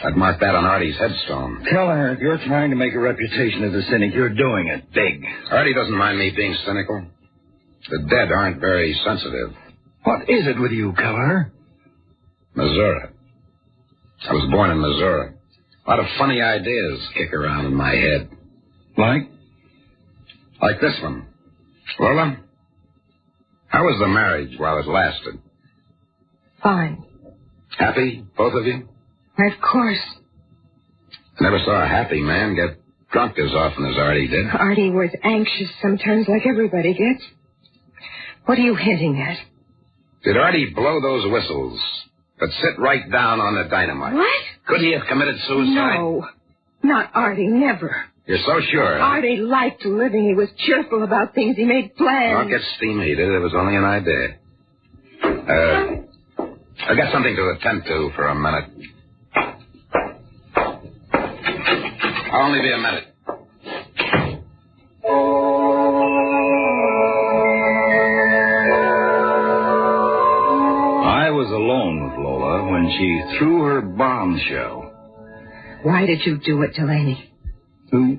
I'd mark that on Artie's headstone. Keller, if you're trying to make a reputation as a cynic, you're doing it big. Artie doesn't mind me being cynical. The dead aren't very sensitive. What is it with you, Keller? Missouri. I was born in Missouri. A lot of funny ideas kick around in my head. Like? Like this one. Lola, how was the marriage while it lasted? Fine. Happy, both of you? Of course. Never saw a happy man get drunk as often as Artie did. Artie was anxious sometimes, like everybody gets. What are you hinting at? Did Artie blow those whistles that sit right down on the dynamite? What? Could he have committed suicide? No. Not Artie, never. You're so sure, huh? Artie liked living. He was cheerful about things. He made plans. Don't get steam heated. It was only an idea. I've got something to attend to for a minute. I'll only be a minute. I was alone with Lola when she threw her bombshell. Why did you do it, Delaney? Who?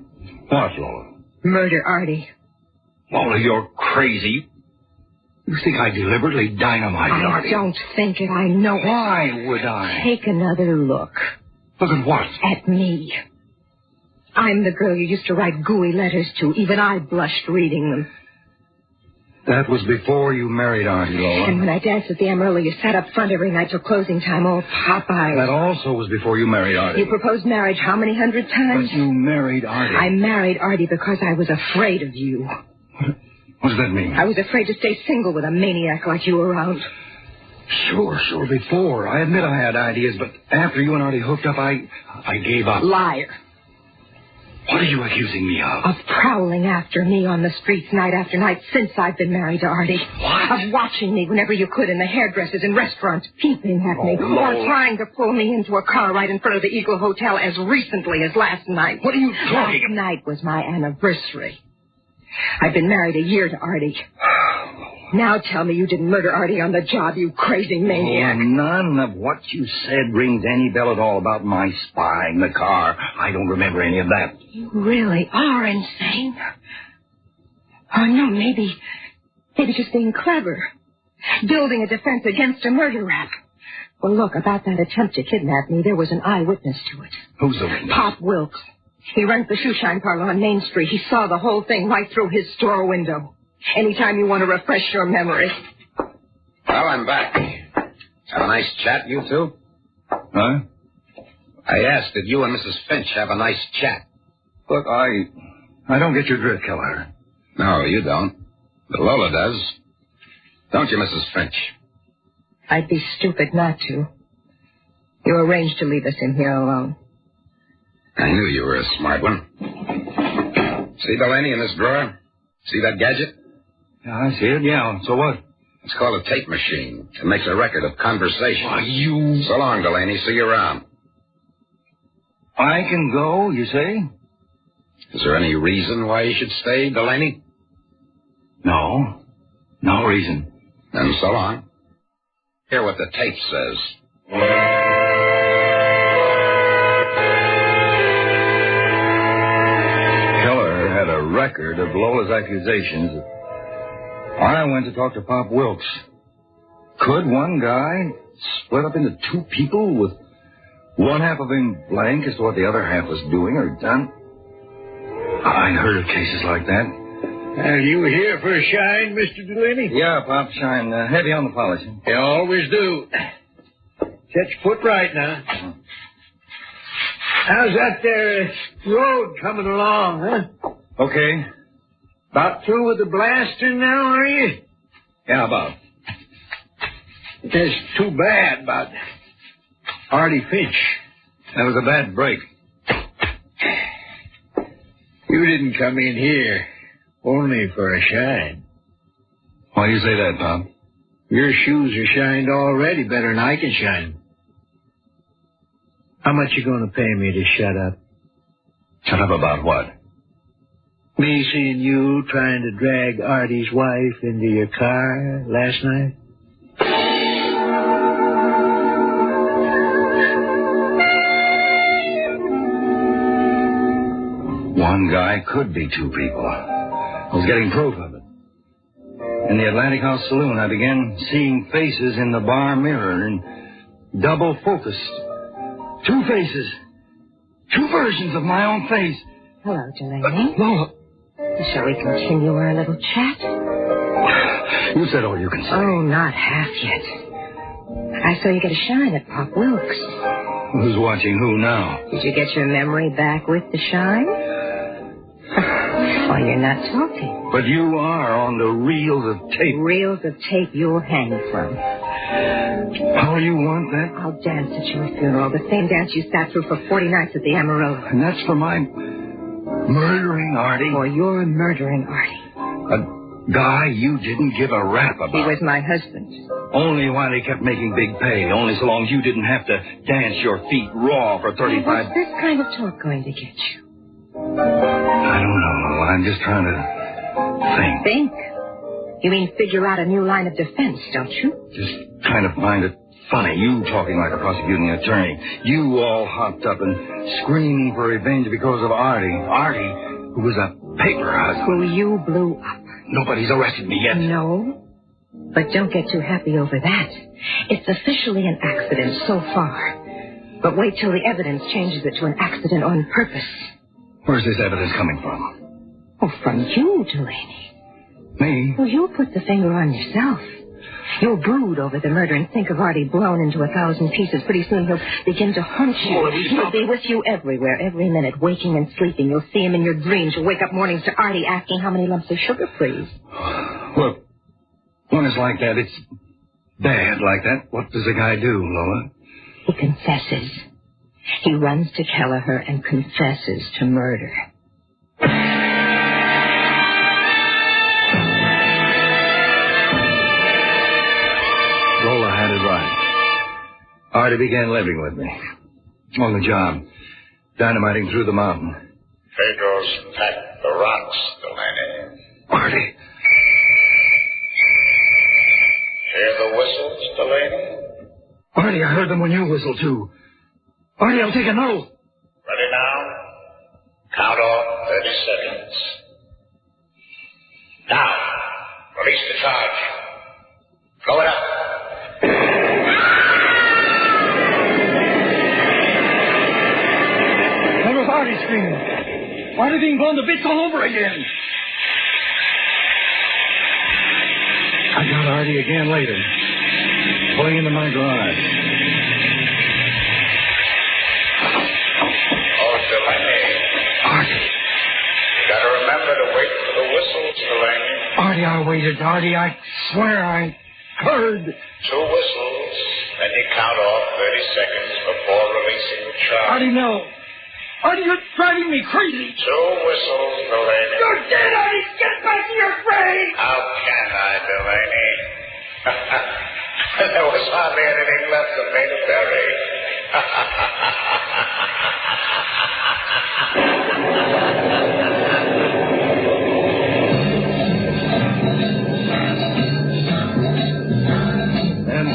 What, Lola? Murder Artie. Lola, you're crazy. You think I deliberately dynamited Artie? I don't think it. I know it. Why would I? Take another look. Look at what? At me. I'm the girl you used to write gooey letters to. Even I blushed reading them. That was before you married Artie, Lola. And when I danced at the Amarillo, you sat up front every night till closing time, all pop-eyed. That also was before you married Artie. You proposed marriage how many hundred times? But you married Artie. I married Artie because I was afraid of you. What does that mean? I was afraid to stay single with a maniac like you around. Sure, before. I admit I had ideas, but after you and Artie hooked up, I gave up. Liar. What are you accusing me of? Of prowling after me on the streets night after night since I've been married to Artie. What? Of watching me whenever you could in the hairdressers and restaurants, peeping at me. Oh, or trying to pull me into a car right in front of the Eagle Hotel as recently as last night. What are you talking about? Last night was my anniversary. I've been married a year to Artie. Now tell me you didn't murder Artie on the job, you crazy maniac. Oh, none of what you said rings any bell at all about my spying the car. I don't remember any of that. You really are insane. Oh, no, maybe just being clever. Building a defense against a murder rap. Well, look, about that attempt to kidnap me, there was an eyewitness to it. Who's the witness? Pop Wilkes. He runs the shoe shine parlor on Main Street. He saw the whole thing right through his store window. Anytime you want to refresh your memory. Well, I'm back. Had a nice chat, you two? Huh? I asked, did you and Mrs. Finch have a nice chat? Look, I don't get your drift, Keller. No, you don't. But Lola does. Don't you, Mrs. Finch? I'd be stupid not to. You arranged to leave us in here alone. I knew you were a smart one. See Delaney in this drawer? See that gadget? Yeah, I see it, yeah. So what? It's called a tape machine. It makes a record of conversation. Why, you... So long, Delaney. See you around. I can go, you say? Is there any reason why you should stay, Delaney? No. No reason. Then so long. Hear what the tape says. Keller had a record of Lola's accusations. I went to talk to Pop Wilkes. Could one guy split up into two people with one half of him blank as to what the other half was doing or done? I'd heard of cases like that. Are you here for a shine, Mr. Delaney? Yeah, Pop, shine. Heavy on the polishing. You always do. Set your foot right now. How's that there road coming along, huh? Okay. About through with the blasting now, are you? Yeah, about. That's too bad about Artie Finch. That was a bad break. You didn't come in here only for a shine. Why do you say that, Pop? Your shoes are shined already better than I can shine. How much you going to pay me to shut up? Shut up about what? Me seeing you trying to drag Artie's wife into your car last night? One guy could be two people. I was getting proof of it. In the Atlantic House Saloon, I began seeing faces in the bar mirror in double focus. Two faces. Two versions of my own face. Hello, Delaney. Lola. Shall we continue our little chat? You said all you can say. Oh, not half yet. I saw you get a shine at Pop Wilkes. Who's watching who now? Did you get your memory back with the shine? Well, you're not talking. But you are on the reels of tape. Reels of tape you'll hang from. How you want that? I'll dance at your funeral, the same dance you sat through for 40 nights at the Amarillo. And that's for my murdering Artie? For your murdering Artie. A guy you didn't give a rap about. He was my husband. Only while he kept making big pay. Only so long as you didn't have to dance your feet raw for 35... What's this kind of talk going to get you? I don't know. I'm just trying to think. Think? You mean figure out a new line of defense, don't you? Just kind of find it funny. You talking like a prosecuting attorney. You all hopped up and screaming for revenge because of Artie. Artie, who was a paper husband. Who you blew up. Nobody's arrested me yet. No. But don't get too happy over that. It's officially an accident so far. But wait till the evidence changes it to an accident on purpose. Where's this evidence coming from? Oh, from you, Delaney. Me? Well, you'll put the finger on yourself. You'll brood over the murder and think of Artie blown into 1,000 pieces. Pretty soon he'll begin to haunt you. Oh, he'll be with you everywhere, every minute, waking and sleeping. You'll see him in your dreams. You'll wake up mornings to Artie asking how many lumps of sugar, please. Look, when it's like that, it's bad like that. What does a guy do, Lola? He confesses. He runs to Kelleher and confesses to murder. Lola had it right. Artie began living with me. On the job. Dynamiting through the mountain. Pedro's packed the rocks, Delaney. Artie. Hear the whistles, Delaney? Artie, I heard them when you whistled, too. Artie, I'll take an oath. Ready now? Count off 30 seconds. Now, release the charge. Blow it up. That was Artie screaming. Artie being blown to bits all over again. I got Artie again later. Pulling into my garage. Oh, Delaney. Artie. You gotta remember to wait for the whistles, Delaney. Artie, I waited. Artie, I swear I heard. 2 whistles, then you count off 30 seconds before releasing the charge. Artie, no. Artie, you're driving me crazy. 2 whistles, Delaney. You're dead, Artie. Get back to your grave. How can I, Delaney? There was hardly anything left for me to bury. And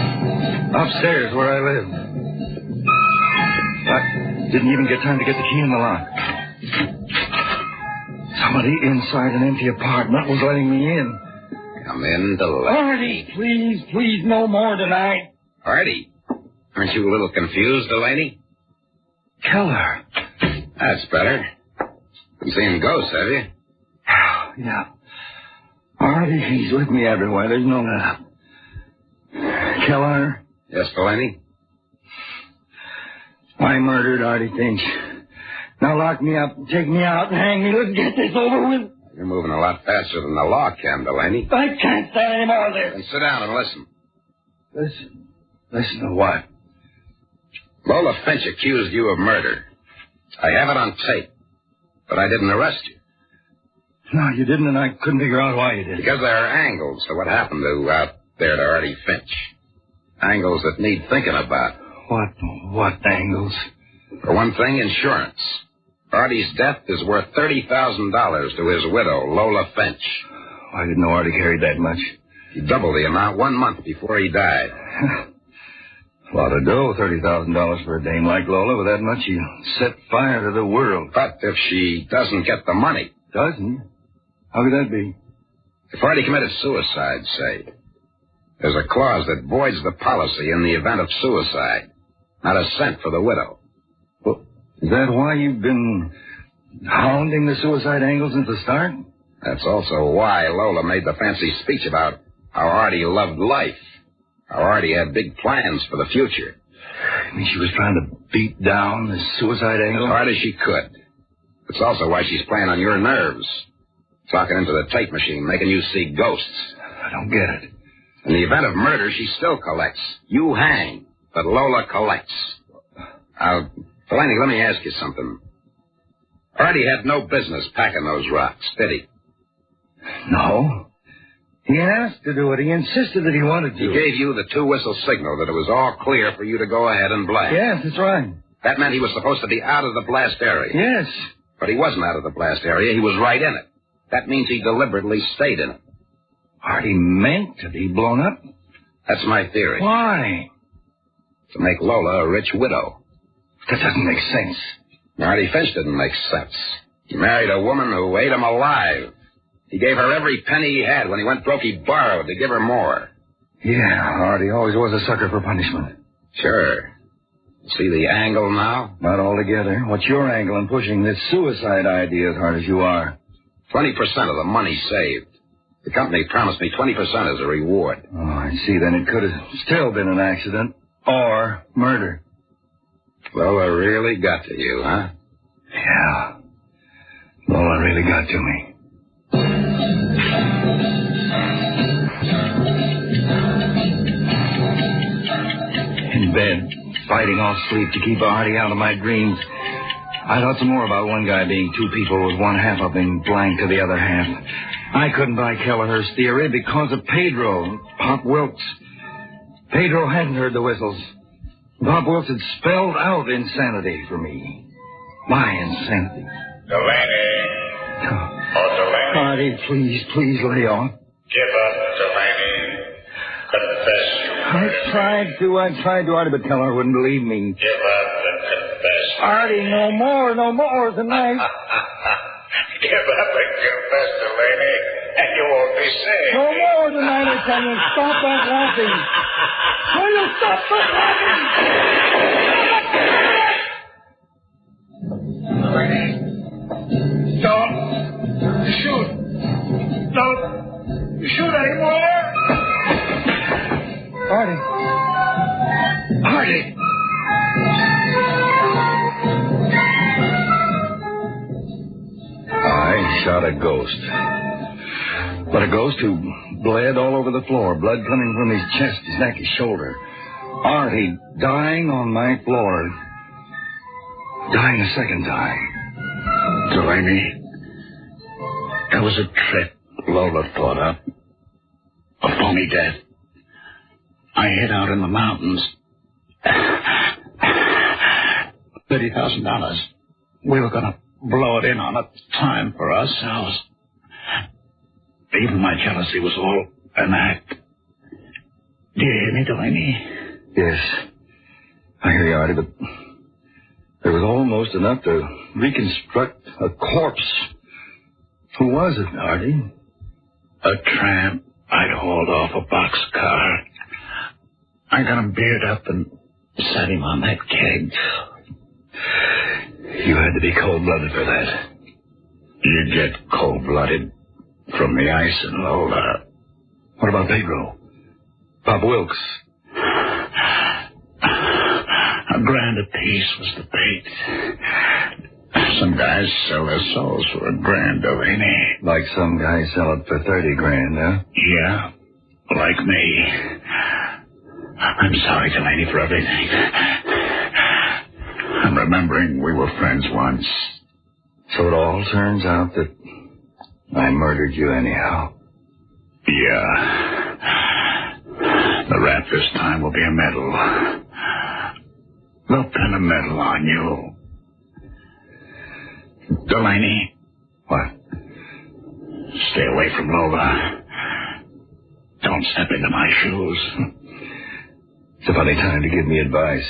upstairs where I live. I didn't even get time to get the key in the lock. Somebody inside an empty apartment was letting me in. Come in, Delaney. Artie, please, no more tonight. Artie, aren't you a little confused, Delaney? Keller. That's better. Been seeing ghosts, have you? Yeah. Artie, he's with me everywhere. There's no doubt. Keller. Yes, Delaney? I murdered Artie Finch. Now lock me up, take me out, and hang me. Let's get this over with. You're moving a lot faster than the law can, Delaney. I can't stand any more of this. Then sit down and listen. Listen to what? Lola Finch accused you of murder. I have it on tape. But I didn't arrest you. No, you didn't, and I couldn't figure out why you did. Because there are angles to what happened out there to Artie Finch. Angles that need thinking about. What angles? For one thing, insurance. Artie's death is worth $30,000 to his widow, Lola Finch. I didn't know Artie carried that much. He doubled the amount 1 month before he died. A lot of dough, $30,000 for a dame like Lola. With that much, you set fire to the world. But if she doesn't get the money... Doesn't? How could that be? If Artie committed suicide, say, there's a clause that voids the policy in the event of suicide. Not a cent for the widow. Well, is that why you've been hounding the suicide angle since the start? That's also why Lola made the fancy speech about how Artie loved life. How Artie had big plans for the future. I mean, she was trying to beat down the suicide angle? As hard as she could. It's also why she's playing on your nerves. Talking into the tape machine, making you see ghosts. I don't get it. In the event of murder, she still collects. You hang, but Lola collects. Delaney, let me ask you something. Artie had no business packing those rocks, did he? No. He asked to do it. He insisted that he wanted to. He gave you the two-whistle signal that it was all clear for you to go ahead and blast. Yes, that's right. That meant he was supposed to be out of the blast area. Yes. But he wasn't out of the blast area. He was right in it. That means he deliberately stayed in it. Artie meant to be blown up? That's my theory. Why? To make Lola a rich widow. That doesn't make sense. Artie Finch didn't make sense. He married a woman who ate him alive. He gave her every penny he had. When he went broke, he borrowed to give her more. Yeah, Artie always was a sucker for punishment. Sure. See the angle now? Not altogether. What's your angle in pushing this suicide idea as hard as you are? 20% of the money saved. The company promised me 20% as a reward. Oh, I see. Then it could have still been an accident or murder. Lola really got to you, huh? Yeah. Lola really got to me. In bed, fighting off sleep to keep Artie out of my dreams, I thought some more about one guy being two people with one half of him blank to the other half. I couldn't buy Kelleher's theory because of Pedro and Pop Wilkes. Pedro hadn't heard the whistles. Pop Wilkes had spelled out insanity for me. My insanity. Delaney. Oh, Delaney. Artie, please lay off. Give up, Delaney. Confess you. I tried to, Artie, but Keller wouldn't believe me. Give up and confess. Artie, no more tonight. Give up and confess, Delaney, and you won't be safe. No more tonight, I tell you. Stop that laughing. Will you stop that laughing? Don't shoot. Don't shoot anymore. Artie. I shot a ghost. But a ghost who bled all over the floor, blood coming from his chest, his neck, his shoulder. Artie dying on my floor. Dying a second time. Delaney, that was a trick Lola thought up. A phony death. I hid out in the mountains. $30,000. We were going to blow it in on a time for ourselves. Even my jealousy was all an act. Do you hear me, Delaney? Yes. I hear you, Artie, but there was almost enough to reconstruct a corpse. Who was it, Artie? A tramp I'd hauled off a boxcar. I got him beard up and set him on that keg. You had to be cold-blooded for that. You get cold-blooded from the ice and Lola. What about Pedro? Bob Wilkes? $1 apiece was the bait. Some guys sell their souls for $1,000, Delaney. Like some guys sell it for $30,000, huh? Yeah, like me. I'm sorry, Delaney, for everything. I'm remembering we were friends once. So it all turns out that I murdered you anyhow. Yeah. The rap this time will be a medal. They'll pin a medal on you. Delaney. What? Stay away from Lola. Don't step into my shoes. It's a funny time to give me advice.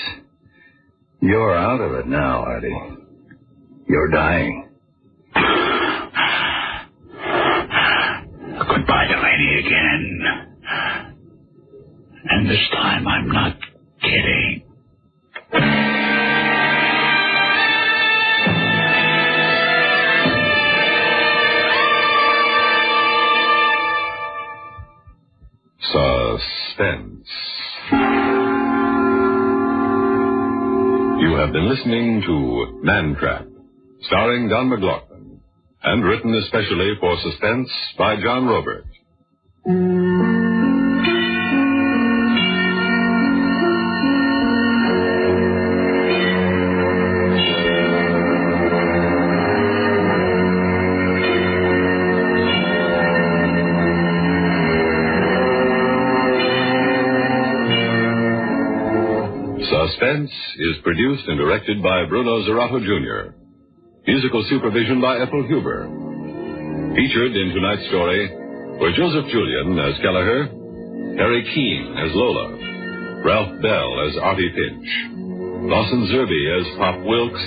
You're out of it now, Artie. You're dying. Goodbye, Delaney, again. And this time I'm not kidding. Suspense. You have been listening to Man Trap, starring Don McLaughlin, and written especially for Suspense by John Robert. Suspense is produced and directed by Bruno Zerato Jr. Musical supervision by Ethel Huber. Featured in tonight's story were Joseph Julian as Kelleher, Harry Keene as Lola, Ralph Bell as Artie Finch, Lawson Zerby as Pop Wilkes,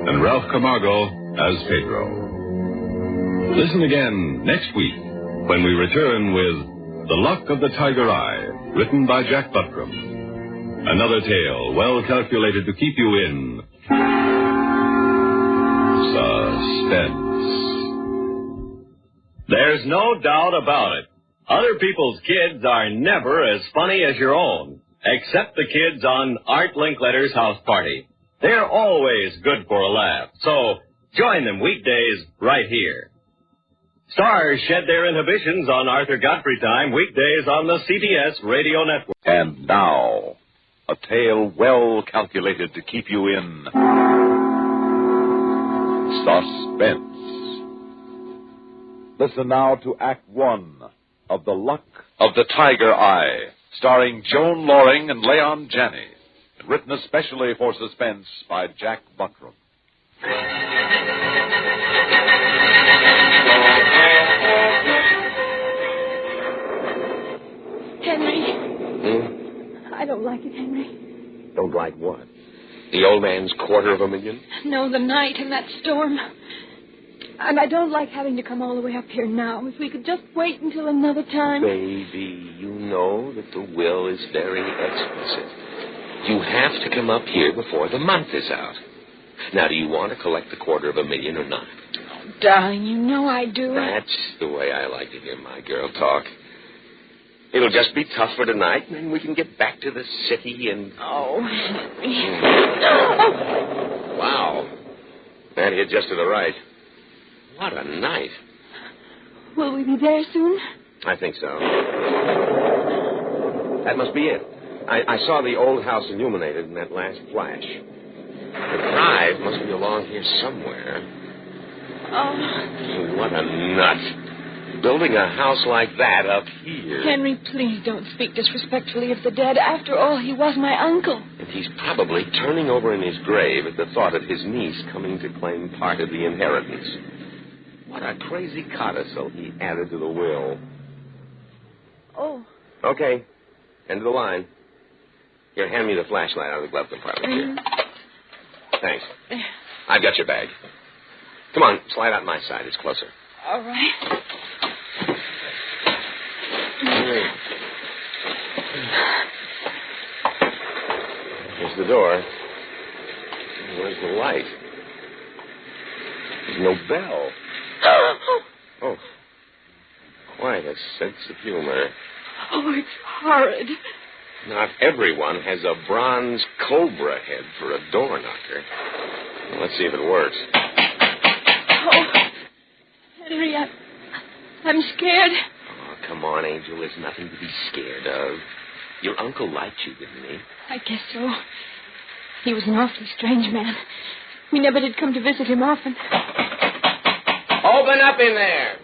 and Ralph Camargo as Pedro. Listen again next week when we return with The Luck of the Tiger Eye, written by Jack Buttram. Another tale well calculated to keep you in suspense. There's no doubt about it. Other people's kids are never as funny as your own, except the kids on Art Linkletter's house party. They're always good for a laugh, so join them weekdays right here. Stars shed their inhibitions on Arthur Godfrey Time weekdays on the CBS Radio Network. And now, a tale well calculated to keep you in suspense. Listen now to Act One of The Luck of the Tiger Eye, starring Joan Loring and Leon Janney, written especially for Suspense by Jack Buttram. Henry. I don't like it, Henry. Don't like what? The old man's $250,000? No, the night and that storm. And I don't like having to come all the way up here now. If we could just wait until another time. Baby, you know that the will is very explicit. You have to come up here before the month is out. Now, do you want to collect the $250,000 or not? Oh, darling, you know I do. That's the way I like to hear my girl talk. It'll just be tough for tonight, and then we can get back to the city and... Oh, Henry. Wow. That hit just to the right. What a night. Will we be there soon? I think so. That must be it. I saw the old house illuminated in that last flash. The drive must be along here somewhere. Oh. What a nut. Building a house like that up here. Henry, please don't speak disrespectfully of the dead. After all, he was my uncle. And he's probably turning over in his grave at the thought of his niece coming to claim part of the inheritance. What a crazy codicil he added to the will. Oh. Okay. End of the line. Here, hand me the flashlight out of the glove compartment here. Thanks. I've got your bag. Come on, slide out my side. It's closer. All right. Here's the door. Where's the light? There's no bell. Oh. Quite a sense of humor. Oh, it's horrid. Not everyone has a bronze cobra head for a door knocker. Well, let's see if it works. Oh, Henry, I'm scared. Oh, come on, Angel. There's nothing to be scared of. Your uncle liked you, didn't he? I guess so. He was an awfully strange man. We never did come to visit him often. Open up in there.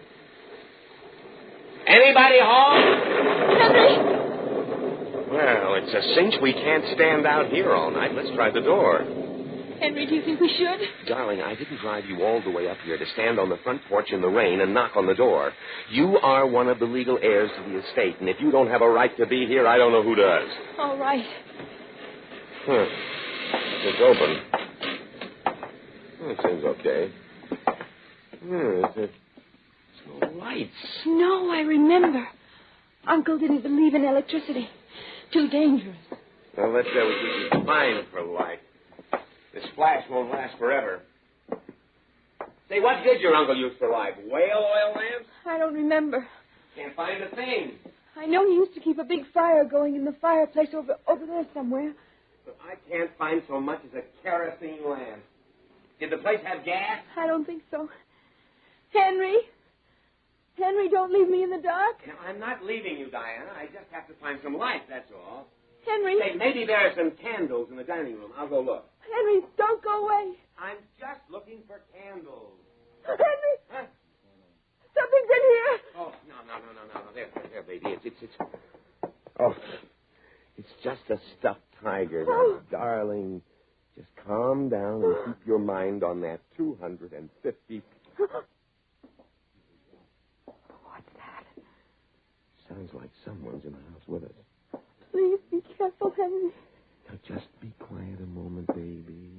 Anybody home? Henry! Well, it's a cinch we can't stand out here all night. Let's try the door. Henry, do you think we should? Darling, I didn't drive you all the way up here to stand on the front porch in the rain and knock on the door. You are one of the legal heirs to the estate, and if you don't have a right to be here, I don't know who does. All right. It's open. It seems okay. There's no lights. No, I remember. Uncle didn't believe in electricity. Too dangerous. Well, let's say we keep you fine for light. This flash won't last forever. Say, what did your uncle use for light? Whale oil lamps? I don't remember. Can't find a thing. I know he used to keep a big fire going in the fireplace over there somewhere. But I can't find so much as a kerosene lamp. Did the place have gas? I don't think so. Henry? Henry, don't leave me in the dark. No, I'm not leaving you, Diana. I just have to find some light, that's all. Henry. Say, maybe there are some candles in the dining room. I'll go look. Henry, don't go away. I'm just looking for candles. Henry! Huh? Something's in here. Oh, no. There, baby. It's just a stuffed tiger. Oh. Now, darling, just calm down and keep your mind on that 250. What's that? Sounds like someone's in the house with us. Please be careful, Henry. Now, just be quiet a moment, baby.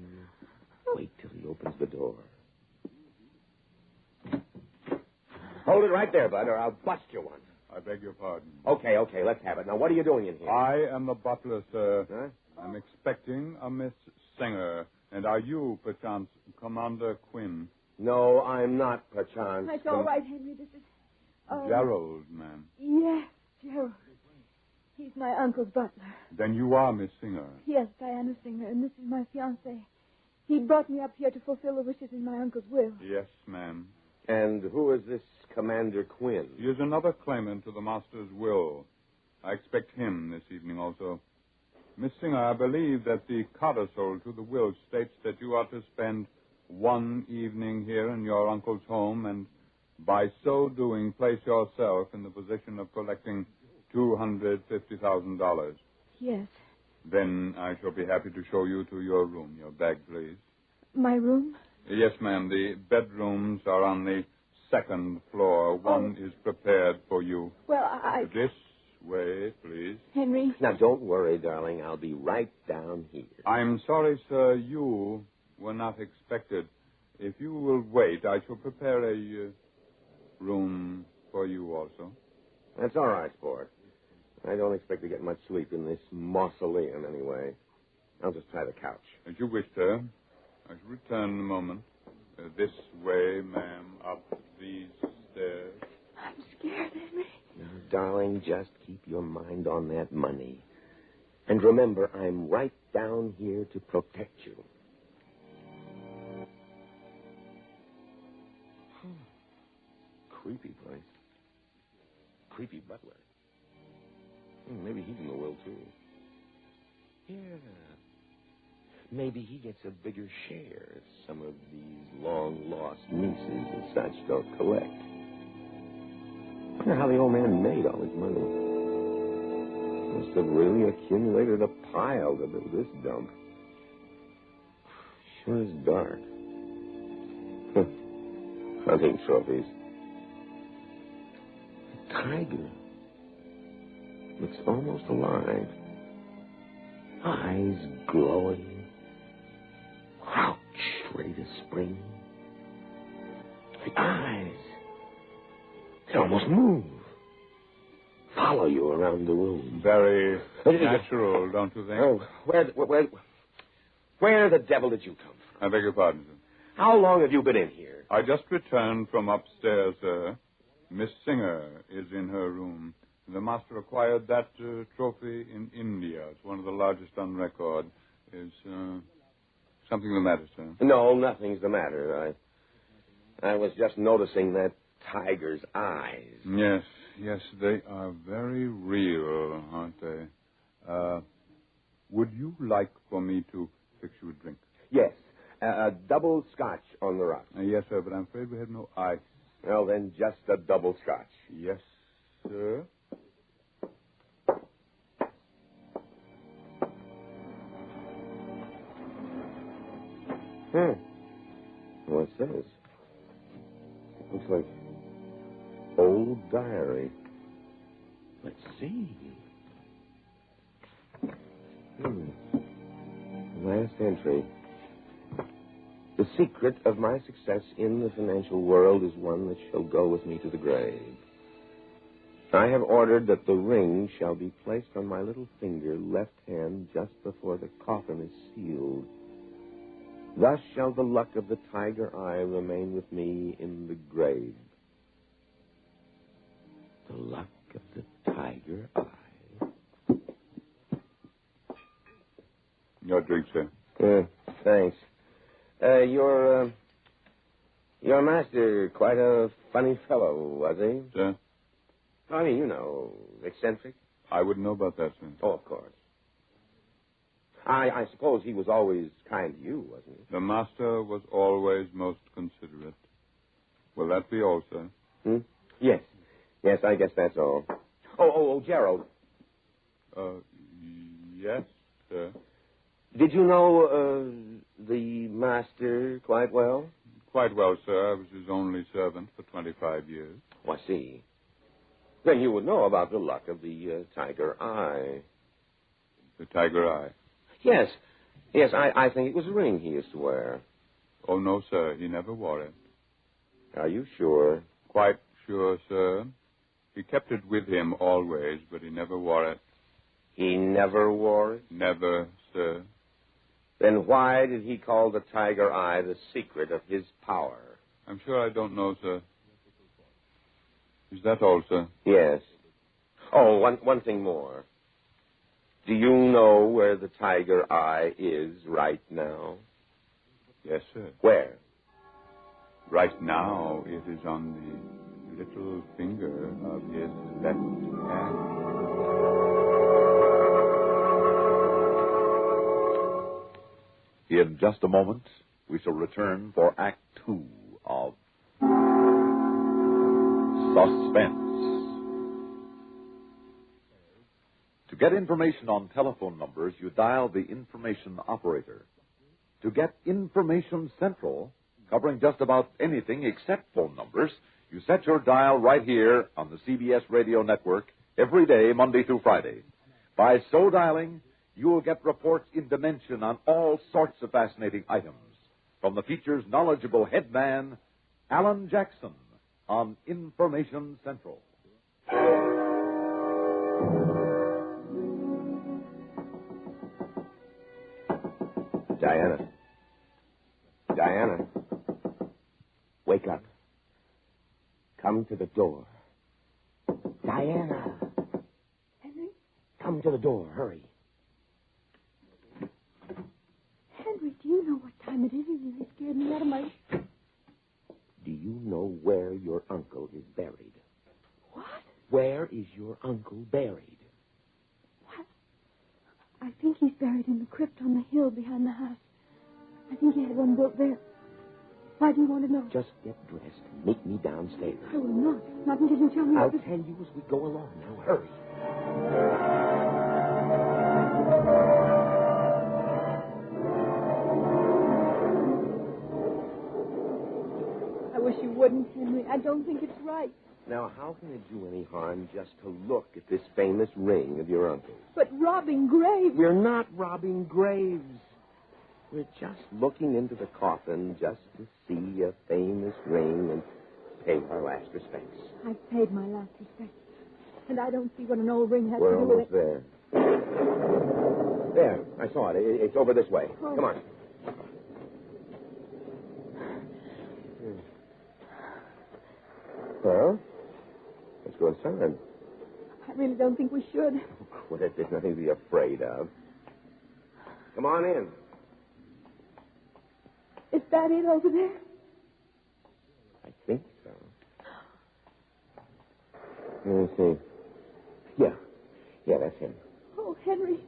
Wait till he opens the door. Hold it right there, Bud, or I'll bust you one. I beg your pardon. Okay, let's have it. Now, what are you doing in here? I am the butler, sir. Huh? I'm expecting a Miss Singer. And are you, perchance, Commander Quinn? No, I'm not, perchance. That's all right, Henry. This is... Gerald, ma'am. Yes, Gerald. He's my uncle's butler. Then you are Miss Singer. Yes, Diana Singer, and this is my fiancé. He brought me up here to fulfill the wishes in my uncle's will. Yes, ma'am. And who is this Commander Quinn? He is another claimant to the master's will. I expect him this evening also. Miss Singer, I believe that the codicil to the will states that you are to spend one evening here in your uncle's home and by so doing place yourself in the position of collecting $250,000. Yes. Then I shall be happy to show you to your room. Your bag, please. My room? Yes, ma'am. The bedrooms are on the second floor. One is prepared for you. Well, I... This way, please. Henry? Now, don't worry, darling. I'll be right down here. I'm sorry, sir. You were not expected. If you will wait, I shall prepare a room for you also. That's all right, sport. I don't expect to get much sleep in this mausoleum anyway. I'll just try the couch. As you wish, sir. I shall return in a moment. This way, ma'am, up these stairs. I'm scared, Henry. Now, darling, just keep your mind on that money. And remember, I'm right down here to protect you. Creepy place. Creepy butler. Maybe he's in the will, too. Yeah. Maybe he gets a bigger share if some of these long-lost nieces and such don't collect. I wonder how the old man made all his money. Must have really accumulated a pile to do this dump. Sure is dark. Hunting trophies. A tiger. Looks almost alive. Eyes glowing. Crouch, ready to spring. The eyes. They almost move. Follow you around the room. Very natural, don't you think? Oh, where the devil did you come from? I beg your pardon, sir. How long have you been in here? I just returned from upstairs, sir. Miss Singer is in her room. The master acquired that trophy in India. It's one of the largest on record. Is something the matter, sir? No, nothing's the matter. I was just noticing that tiger's eyes. Yes, they are very real, aren't they? Would you like for me to fix you a drink? Yes, a double scotch on the rocks. Yes, sir, but I'm afraid we have no ice. Well, then just a double scotch. Yes, sir. What's this? Looks like old diary. Let's see. Last entry. The secret of my success in the financial world is one that shall go with me to the grave. I have ordered that the ring shall be placed on my little finger, left hand, just before the coffin is sealed. Thus shall the luck of the tiger eye remain with me in the grave. The luck of the tiger eye. Your drink, sir. Thanks. Your master, quite a funny fellow, was he? Sir? I mean, eccentric. I wouldn't know about that, sir. Oh, of course. I suppose he was always kind to you, wasn't he? The master was always most considerate. Will that be all, sir? Yes. Yes, I guess that's all. Oh, Gerald. Yes, sir. Did you know, the master quite well? Quite well, sir. I was his only servant for 25 years. Oh, I see. Then you would know about the luck of the tiger eye. The tiger eye? Yes. Yes, I think it was a ring he used to wear. Oh, no, sir. He never wore it. Are you sure? Quite sure, sir. He kept it with him always, but he never wore it. He never wore it? Never, sir. Then why did he call the tiger eye the secret of his power? I'm sure I don't know, sir. Is that all, sir? Yes. Oh, one thing more. Do you know where the tiger eye is right now? Yes, sir. Where? Right now, it is on the little finger of his left hand. In just a moment, we shall return for Act 2 of Suspense. To get information on telephone numbers, you dial the information operator. To get Information Central, covering just about anything except phone numbers, you set your dial right here on the CBS radio network every day, Monday through Friday. By so dialing, you will get reports in dimension on all sorts of fascinating items. From the feature's knowledgeable head man, Alan Jackson, on Information Central. Diana. Wake up. Come to the door. Diana. Henry? Come to the door. Hurry. Henry, do you know what time it is? You really scared me out of my... Do you know where your uncle is buried? What? Where is your uncle buried? What? I think he's buried in the crypt on the hill behind the house. I think he had one built there. Why do you want to know? Just get dressed and meet me downstairs. I will not. Not until you tell me I'll what... tell you as we go along. Now, hurry. I wish you wouldn't, Henry. I don't think it's right. Now, how can it do any harm just to look at this famous ring of your uncle's? But robbing graves... We're not robbing graves. We're just looking into the coffin just to see a famous ring and pay our last respects. I've paid my last respects. And I don't see what an old ring has We're to do with almost it. there. There, I saw it. It's over this way. Oh. Come on. Well, let's go inside. I really don't think we should. Well, there's nothing to be afraid of. Come on in. Is that it over there? I think so. Let me see. Yeah, that's him. Oh, Henry.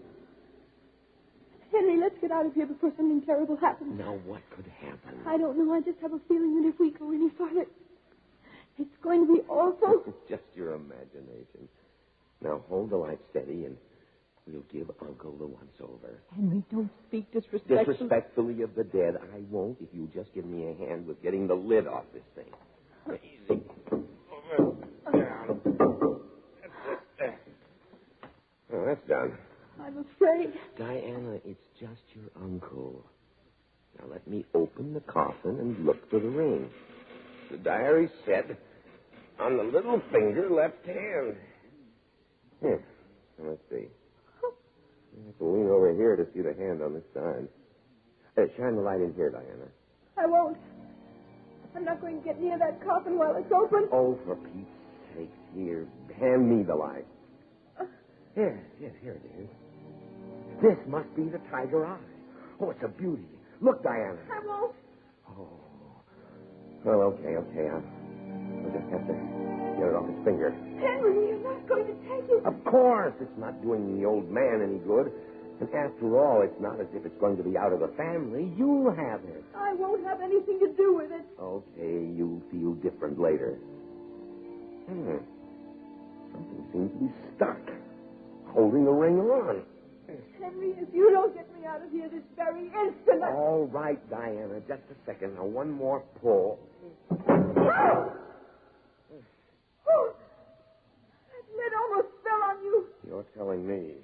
Henry, let's get out of here before something terrible happens. Now, what could happen? I don't know. I just have a feeling that if we go any farther, it's going to be awful. Just your imagination. Now, hold the light steady and We'll give Uncle the once-over. Henry, don't speak disrespectfully. Disrespectfully of the dead, I won't if you just give me a hand with getting the lid off this thing. Easy. Down. Oh, that's done. I'm afraid. Diana, it's just your uncle. Now let me open the coffin and look for the ring. The diary said on the little finger, left hand. Here, let's see. I have to lean over here to see the hand on this side. Shine the light in here, Diana. I won't. I'm not going to get near that coffin while it's open. Oh, for Pete's sake, here, hand me the light. Here it is. This must be the tiger eye. Oh, it's a beauty. Look, Diana. I won't. Oh. Well, okay. I'll just have to get it off his finger. Henry, you're not going to take it. Of course. It's not doing the old man any good. And after all, it's not as if it's going to be out of the family. You'll have it. I won't have anything to do with it. Okay, you'll feel different later. Something seems to be stuck. Holding the ring on. Henry, if you don't get me out of here this very instant... All right, Diana, just a second. Now, one more pull. Oh! That lid almost fell on you. You're telling me.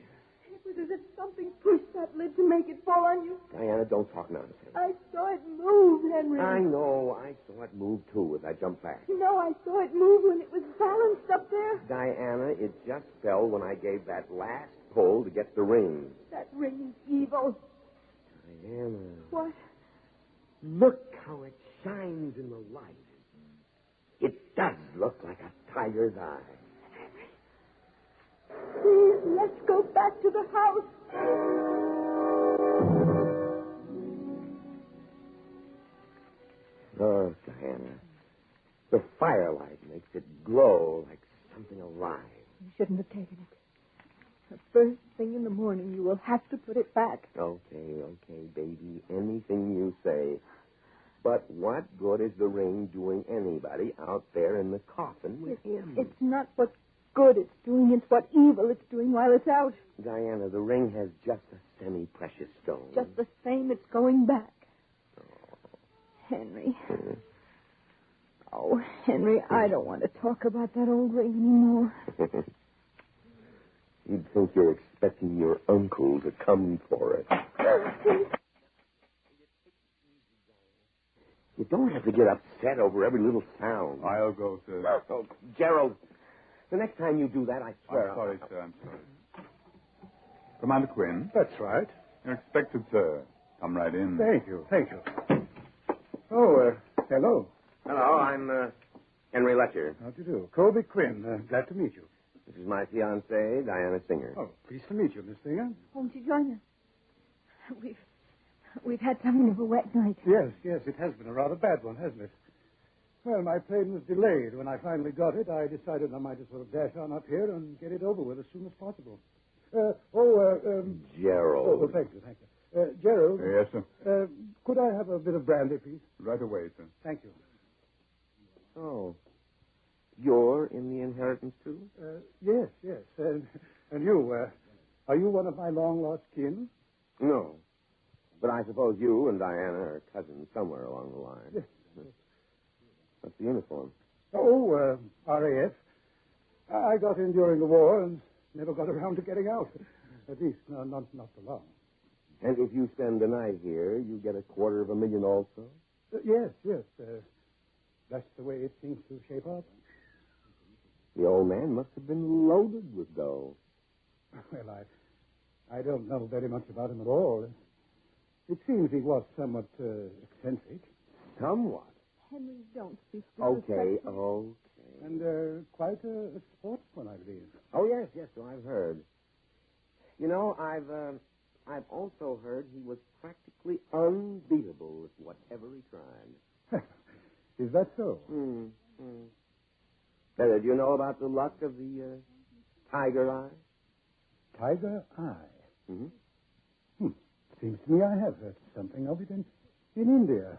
It was as if something pushed that lid to make it fall on you. Diana, don't talk nonsense. I saw it move, Henry. I know. I saw it move, too, as I jumped back. No, I saw it move when it was balanced up there. Diana, it just fell when I gave that last pull to get the ring. That ring is evil. Diana. What? Look how it shines in the light. It does look like a tiger's eye. Please, let's go back to the house. Oh, Diana. The firelight makes it glow like something alive. You shouldn't have taken it. The first thing in the morning, you will have to put it back. Okay, baby. Anything you say. But what good is the ring doing anybody out there in the coffin with him? It's not what good it's doing, it's what evil it's doing while it's out. Diana, the ring has just a semi-precious stone. Just the same, it's going back. Henry. Oh, Henry, I don't want to talk about that old ring anymore. You'd think you're expecting your uncle to come for it. You don't have to get upset over every little sound. I'll go, sir. Oh, Gerald, the next time you do that, I swear... I'm sorry, sir, I'm sorry. Commander Quinn? That's right. You're expected, sir. Come right in. Thank you. Oh, hello. Hello, I'm Henry Letcher. How do you do? Colby Quinn. Glad to meet you. This is my fiancée, Diana Singer. Oh, pleased to meet you, Miss Singer. Won't you join us? We've had something of a wet night. Yes, it has been a rather bad one, hasn't it? Well, my plane was delayed. When I finally got it, I decided I might as well dash on up here and get it over with as soon as possible. Gerald. Oh, thank you. Gerald. Yes, sir. Could I have a bit of brandy, please? Right away, sir. Thank you. Oh. You're in the inheritance, too? Yes. And you, are you one of my long-lost kin? No. But I suppose you and Diana are cousins somewhere along the line. Yes. What's the uniform? Oh, RAF. I got in during the war and never got around to getting out. At least, not for long. And if you spend the night here, you get $250,000 also? Yes. That's the way it seems to shape up. The old man must have been loaded with dough. Well, I don't know very much about him at all. It seems he was somewhat eccentric. Somewhat? Henry, don't speak Okay. And quite a sportsman, I believe. Oh, yes, so I've heard. You know, I've also heard he was practically unbeatable at whatever he tried. Is that so? Do you know about the luck of the tiger eye? Tiger eye? Mm-hmm. Seems to me I have heard something of it in India.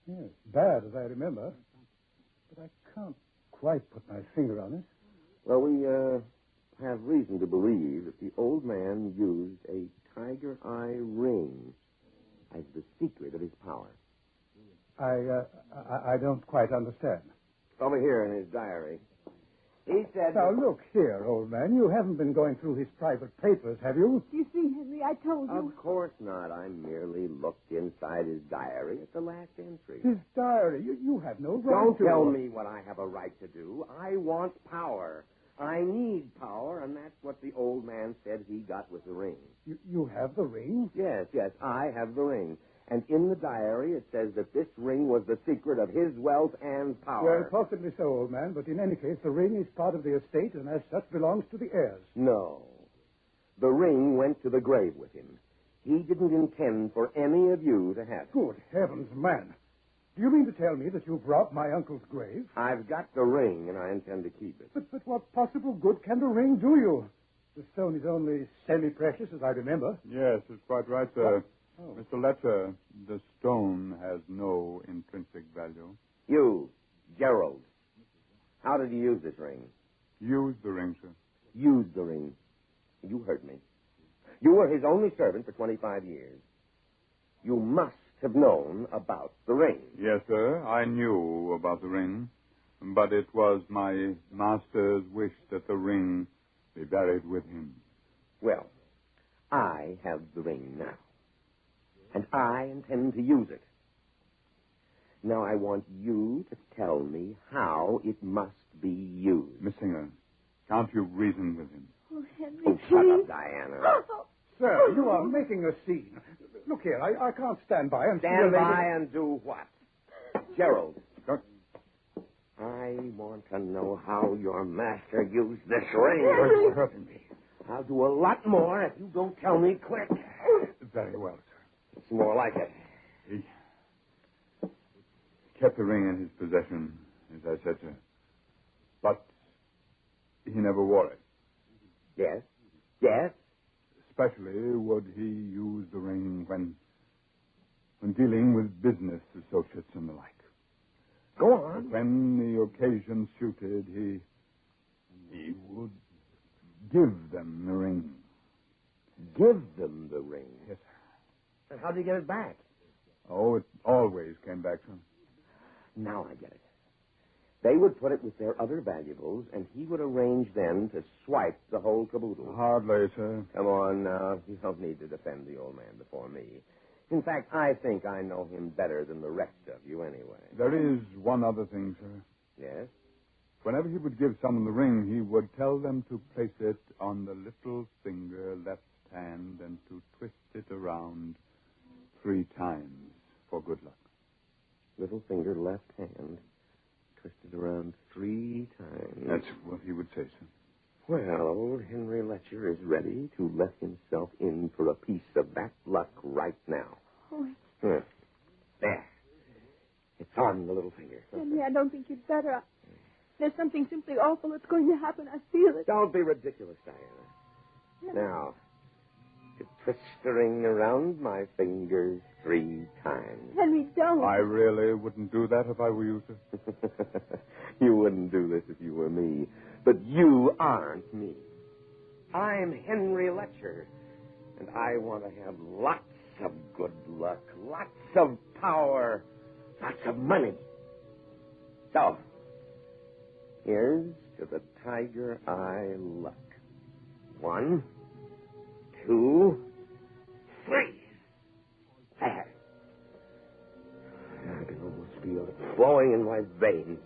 Yes, bad as I remember. But I can't quite put my finger on it. Well, we have reason to believe that the old man used a tiger eye ring as the secret of his power. I don't quite understand. Over here in his diary. He said... Now, look here, old man. You haven't been going through his private papers, have you? You see, Henry, I told you. Of course not. I merely looked inside his diary at the last entry. His diary? You have no right Don't to... tell me what I have a right to do. I want power. I need power, and that's what the old man said he got with the ring. You have the ring? Yes, I have the ring. And in the diary, it says that this ring was the secret of his wealth and power. Well, possibly so, old man, but in any case, the ring is part of the estate and as such belongs to the heirs. No. The ring went to the grave with him. He didn't intend for any of you to have it. Good heavens, man. Do you mean to tell me that you've robbed my uncle's grave? I've got the ring, and I intend to keep it. But what possible good can the ring do you? The stone is only semi-precious, as I remember. Yes, it's quite right, sir. Mr. Letcher, the stone has no intrinsic value. You, Gerald, how did you use this ring? Use the ring, sir. Use the ring. You heard me. You were his only servant for 25 years. You must have known about the ring. Yes, sir, I knew about the ring, but it was my master's wish that the ring be buried with him. Well, I have the ring now. And I intend to use it. Now I want you to tell me how it must be used. Miss Singer, can't you reason with him? Oh, Henry, Oh, shut up, Diana. Sir, you are making a scene. Look here, I can't stand by and... Stand by and do what? Gerald. I want to know how your master used this ring. You're hurting me. I'll do a lot more if you don't tell me quick. Very well, sir. It's more like it. He kept the ring in his possession, as I said, sir. But he never wore it. Yes? Yes? Especially would he use the ring when dealing with business associates and the like. Go on. But when the occasion suited, he would give them the ring. Give them the ring? Yes, sir. And how did he get it back? Oh, it always came back to him. Now I get it. They would put it with their other valuables, and he would arrange then to swipe the whole caboodle. Hardly, sir. Come on now. You don't need to defend the old man before me. In fact, I think I know him better than the rest of you anyway. There is one other thing, sir. Yes? Whenever he would give someone the ring, he would tell them to place it on the little finger left hand and to twist it around 3 times for good luck. Little finger, left hand, twisted around 3 times. That's what he would say, sir. Well, old Henry Letcher is ready to let himself in for a piece of that luck right now. Oh, There. It's on the little finger. Henry, I don't think you'd better. There's something simply awful that's going to happen. I feel it. Don't be ridiculous, Diana. Now, to twist the ring around my fingers 3 times. Henry, don't. I really wouldn't do that if I were you, sir. You wouldn't do this if you were me. But you aren't me. I'm Henry Letcher, and I want to have lots of good luck, lots of power, lots of money. So, here's to the tiger eye luck. 1, 2, 3. There. I can almost feel it flowing in my veins.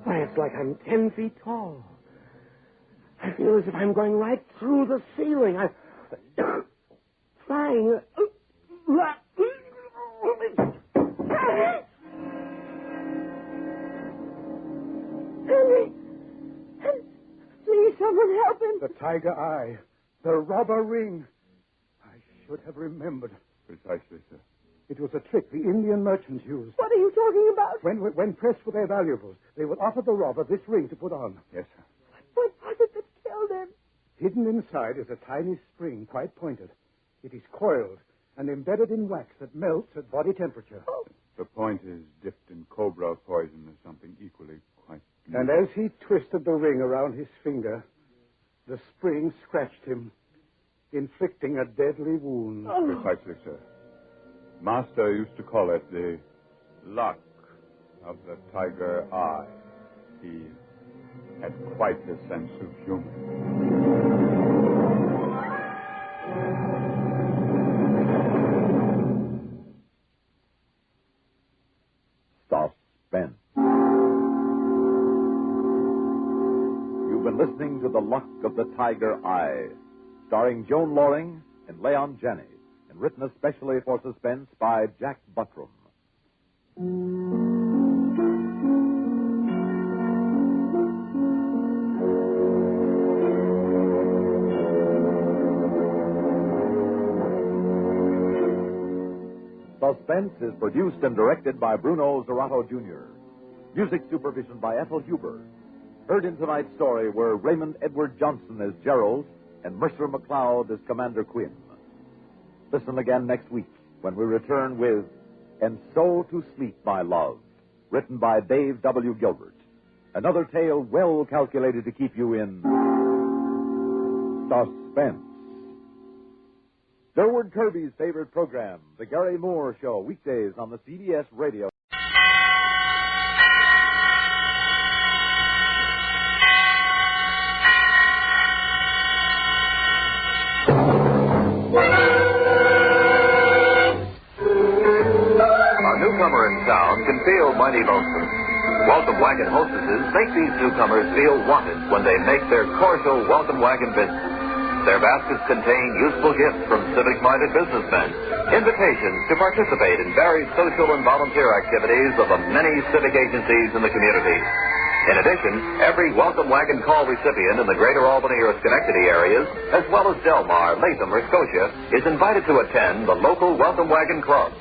Why, it's like I'm 10 feet tall. I feel as if I'm going right through the ceiling. I'm flying. Henry! Please, someone help him. The tiger eye. The robber ring. I should have remembered. Precisely, sir. It was a trick the Indian merchants used. What are you talking about? When pressed for their valuables, they would offer the robber this ring to put on. Yes, sir. What was it that killed him? Hidden inside is a tiny spring, quite pointed. It is coiled and embedded in wax that melts at body temperature. Oh. The point is dipped in cobra poison or something equally quite... And as he twisted the ring around his finger, The spring scratched him, inflicting a deadly wound. Precisely, sir. Master used to call it the luck of the tiger eye. He had quite a sense of humor. Suspense. You've been listening to The Luck of the Tiger Eye, starring Joan Loring and Leon Janney, and written especially for Suspense by Jack Buttram. Suspense is produced and directed by Bruno Zerato, Jr. Music supervision by Ethel Huber. Heard in tonight's story were Raymond Edward Johnson as Gerald and Mercer McLeod as Commander Quinn. Listen again next week when we return with And So to Sleep, My Love, written by Dave W. Gilbert. Another tale well calculated to keep you in suspense. Durward Kirby's favorite program, The Gary Moore Show, weekdays on the CBS Radio. A newcomer in town can feel mighty lonesome. Welcome wagon hostesses make these newcomers feel wanted when they make their cordial welcome wagon visit. Their baskets contain useful gifts from civic-minded businessmen, invitations to participate in varied social and volunteer activities of the many civic agencies in the community. In addition, every welcome wagon call recipient in the greater Albany or Schenectady areas, as well as Delmar, Latham, or Scotia, is invited to attend the local Welcome Wagon Club.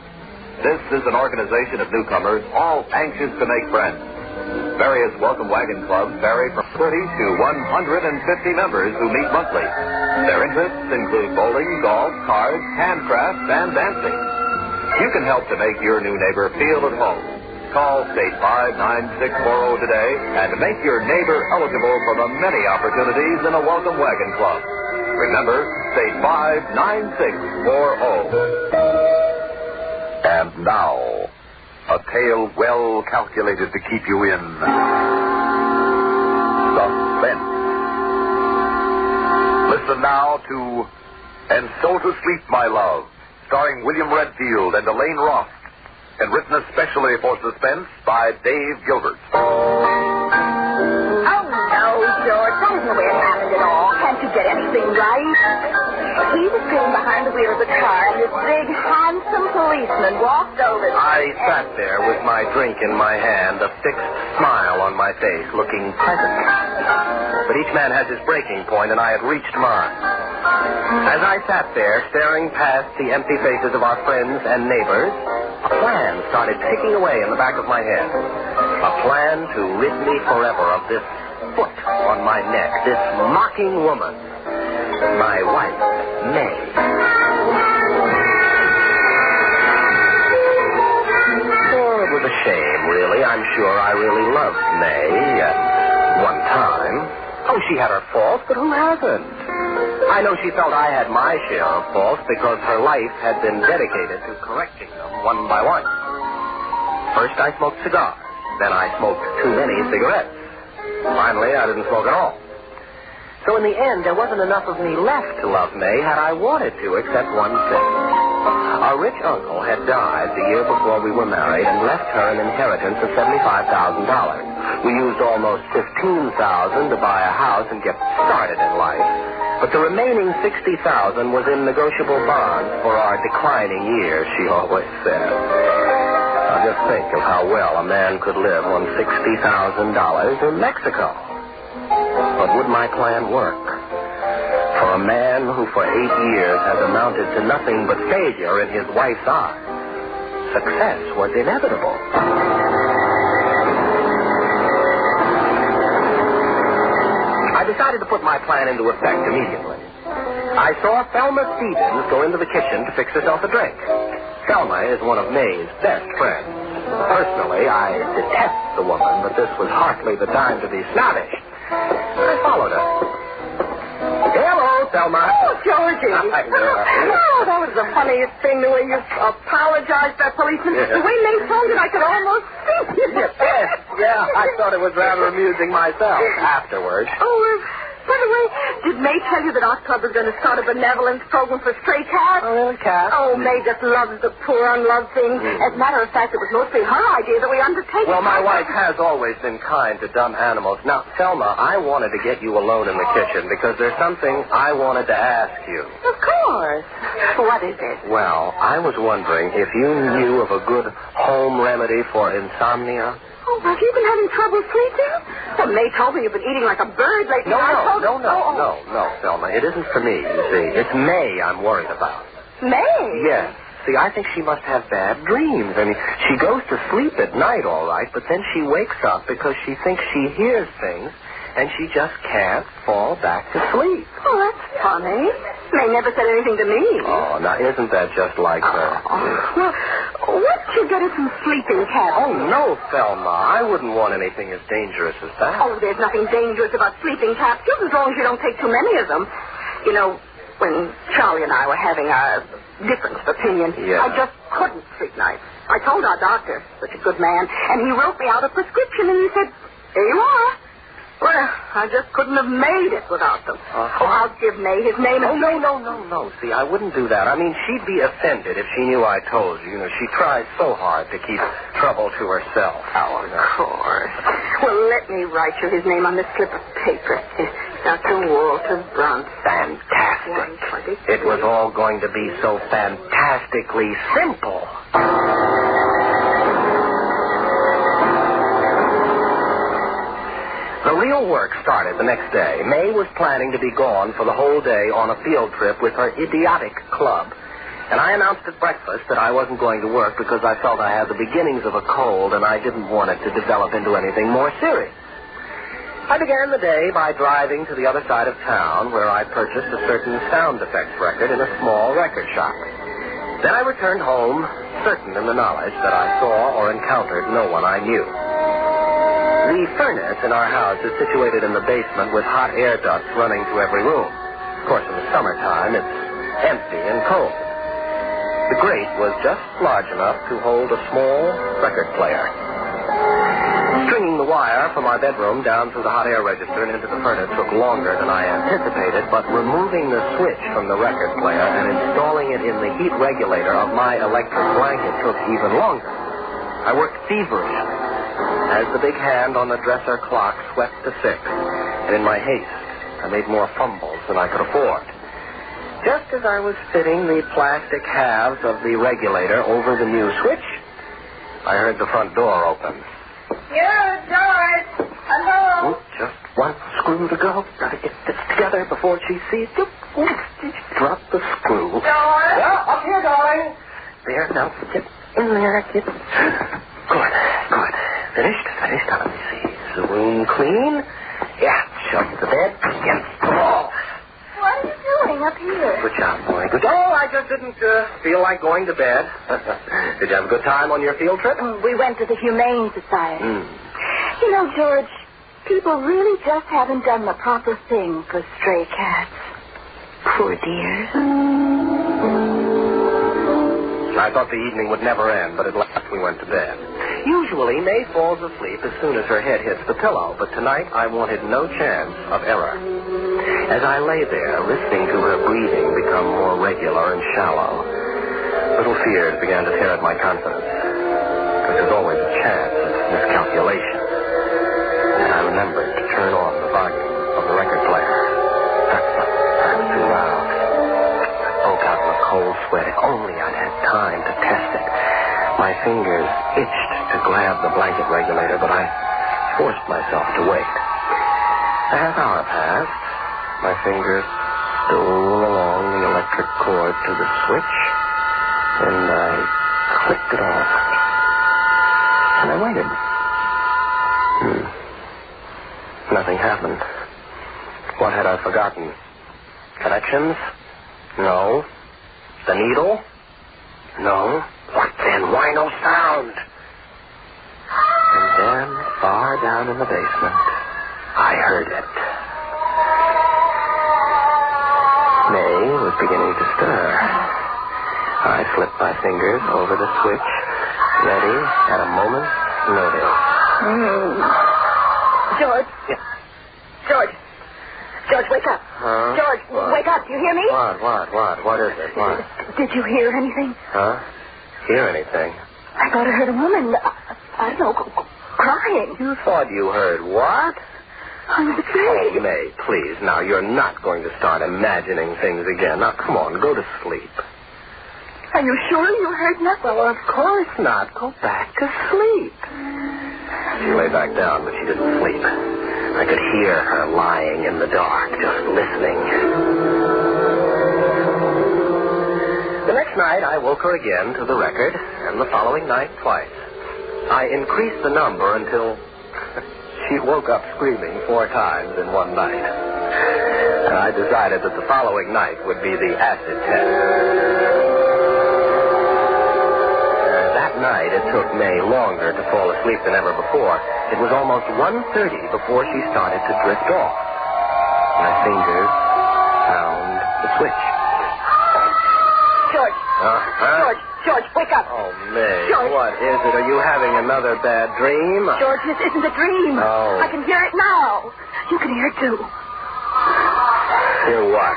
This is an organization of newcomers, all anxious to make friends. Various Welcome Wagon Clubs vary from 30 to 150 members who meet monthly. Their interests include bowling, golf, cards, handcrafts, and dancing. You can help to make your new neighbor feel at home. Call State 59640 today and make your neighbor eligible for the many opportunities in a Welcome Wagon Club. Remember, State 59640. And now, a tale well calculated to keep you in suspense. Listen now to And So to Sleep, My Love, starring William Redfield and Elaine Roth, and written especially for Suspense by Dave Gilbert. Oh, no, George. That isn't the way it happened at all. Can't you get anything right? He was sitting behind the wheel of the car, and this big, handsome policeman walked over. I sat there with my drink in my hand, a fixed smile on my face, looking pleasant. But each man has his breaking point, and I had reached mine. As I sat there, staring past the empty faces of our friends and neighbors, a plan started ticking away in the back of my head. A plan to rid me forever of this foot on my neck, this mocking woman, my wife, May. Oh, it was a shame, really. I'm sure I really loved May at one time. Oh, she had her faults, but who hasn't? I know she felt I had my share of faults because her life had been dedicated to correcting them one by one. First, I smoked cigars. Then I smoked too many cigarettes. Finally, I didn't smoke at all. So in the end, there wasn't enough of me left to love May had I wanted to, except one thing. Our rich uncle had died the year before we were married and left her an inheritance of $75,000. We used almost $15,000 to buy a house and get started in life. But the remaining $60,000 was in negotiable bonds for our declining years, she always said. Now just think of how well a man could live on $60,000 in Mexico. But would my plan work? For a man who for 8 years has amounted to nothing but failure in his wife's eyes, success was inevitable. I decided to put my plan into effect immediately. I saw Thelma Stevens go into the kitchen to fix herself a drink. Thelma is one of May's best friends. Personally, I detest the woman, but this was hardly the time to be snobbish. I followed her. Thelma. Oh, Georgie. Hi, Nora. Oh, that was the funniest thing, the way you apologized to that policeman. Yeah. The way May told it, I could almost see you. Yeah, I thought it was rather amusing myself afterwards. By the way, did May tell you that our club is going to start a benevolence program for stray cats? Oh, really, cat? Oh, May just loves the poor, unloved things. As a matter of fact, it was mostly her idea that we undertake. Well, my wife has always been kind to dumb animals. Now, Thelma, I wanted to get you alone in the kitchen because there's something I wanted to ask you. Of course. What is it? Well, I was wondering if you knew of a good home remedy for insomnia. Oh, have you been having trouble sleeping? Well, May told me you've been eating like a bird lately. No, Thelma. It isn't for me, you see. It's May I'm worried about. May? Yes. See, I think she must have bad dreams. I mean, she goes to sleep at night, all right, but then she wakes up because she thinks she hears things, and she just can't fall back to sleep. Oh, that's funny. May never said anything to me. Oh, now, isn't that just like her? Well, what did you get her some sleeping cats? Oh, no, Thelma. I wouldn't want anything as dangerous as that. Oh, there's nothing dangerous about sleeping capsules as long as you don't take too many of them. You know, when Charlie and I were having our difference of opinion, I just couldn't sleep nights. I told our doctor, such a good man, and he wrote me out a prescription, and he said, here you are. Well, I just couldn't have made it without them. Oh, I'll give May his name. Oh, no. See, I wouldn't do that. I mean, she'd be offended if she knew I told you. You know, she tries so hard to keep trouble to herself. Oh, of course. Well, let me write you his name on this slip of paper. Dr. Walter Brunt. Fantastic. It was all going to be so fantastically simple. The real work started the next day. May was planning to be gone for the whole day on a field trip with her idiotic club. And I announced at breakfast that I wasn't going to work because I felt I had the beginnings of a cold and I didn't want it to develop into anything more serious. I began the day by driving to the other side of town where I purchased a certain sound effects record in a small record shop. Then I returned home, certain in the knowledge that I saw or encountered no one I knew. The furnace in our house is situated in the basement with hot air ducts running to every room. Of course, in the summertime, it's empty and cold. The grate was just large enough to hold a small record player. Stringing the wire from our bedroom down through the hot air register and into the furnace took longer than I anticipated, but removing the switch from the record player and installing it in the heat regulator of my electric blanket took even longer. I worked feverishly as the big hand on the dresser clock swept to 6, and in my haste, I made more fumbles than I could afford. Just as I was fitting the plastic halves of the regulator over the new switch, I heard the front door open. George! Hello? Just one screw to go. Gotta get this together before she sees you. Drop the screw. George? Yeah, up here, darling. There, now, get in there, get... Good. Finished. Now, let me see. Is the room clean? Yeah, shove the bed against the wall. What are you doing up here? Good job, boy. Good. Oh, I just didn't feel like going to bed. Did you have a good time on your field trip? We went to the Humane Society. You know, George, people really just haven't done the proper thing for stray cats. Poor dears. I thought the evening would never end, but at last we went to bed. Usually, May falls asleep as soon as her head hits the pillow, but tonight I wanted no chance of error. As I lay there, listening to her breathing become more regular and shallow, little fears began to tear at my confidence. Because there's always a chance of miscalculation. And I remembered to turn on the volume of the record player. I was too loud. I broke out in a cold sweat. If only I'd had time to test it. My fingers itched to grab the blanket regulator, but I forced myself to wait. A half hour passed. My fingers stole along the electric cord to the switch, and I clicked it off. And I waited. Nothing happened. What had I forgotten? Connections? No. The needle? No. What then? Why no sound? And then, far down in the basement, I heard it. May was beginning to stir. I slipped my fingers over the switch, ready at a moment's notice. George. Yeah. George, wake up. Huh? George, wake up. Do you hear me? What is it? What? Did you hear anything? Huh? Hear anything? I thought I heard a woman, I don't know, crying. You thought you heard what? I was afraid. Oh, May, please. Now, you're not going to start imagining things again. Now, come on, go to sleep. Are you sure you heard nothing? Well, of course not. Go back to sleep. She lay back down, but she didn't sleep. I could hear her lying in the dark, just listening. The next night, I woke her again to the record, and the following night twice. I increased the number until she woke up screaming 4 times in one night. And I decided that the following night would be the acid test. That night, it took May longer to fall asleep than ever before. It was almost 1:30 before she started to drift off. My fingers found the switch. George. George, wake up. Oh, May, George. What is it? Are you having another bad dream? George, this isn't a dream. Oh. I can hear it now. You can hear it, too. Hear what?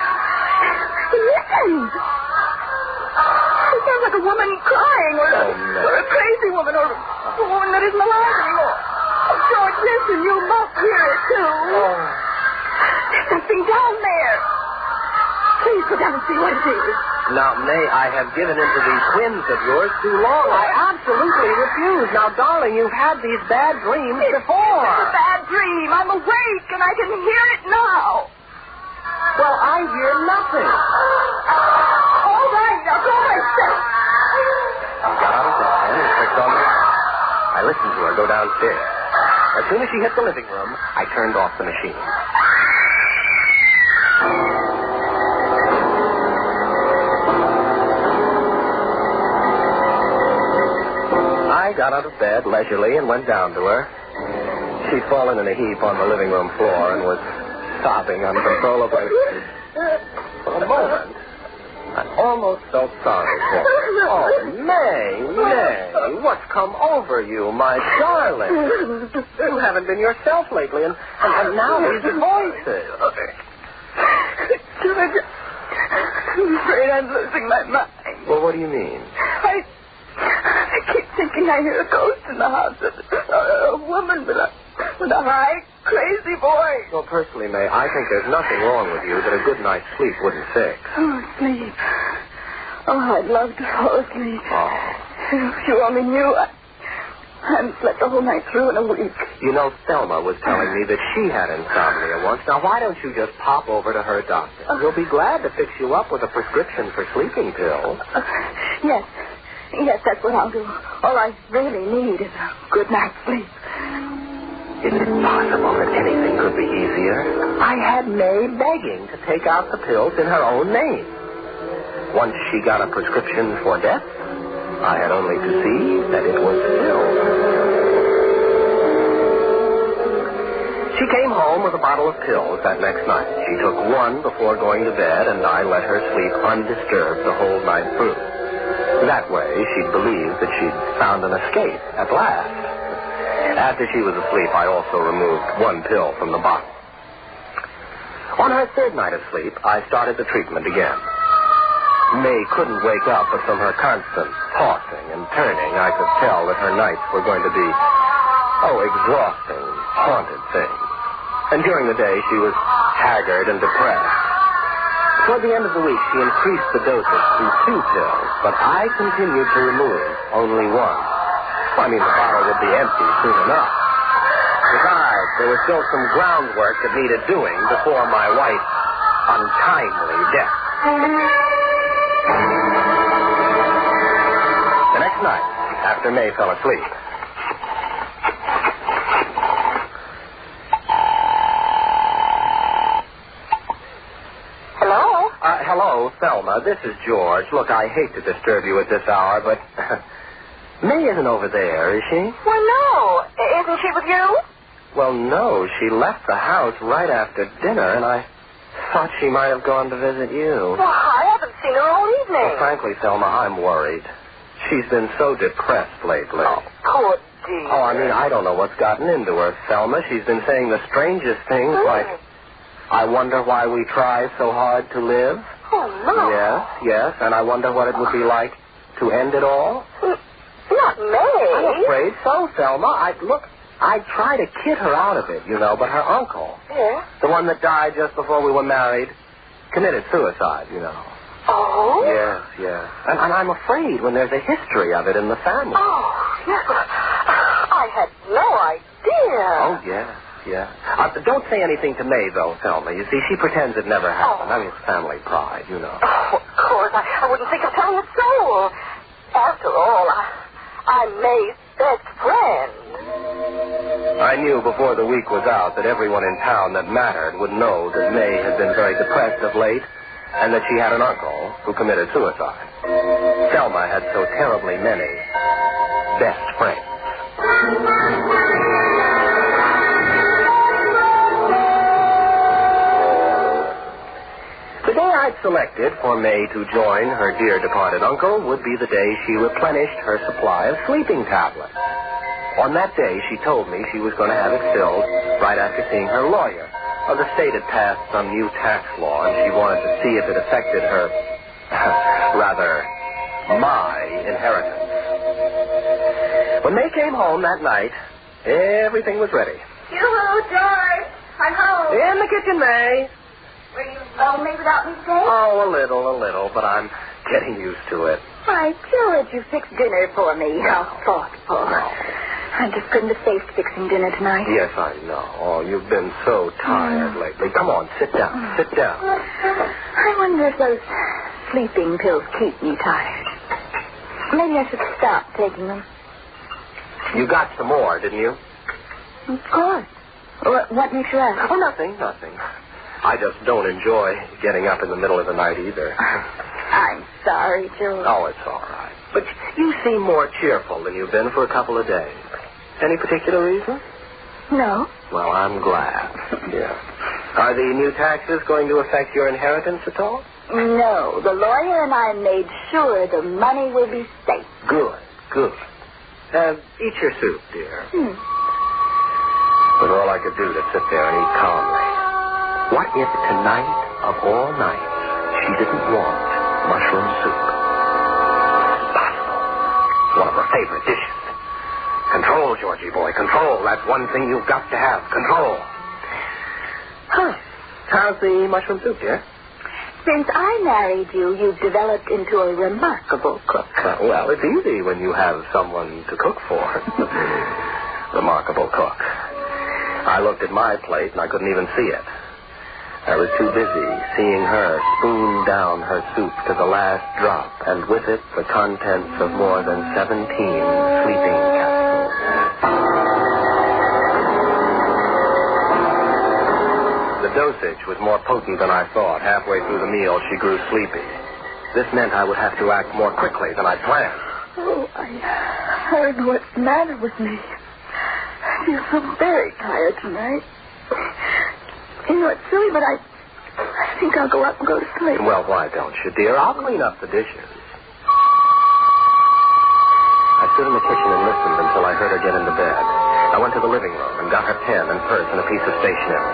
Listen. It sounds like a woman crying, or a crazy woman, or a woman that isn't alive anymore. Oh, George, listen, you must hear it, too. Oh. There's something down there. Please go down and see what it is. Now, May, I have given in to these whims of yours too long. I absolutely refuse. Now, darling, you've had these bad dreams before. It's a bad dream. I'm awake, and I can hear it now. Well, I hear nothing. All right, now go myself. I got out of bed and clicked on the light. I listened to her go downstairs. As soon as she hit the living room, I turned off the machine. I got out of bed leisurely and went down to her. She'd fallen in a heap on the living room floor and was sobbing uncontrollably. For a moment, I almost felt sorry for her. Oh, May, what's come over you, my darling? You haven't been yourself lately, and now these voices. George, I'm afraid I'm losing my mind. Well, what do you mean? I keep thinking I hear a ghost in the house. A woman with a high, crazy voice. Well, personally, May, I think there's nothing wrong with you that a good night's sleep wouldn't fix. Oh, sleep. Oh, I'd love to fall asleep. Oh. If you only knew, I haven't slept the whole night through in a week. You know, Thelma was telling me that she had insomnia once. Now, why don't you just pop over to her doctor? He'll be glad to fix you up with a prescription for sleeping pills. Yes, that's what I'll do. All I really need is a good night's sleep. Is it possible that anything could be easier? I had May begging to take out the pills in her own name. Once she got a prescription for death, I had only to see that it was filled. She came home with a bottle of pills that next night. She took one before going to bed, and I let her sleep undisturbed the whole night through. That way, she'd believe that she'd found an escape at last. After she was asleep, I also removed one pill from the bottle. On her third night of sleep, I started the treatment again. May couldn't wake up, but from her constant tossing and turning, I could tell that her nights were going to be, exhausting, haunted things. And during the day, she was haggard and depressed. Toward the end of the week, she increased the dosage to 2 pills, but I continued to remove only one. The bottle would be empty soon enough. Besides, there was still some groundwork that needed doing before my wife's untimely death. The next night, after May fell asleep, Hello, Thelma. This is George. Look, I hate to disturb you at this hour, but May isn't over there, is she? Well, no. Isn't she with you? Well, no. She left the house right after dinner, and I thought she might have gone to visit you. Well, I haven't seen her all evening. Well, frankly, Thelma, I'm worried. She's been so depressed lately. Oh, poor dear. Oh, I mean, I don't know what's gotten into her, Thelma. She's been saying the strangest things, like, I wonder why we try so hard to live. Oh, no. Yes, and I wonder what it would be like to end it all. Not May. I'm afraid so, Thelma. I try to kid her out of it, you know, but her uncle, the one that died just before we were married, committed suicide, you know. Oh? Yes. And I'm afraid when there's a history of it in the family. Oh, yes. I had no idea. Oh, yes. Don't say anything to May, though, Thelma. You see, she pretends it never happened. I mean, it's family pride, you know. Oh, of course. I wouldn't think of telling a soul. After all, I'm May's best friend. I knew before the week was out that everyone in town that mattered would know that May had been very depressed of late and that she had an uncle who committed suicide. Thelma had so terribly many best friends. The day I'd selected for May to join her dear departed uncle would be the day she replenished her supply of sleeping tablets. On that day, she told me she was going to have it filled right after seeing her lawyer. The state had passed some new tax law, and she wanted to see if it affected her, my inheritance. When May came home that night, everything was ready. Yoo-hoo, George. I'm home. In the kitchen, May. Were you lonely without me today? Oh, a little, but I'm getting used to it. Why, George, you fixed dinner for me. How thoughtful. No. I just couldn't have faced fixing dinner tonight. Yes, I know. Oh, you've been so tired lately. Come on, sit down. I wonder if those sleeping pills keep me tired. Maybe I should stop taking them. You got some more, didn't you? Of course. What makes you ask? Oh, nothing. I just don't enjoy getting up in the middle of the night either. I'm sorry, George. Oh, it's all right. But you seem more cheerful than you've been for a couple of days. Any particular reason? No. Well, I'm glad. Yeah. Are the new taxes going to affect your inheritance at all? No. The lawyer and I made sure the money will be safe. Good. Eat your soup, dear. Was all I could do to sit there and eat calmly. What if tonight, of all nights, she didn't want mushroom soup? Possible. One of her favorite dishes. Control, Georgie boy, control. That's one thing you've got to have, control. How's the mushroom soup, dear? Since I married you, you've developed into a remarkable cook. Well, it's easy when you have someone to cook for. Remarkable cook. I looked at my plate and I couldn't even see it. I was too busy seeing her spoon down her soup to the last drop, and with it the contents of more than 17 sleeping capsules. The dosage was more potent than I thought. Halfway through the meal, she grew sleepy. This meant I would have to act more quickly than I planned. Oh, I heard what's the matter with me. I feel so very tired tonight. You know, it's silly, but I think I'll go up and go to sleep. Well, why don't you, dear? I'll clean up the dishes. I stood in the kitchen and listened until I heard her get into bed. I went to the living room and got her pen and purse and a piece of stationery.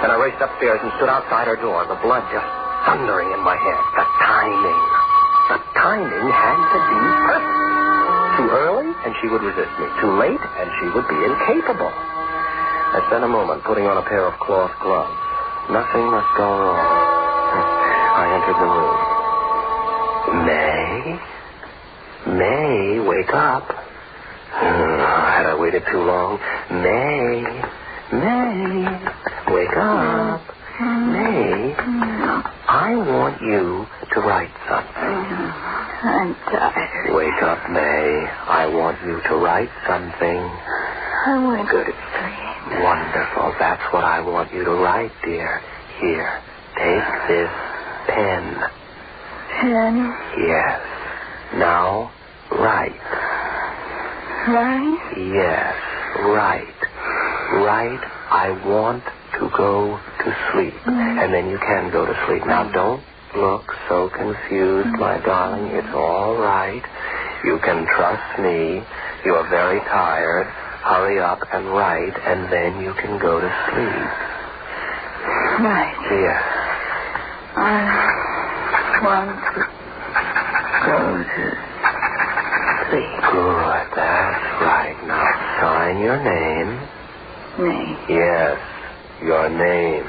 Then I raced upstairs and stood outside her door, the blood just thundering in my head. The timing had to be perfect. Too early, and she would resist me. Too late, and she would be incapable. I spent a moment putting on a pair of cloth gloves. Nothing must go wrong. I entered the room. May, wake up. Had I waited too long? May, wake up. May, I want you to write something. I'm tired. Wake up, May. I want you to write something. I want to go to sleep. Wonderful. That's what I want you to write, dear. Here, take this pen. Pen? Yes. Now, write. Right? Yes, write. Write, I want to go to sleep. And then you can go to sleep. Now, don't look so confused, my darling. It's all right. You can trust me. You're very tired. Hurry up and write, and then you can go to sleep. Right. Yes. I want to go to sleep. Good. That's right. Now, sign your name. Name? Yes, your name.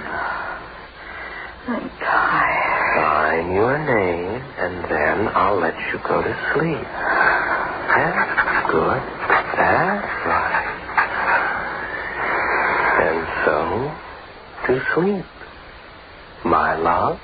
I'm tired. Sign your name, and then I'll let you go to sleep. That's good. That's right. And so, to sleep, my love.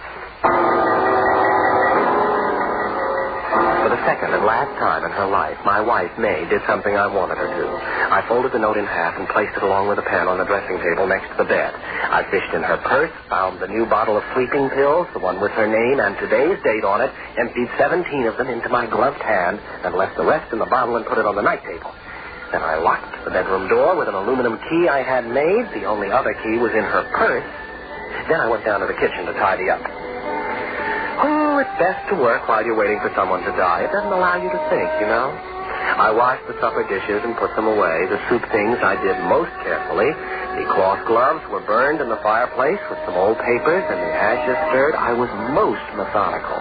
For the second and last time in her life, my wife, May, did something I wanted her to. I folded the note in half and placed it along with a pen on the dressing table next to the bed. I fished in her purse, found the new bottle of sleeping pills, the one with her name and today's date on it, emptied 17 of them into my gloved hand, and left the rest in the bottle and put it on the night table. Then I locked the bedroom door with an aluminum key I had made. The only other key was in her purse. Then I went down to the kitchen to tidy up. Oh, it's best to work while you're waiting for someone to die. It doesn't allow you to think, you know. I washed the supper dishes and put them away. The soup things I did most carefully. The cloth gloves were burned in the fireplace with some old papers and the ashes stirred. I was most methodical.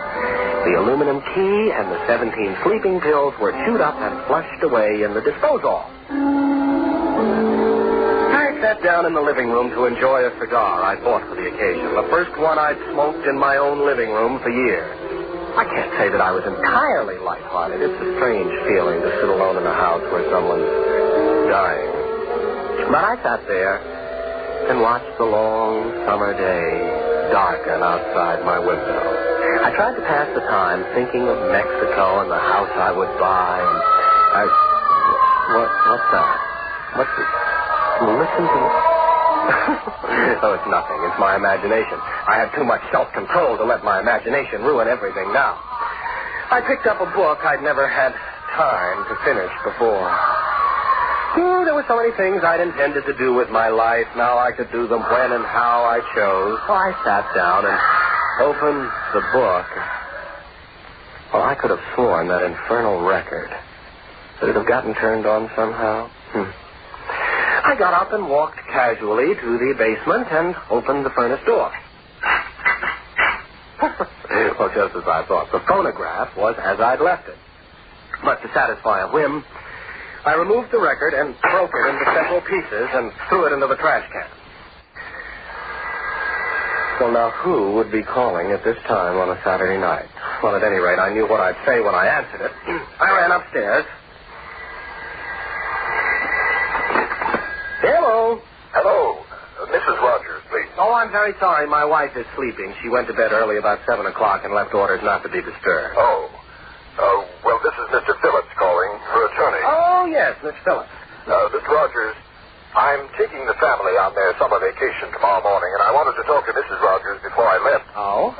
The aluminum key and the 17 sleeping pills were chewed up and flushed away in the disposal. I sat down in the living room to enjoy a cigar I bought for the occasion. The first one I'd smoked in my own living room for years. I can't say that I was entirely lighthearted. It's a strange feeling to sit alone in a house where someone's dying. But I sat there and watched the long summer day darken outside my window. I tried to pass the time thinking of Mexico and the house I would buy. And what's that? What's it? Listen to me. Oh, it's nothing. It's my imagination. I have too much self-control to let my imagination ruin everything now. I picked up a book I'd never had time to finish before. Oh, there were so many things I'd intended to do with my life. Now I could do them when and how I chose. So I sat down and opened the book. Well, I could have sworn that infernal record. Could it have gotten turned on somehow? I got up and walked casually to the basement and opened the furnace door. Well, just as I thought. The phonograph was as I'd left it. But to satisfy a whim, I removed the record and broke it into several pieces and threw it into the trash can. Well, now, who would be calling at this time on a Saturday night? Well, at any rate, I knew what I'd say when I answered it. I ran upstairs. Hello. Hello. Mrs. Rogers, please. Oh, I'm very sorry. My wife is sleeping. She went to bed early about 7 o'clock and left orders not to be disturbed. Oh. Well, this is Mr. Phillips calling, her attorney. Oh, yes, Miss Phillips. Mr. Rogers, I'm taking the family on their summer vacation tomorrow morning, and I wanted to talk to Mrs. Rogers before I left. Oh?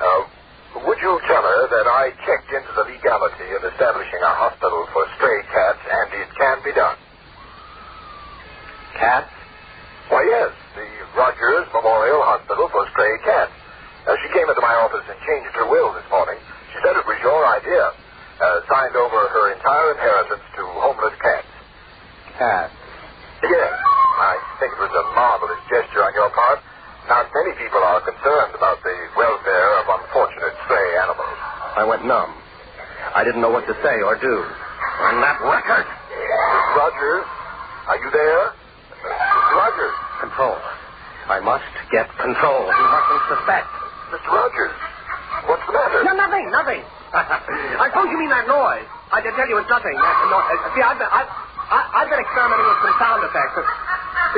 Would you tell her that I checked into the legality of establishing a hospital for stray cats, and it can be done? Cats? Why, yes, the Rogers Memorial Hospital for Stray Cats. She came into my office and changed her will this morning. She said it was your idea. Signed over her entire inheritance to homeless cats. Cats? Yes. I think it was a marvelous gesture on your part. Not many people are concerned about the welfare of unfortunate stray animals. I went numb. I didn't know what to say or do. And that record! Mr. Rogers, are you there? Mr. Rogers. Control. I must get control. He mustn't suspect. Mr. Rogers, what's the matter? No, nothing. I suppose you mean that noise. I can tell you it's nothing. See, I've been experimenting with some sound effects.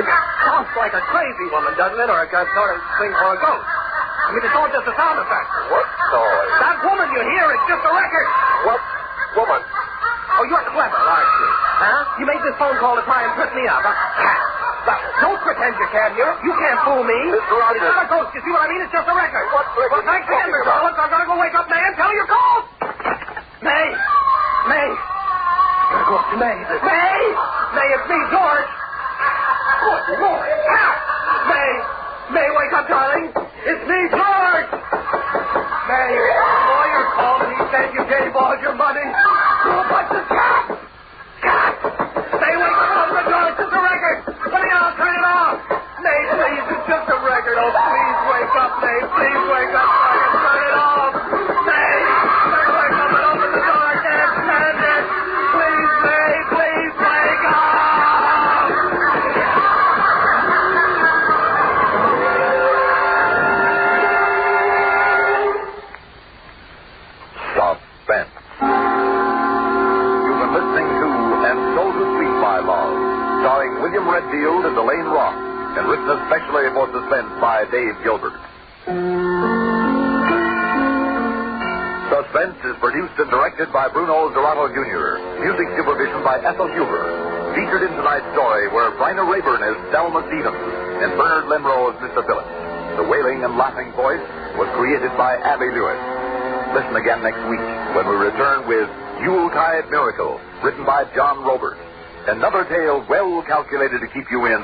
It sounds like a crazy woman, doesn't it? Or a sort of thing for a ghost. I mean, it's all just a sound effect. What noise? That woman you hear is just a record. What woman? Oh, you're clever, aren't you? Huh? You made this phone call to try and trip me up. Don't pretend you can. You can't fool me. Mr. Rogers. It's not a ghost. You see what I mean? It's just a record. What record? Well, thanks again, Mr. Phillips. I've got to go wake up May and tell her you called. May. I've got to go up to May. May, it's me, George. Good Lord. May. May, wake up, darling. It's me, George. May, the lawyer called and he said you gave all your money to a bunch of cats. Cats. May, wake up, open the door. It's just a record. Let me out. Turn it off. May, please, it's just a record. Oh, please wake up, May. Please wake up so I can turn it off. May, wake up and open the door. I can't stand it. Please, May, please wake up. Suspense. You've been listening to And So to Sleep, My Love, starring William Redfield and Elaine Roth, and written especially for Suspense by Dave Gilbert. Suspense is produced and directed by Bruno Zerato Jr., music supervision by Ethel Huber. Featured in tonight's story were Bryna Rayburn as Thelma Stevens and Bernard Limro as Mr. Phillips. The wailing and laughing voice was created by Abby Lewis. Listen again next week when we return with Yuletide Miracle, written by John Robert. Another tale well calculated to keep you in